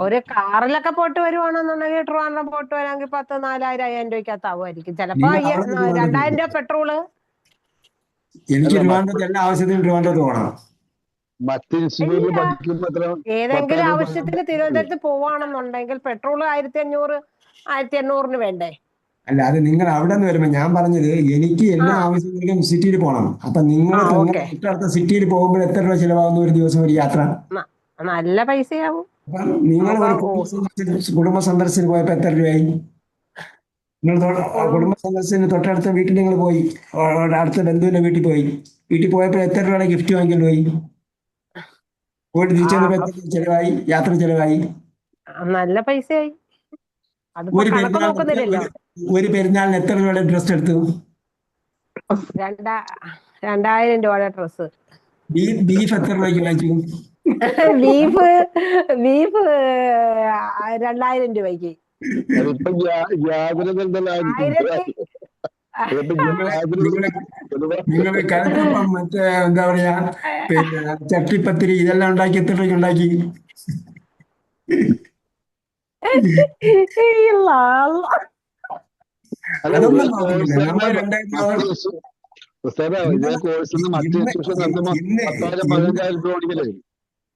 ഒരു കാറിലൊക്കെ പോയിട്ട് വരുവാണെന്നുണ്ടെങ്കിൽ ട്രിവാൻഡ്രം പോയിട്ട് വരാമെങ്കിൽ 10,000-4,000 രൂപയ്ക്കകത്ത് ആവുമായിരിക്കും. ചിലപ്പോ 2000 രൂപ പെട്രോള്. എനിക്ക് ട്രിവാൻഡ്രത്ത് എല്ലാ ആവശ്യത്തിനും ട്രിവാൻഡ്രത്ത് പോകണം. ഏതെങ്കിലും ആവശ്യത്തിന് തിരുവനന്തപുരത്ത് പോവാണെന്നുണ്ടെങ്കിൽ പെട്രോൾ 1500-1800 വേണ്ടേ? അല്ല, അത് നിങ്ങൾ അവിടെ നിന്ന് വരുമ്പോ ഞാൻ പറഞ്ഞത് എനിക്ക് എല്ലാ ആവശ്യത്തിനും സിറ്റിയിൽ പോകണം. അപ്പൊ നിങ്ങൾ തൊട്ടടുത്ത സിറ്റിയിൽ പോകുമ്പോൾ എത്ര രൂപ ചിലവാകുന്ന ഒരു ദിവസം ഒരു യാത്ര? നല്ല പൈസയാവും. നിങ്ങൾ കുടുംബ സന്ദർശനത്തിന് പോയപ്പോ എത്ര രൂപയായി? നിങ്ങൾ കുടുംബ സന്ദർശനത്തിന് തൊട്ടടുത്ത വീട്ടിൽ നിങ്ങൾ പോയി, അടുത്ത ബന്ധുവിന്റെ വീട്ടിൽ പോയപ്പോ എത്ര രൂപയുടെ ഗിഫ്റ്റ് വാങ്ങിക്കൊണ്ട് പോയിട്ട് തിരിച്ചു വന്നപ്പോ എത്ര ചിലവായി? യാത്ര ചിലവായി. നല്ല പൈസയായി. ഒരു പെരുന്നാളിന് എത്ര രൂപയുടെ ഡ്രസ് എടുത്തു? 2000 രൂപയുടെ ഡ്രസ്. ബീഫ് എത്ര രൂപയ്ക്ക് വാങ്ങിച്ചു? ബീഫ് 2000 രൂപയ്ക്ക്. നിങ്ങൾ കലത്തപ്പം മറ്റേ എന്താ പറയാ പിന്നെ ചട്ടിപ്പത്തിരി ഇതെല്ലാം ഉണ്ടാക്കി എത്ര രൂപയ്ക്ക് ഉണ്ടാക്കി? അതൊന്നും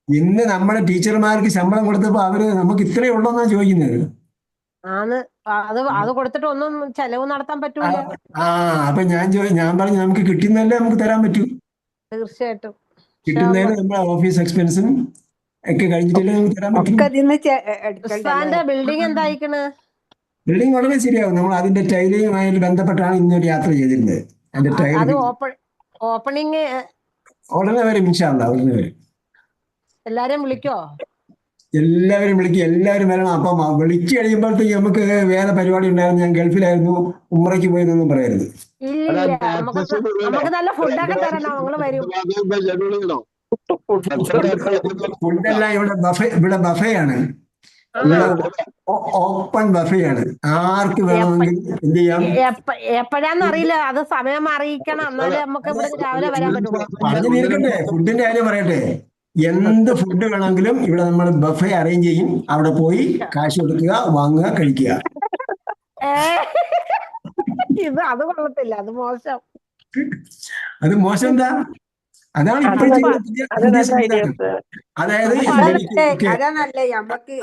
ഇന്ന് നമ്മളെ ടീച്ചർമാർക്ക് ശമ്പളം കൊടുത്തപ്പോ അവര് നമുക്ക് ഇത്രയേ ഉള്ളൂന്നാ ചോദിക്കുന്നത്. അത് കൊടുത്തിട്ട് ഒന്നും ചെലവ് നടത്താൻ പറ്റൂല. അപ്പൊ ഞാൻ പറഞ്ഞു നമുക്ക് കിട്ടുന്നതല്ലേ നമുക്ക് തരാൻ പറ്റൂ. തീർച്ചയായിട്ടും കിട്ടുന്നതിന് നമ്മുടെ ഓഫീസ് എക്സ്പെൻസും ഒക്കെ കഴിഞ്ഞിട്ടല്ലേ നമുക്ക് തരാൻ പറ്റും. ബിൽഡിംഗ് എന്തായിക്കണ്? ബിൽഡിംഗ് വളരെ ശരിയാവും. നമ്മൾ അതിന്റെ ടൈലുമായിട്ട് ബന്ധപ്പെട്ടാണ് ഇന്നൊരു യാത്ര ചെയ്തിരുന്നത്. അതിന്റെ ടൈൽ ഓപ്പണിങ് ഉടനെ വരും ഇൻഷാ അല്ലാഹ്, ഉടനെ വരും. എല്ലാരെയും വിളിക്കോ? എല്ലാവരും വിളിക്കും, എല്ലാവരും വരണം. അപ്പം വിളിച്ചു കഴിയുമ്പോഴത്തേക്ക് നമുക്ക് വേറെ പരിപാടി ഉണ്ടായിരുന്നു, ഞാൻ ഗൾഫിലായിരുന്നു, ഉംറയ്ക്ക് പോയതൊന്നും പറയരുത്. നമുക്ക് നല്ല ഫുഡൊക്കെ തരണം, നിങ്ങൾ വരും. ഫുഡെല്ലാം ഇവിടെ ബഫയാണ്. ആണോ? ഓപ്പൺ ബഫയാണ്. ആർക്ക് എപ്പ വേണമെങ്കിലും എന്ത് ചെയ്യാം. എപ്പോഴാന്ന് അറിയില്ല, അത് സമയം അറിയിക്കണം, എന്നാലേ നമുക്ക് ഇവിടെ രാവിലെ വരാൻ പറ്റുള്ളൂ. പറഞ്ഞു തീർക്കട്ടെ, ഫുഡിന്റെ കാര്യം പറയട്ടെ. എന്ത് ഫുഡ് വേണമെങ്കിലും ഇവിടെ നമ്മൾ ബഫേ അറേഞ്ച് ചെയ്യും. അവിടെ പോയി കാശ് കൊടുക്കുക, വാങ്ങുക, കഴിക്കുക. ഏ അത് കൊള്ളത്തില്ല, അത് മോശം. അത് മോശം എന്താ? അതാണ് അത് ഇപ്പോൾ നല്ല ചെയ്യുന്ന അത് പുതിയ നല്ല ഐഡിയ സംവിധാനം. അതായത് എനിക്ക് അതാണല്ലേ നമ്മക്ക്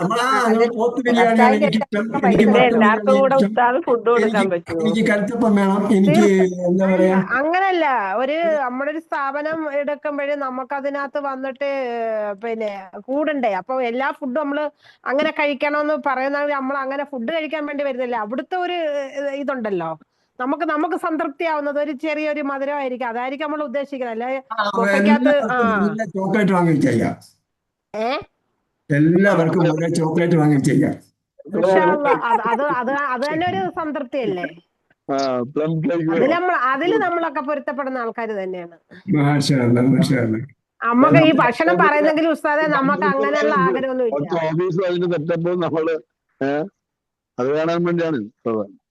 പോത്ത് ബിരിയാണിയാണ് എനിക്കിഷ്ടം, എനിക്ക് പിന്നെ മട്ടൻ എല്ലാവർക്കും ബിരിയാണിയാണ് കൂടെ ഇഷ്ടം, ഉസ്താദ് ഫുഡ് കൊടുക്കാൻ എനിക്ക് പറ്റുമോ? എനിക്ക് കൽത്തപ്പം വേണം, എനിക്ക് എന്താ അല്ല, പറയാ. അങ്ങനല്ല. നമ്മുടെ ഒരു സ്ഥാപനം എടുക്കുമ്പോഴേ നമുക്ക് അതിനകത്ത് വന്നിട്ട് പിന്നെ കൂടണ്ടേ. അപ്പൊ എല്ലാ ഫുഡും നമ്മള് അങ്ങനെ കഴിക്കണമെന്ന് പറയുന്നത് നമ്മൾ അങ്ങനെ ഫുഡ് കഴിക്കാൻ വേണ്ടി വരുന്നില്ല. അവിടുത്തെ ഒരു ഇതുണ്ടല്ലോ, നമുക്ക് സംതൃപ്തി ആവുന്നത് ഒരു ചെറിയൊരു മധുരമായിരിക്കും. അതായിരിക്കും നമ്മൾ ഉദ്ദേശിക്കുന്നത്. അല്ലെ ബൊഫയ്ക്കകത്ത് എല്ലാവർക്കും ചോക്ലേറ്റ് വാങ്ങി വെച്ചേക്കാം. ഏ എല്ലാവർക്കും ഓരോ ചോക്ലേറ്റ് വാങ്ങി വെച്ചേക്കാം. ഇൻഷാ അള്ളാ. അത് തന്നെ ഒരു സംതൃപ്തിയല്ലേ. അതില് നമ്മളൊക്കെ പൊരുത്തപ്പെടുന്ന ആൾക്കാർ തന്നെയാണ്. മാഷാ അല്ലാ, മാഷാ അല്ലാ. നമുക്ക് ഈ ഭക്ഷണം പറയുന്നെങ്കിൽ ഉസ്താദെ നമുക്ക് അങ്ങനെയുള്ള ആഗ്രഹമൊന്നും ഇല്ല. ഓഫീസും അതിന്റെ സെറ്റപ്പും നമ്മള് അത് കാണാൻ വേണ്ടിയാണ്.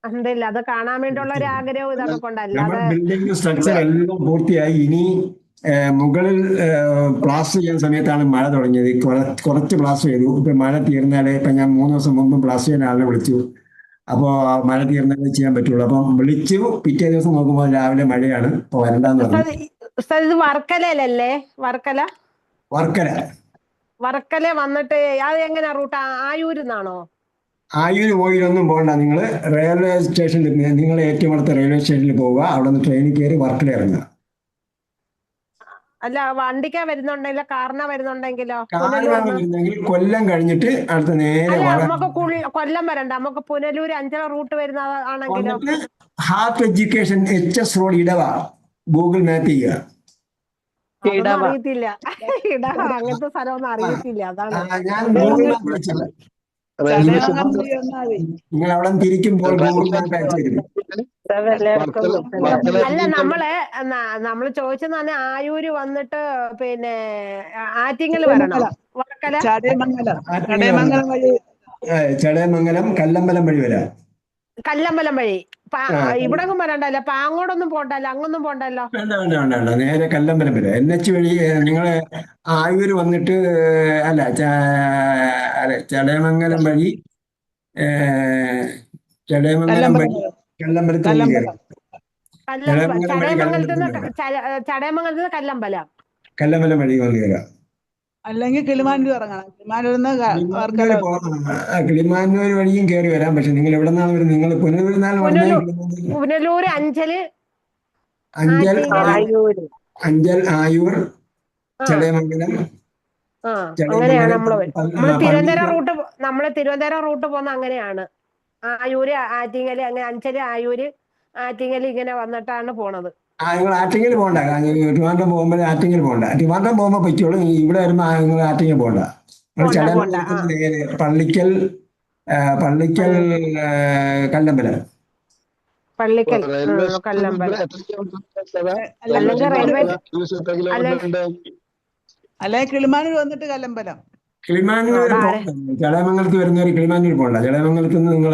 എന്തില്ല, അത് കാണാൻ വേണ്ടിയുള്ള ഒരു ആഗ്രഹവും ഇതൊക്കെ കൊണ്ടല്ല. നമ്മുടെ ബിൽഡിംഗ് സ്ട്രക്ചർ എല്ലാം പൂർത്തിയായി. ഇനി മുകളിൽ പ്ലാസ്റ്റർ ചെയ്യുന്ന സമയത്താണ് മഴ തുടങ്ങിയത്. കുറച്ച് പ്ലാസ്റ്റർ ചെയ്തു. ഇപ്പൊ മഴ തീർന്നാലേ, ഇപ്പൊ ഞാൻ 3 ദിവസം മുമ്പ് പ്ലാസ്റ്റർ ചെയ്യാൻ ആളെ വിളിച്ചു. അപ്പോൾ മഴ തീർന്നാലേ ചെയ്യാൻ പറ്റുള്ളൂ. അപ്പം വിളിച്ചു, പിറ്റേ ദിവസം നോക്കുമ്പോൾ രാവിലെ മഴയാണ്, ഇപ്പൊ വരണ്ടെന്ന് പറഞ്ഞു. ഉസ്താദ് ഇത് വർക്കലല്ലേ? വർക്കല വന്നിട്ട് അത് എങ്ങനെയാ റൂട്ട്? ആയൂരിന്നാണോ? ആയൂര് പോയിട്ടൊന്നും പോകണ്ട. നിങ്ങൾ റെയിൽവേ സ്റ്റേഷനിൽ, നിങ്ങൾ ഏറ്റവും അടുത്ത റെയിൽവേ സ്റ്റേഷനിൽ പോവുക. അവിടെ നിന്ന് ട്രെയിനിൽ കയറി വർക്കല ഇറങ്ങുക. അല്ല, വണ്ടിക്കാ വരുന്നുണ്ടെങ്കിലോ കാറിനാ വരുന്നുണ്ടെങ്കിലോ? കാറിനാണ് വരുന്നെങ്കിൽ കൊല്ലം കഴിഞ്ഞിട്ട് അടുത്ത നേരെ അല്ല, നമുക്ക് കൊല്ലം വരണ്ട, നമുക്ക് പുനലൂർ അഞ്ചര റൂട്ട് വരുന്ന ആണെങ്കിലോ? ഹാർട്ട് എഡ്യൂക്കേഷൻ HS റോഡ് ഇടവ ഗൂഗിൾ മാപ്പ് ചെയ്യുക. അതൊന്നും അറിയത്തില്ല. അങ്ങനത്തെ സ്ഥലമൊന്നും അറിയത്തില്ല, അതാണ്. ഞാൻ ഗൂഗിൾ മാപ്പ് അയച്ചത്. ചടയമംഗലം വന്നാ മതി. നിങ്ങൾ അവിടെ തിരിക്കുമ്പോൾ ഗൂഗിൾ മാപ്പ് അയച്ചു തരും. അല്ല, നമ്മള് ചോദിച്ചെന്ന് പറഞ്ഞാൽ ആയൂര് വന്നിട്ട് പിന്നെ ആറ്റിങ്ങൽ വരണോ? വർക്കല ചടയമംഗലം വഴി ചടയമംഗലം കല്ലമ്പലം വഴി വരാം. കല്ലമ്പലം വഴി ഇവിടെ വരണ്ടല്ലോ, പാങ്ങോടൊന്നും പോണ്ടല്ലോ, അങ്ങൊന്നും പോണ്ടല്ലോ. വേണ്ട, നേരെ കല്ലമ്പലം വരെ NH വഴി. നിങ്ങള് ആയൂര് വന്നിട്ട് അല്ല ചടയമംഗലം വഴി കല്ലമ്പലത്തിൽ കയറും. ചടയമംഗലത്ത് കല്ലമ്പലം വഴി വന്ന് കയറാം. അല്ലെങ്കിൽ കിളിമാനൂർ ഇറങ്ങണം. കിളിമാനൂർ വഴിയും കയറി വരാം. പക്ഷെ നിങ്ങൾ എവിടെ നിന്നാണ് വരുന്നത്? നിങ്ങൾ പുനലൂർ അഞ്ചൽ ആയൂർ ചടയമംഗലം. അങ്ങനെയാണ് നമ്മള് തിരുവനന്തപുരം റൂട്ട് പോകുന്ന അങ്ങനെയാണ്. ആയൂര് ആറ്റിങ്ങല്, അങ്ങനെ അഞ്ചല് ആയൂര് ആറ്റിങ്ങല് ഇങ്ങനെ വന്നിട്ടാണ് പോണത്. നിങ്ങൾ ആറ്റിങ്ങൽ പോകണ്ട. ട്രിവാൻഡ്രം പോകുമ്പോൾ ആറ്റിങ്ങൽ പോകണ്ട. ട്രിവാൻഡ്രം പോകുമ്പോൾ പറ്റുള്ളൂ. ഇവിടെ വരുമ്പോൾ നിങ്ങൾ ആറ്റിങ്ങൽ പോകണ്ട. നേരെ പള്ളിക്കൽ കല്ലമ്പലം. പള്ളിക്കൽ കല്ലമ്പലം. അല്ലെ കിളിമാനൂർ വന്നിട്ട് കല്ലമ്പലം. കിളിമാനൂർ ചടയമംഗലത്ത് വരുന്നവർ കിളിമാനൂർ പോകണ്ട. ചടയമംഗലത്ത് നിന്ന് നിങ്ങൾ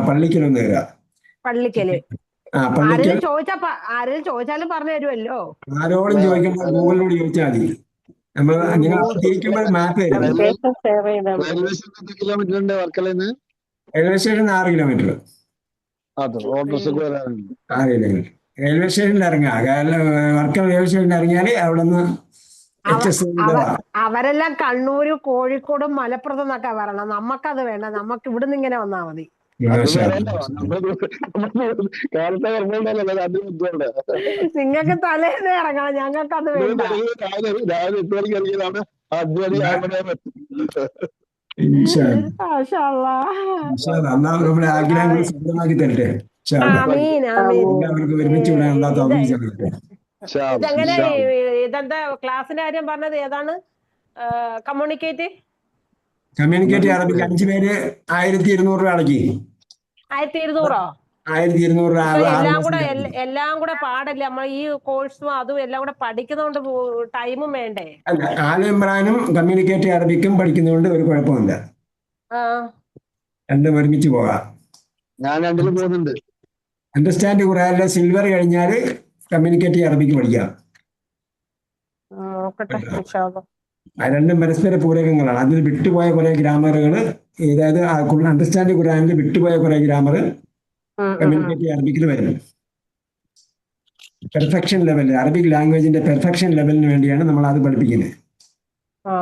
പള്ളിക്കൽ ഒന്ന് കയറുക. പള്ളിക്കല് ആരെങ്കിലും ചോദിച്ചാലും പറഞ്ഞു തരുമല്ലോ. ആരോടും ചോദിക്കണ്ട, ഗൂഗിളിനോട് ചോദിച്ചാൽ മതി. നിങ്ങൾ തിരിക്കുമ്പോൾ മാപ്പ് തരും. Railway station 6 kilometre. റെയിൽവേ സ്റ്റേഷനിൽ ഇറങ്ങുക. വർക്കല റെയിൽവേ സ്റ്റേഷനിൽ ഇറങ്ങിയാല് അവിടെ നിന്ന് അവരെല്ലാം കണ്ണൂര്, കോഴിക്കോടും മലപ്പുറത്തും നിന്നൊക്കെ വരണം. നമുക്കത് വേണ്ട, നമുക്ക് ഇവിടുന്ന് ഇങ്ങനെ വന്നാൽ മതി. നിങ്ങൾക്ക് തലേന്ന് ഇറങ്ങണം, ഞങ്ങൾക്ക് അത് വേണ്ട. നമ്മുടെ ആഗ്രഹങ്ങൾ സ്വന്തമാക്കി തരട്ടെ. എല്ലാവർക്കും ഒരുമിച്ച് ഇതെങ്ങനെ ഇതെന്താ ക്ലാസിന്റെ കാര്യം പറഞ്ഞത്? ഏതാണ് കമ്മ്യൂണിക്കേറ്റ് അറബിക്ക് 5 പേര് 1200 രൂപ അടക്കി. 1200? 1200 എല്ലാം കൂടെ പാടല്ലേ? നമ്മൾ ഈ കോഴ്സും അതും എല്ലാം കൂടെ പഠിക്കുന്നതുകൊണ്ട് ടൈമും വേണ്ടേ? അല്ല, ആല ഇമ്രാനും കമ്മ്യൂണിക്കേറ്റ് അറബിക്കും പഠിക്കുന്നതുകൊണ്ട് ഒരു കുഴപ്പമില്ല. ആ രണ്ടും ഒരുമിച്ച് പോകാം. ഞാൻ രണ്ടിലും പോകുന്നുണ്ട്. അണ്ടർസ്റ്റാൻഡ് ഖുർആനിലെ സിൽവർ കഴിഞ്ഞാൽ കമ്മ്യൂണിക്കേറ്റ് അറബിക്ക് പഠിക്കാം. നോക്കട്ടെ ഇൻഷാ അല്ലാ. ആ രണ്ടും പരസ്പര പൂരകങ്ങളാണ്. അതിൽ വിട്ടുപോയ കുറെ ഗ്രാമറുകൾ, അതായത് അണ്ടർസ്റ്റാൻഡ് ഖുർആനിൽ വിട്ടുപോയ കുറെ ഗ്രാമർ കമ്മ്യൂണിക്കേറ്റ് അറബിക്കിൽ വരും. പെർഫെക്ഷൻ ലെവലിൽ, അറബിക് ലാംഗ്വേജിന്റെ പെർഫെക്ഷൻ ലെവലിന് വേണ്ടിയാണ് നമ്മൾ അത് പഠിപ്പിക്കുന്നത്. ആ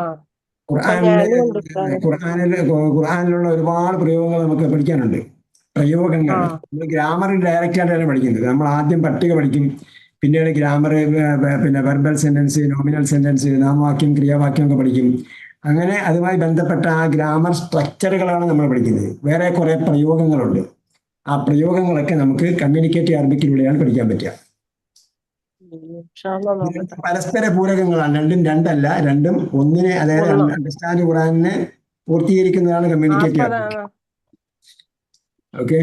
ഖുർആനിലുള്ള ഒരുപാട് പ്രയോഗങ്ങൾ നമുക്ക് പഠിക്കാനുണ്ട്. പ്രയോഗങ്ങൾ നമ്മൾ ഗ്രാമറിൽ ഡയറക്റ്റ് ആയിട്ടാണ് പഠിക്കുന്നത്. നമ്മൾ ആദ്യം പട്ടിക പഠിക്കും, പിന്നീട് ഗ്രാമർ, പിന്നെ വെർബൽ സെന്റൻസ്, നോമിനൽ സെന്റൻസ്, നാമവാക്യം, ക്രിയാവാക്യം ഒക്കെ പഠിക്കും. അങ്ങനെ അതുമായി ബന്ധപ്പെട്ട ആ ഗ്രാമർ സ്ട്രക്ചറുകളാണ് നമ്മൾ പഠിക്കുന്നത്. വേറെ കുറെ പ്രയോഗങ്ങളുണ്ട്. ആ പ്രയോഗങ്ങളൊക്കെ നമുക്ക് കമ്മ്യൂണിക്കേറ്റ് അറബിക്കിലൂടെയാണ് പഠിക്കാൻ പറ്റുക. ഇൻഷാ അല്ലാ നോക്കട്ടെ. പരസ്പര പൂരകങ്ങളാണ്. രണ്ടും രണ്ടല്ല, രണ്ടും ഒന്നിനെ, അതായത് അണ്ടർസ്റ്റാൻഡ് ഖുർആനിനെ പൂർത്തീകരിക്കുന്നതാണ് കമ്മ്യൂണിക്കേറ്റ് അറബിക്. ഓക്കെ,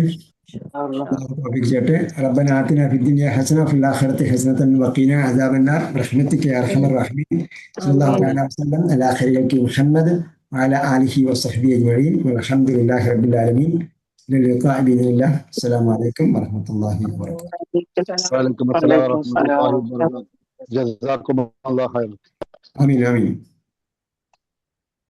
ربنا آتنا في الدنيا حسنة وفي الآخرة حسنة وقنا عذاب النار برحمتك يا أرحم الراحمين. صلى الله تعالى وسلم على خير خلق محمد وعلى آله وصحبه أجمعين والحمد لله رب العالمين. إلى اللقاء بإذن الله. السلام عليكم ورحمة الله وبركاته. وعليكم السلام ورحمة الله وبركاته. جزاكم الله خيرا. آمين آمين.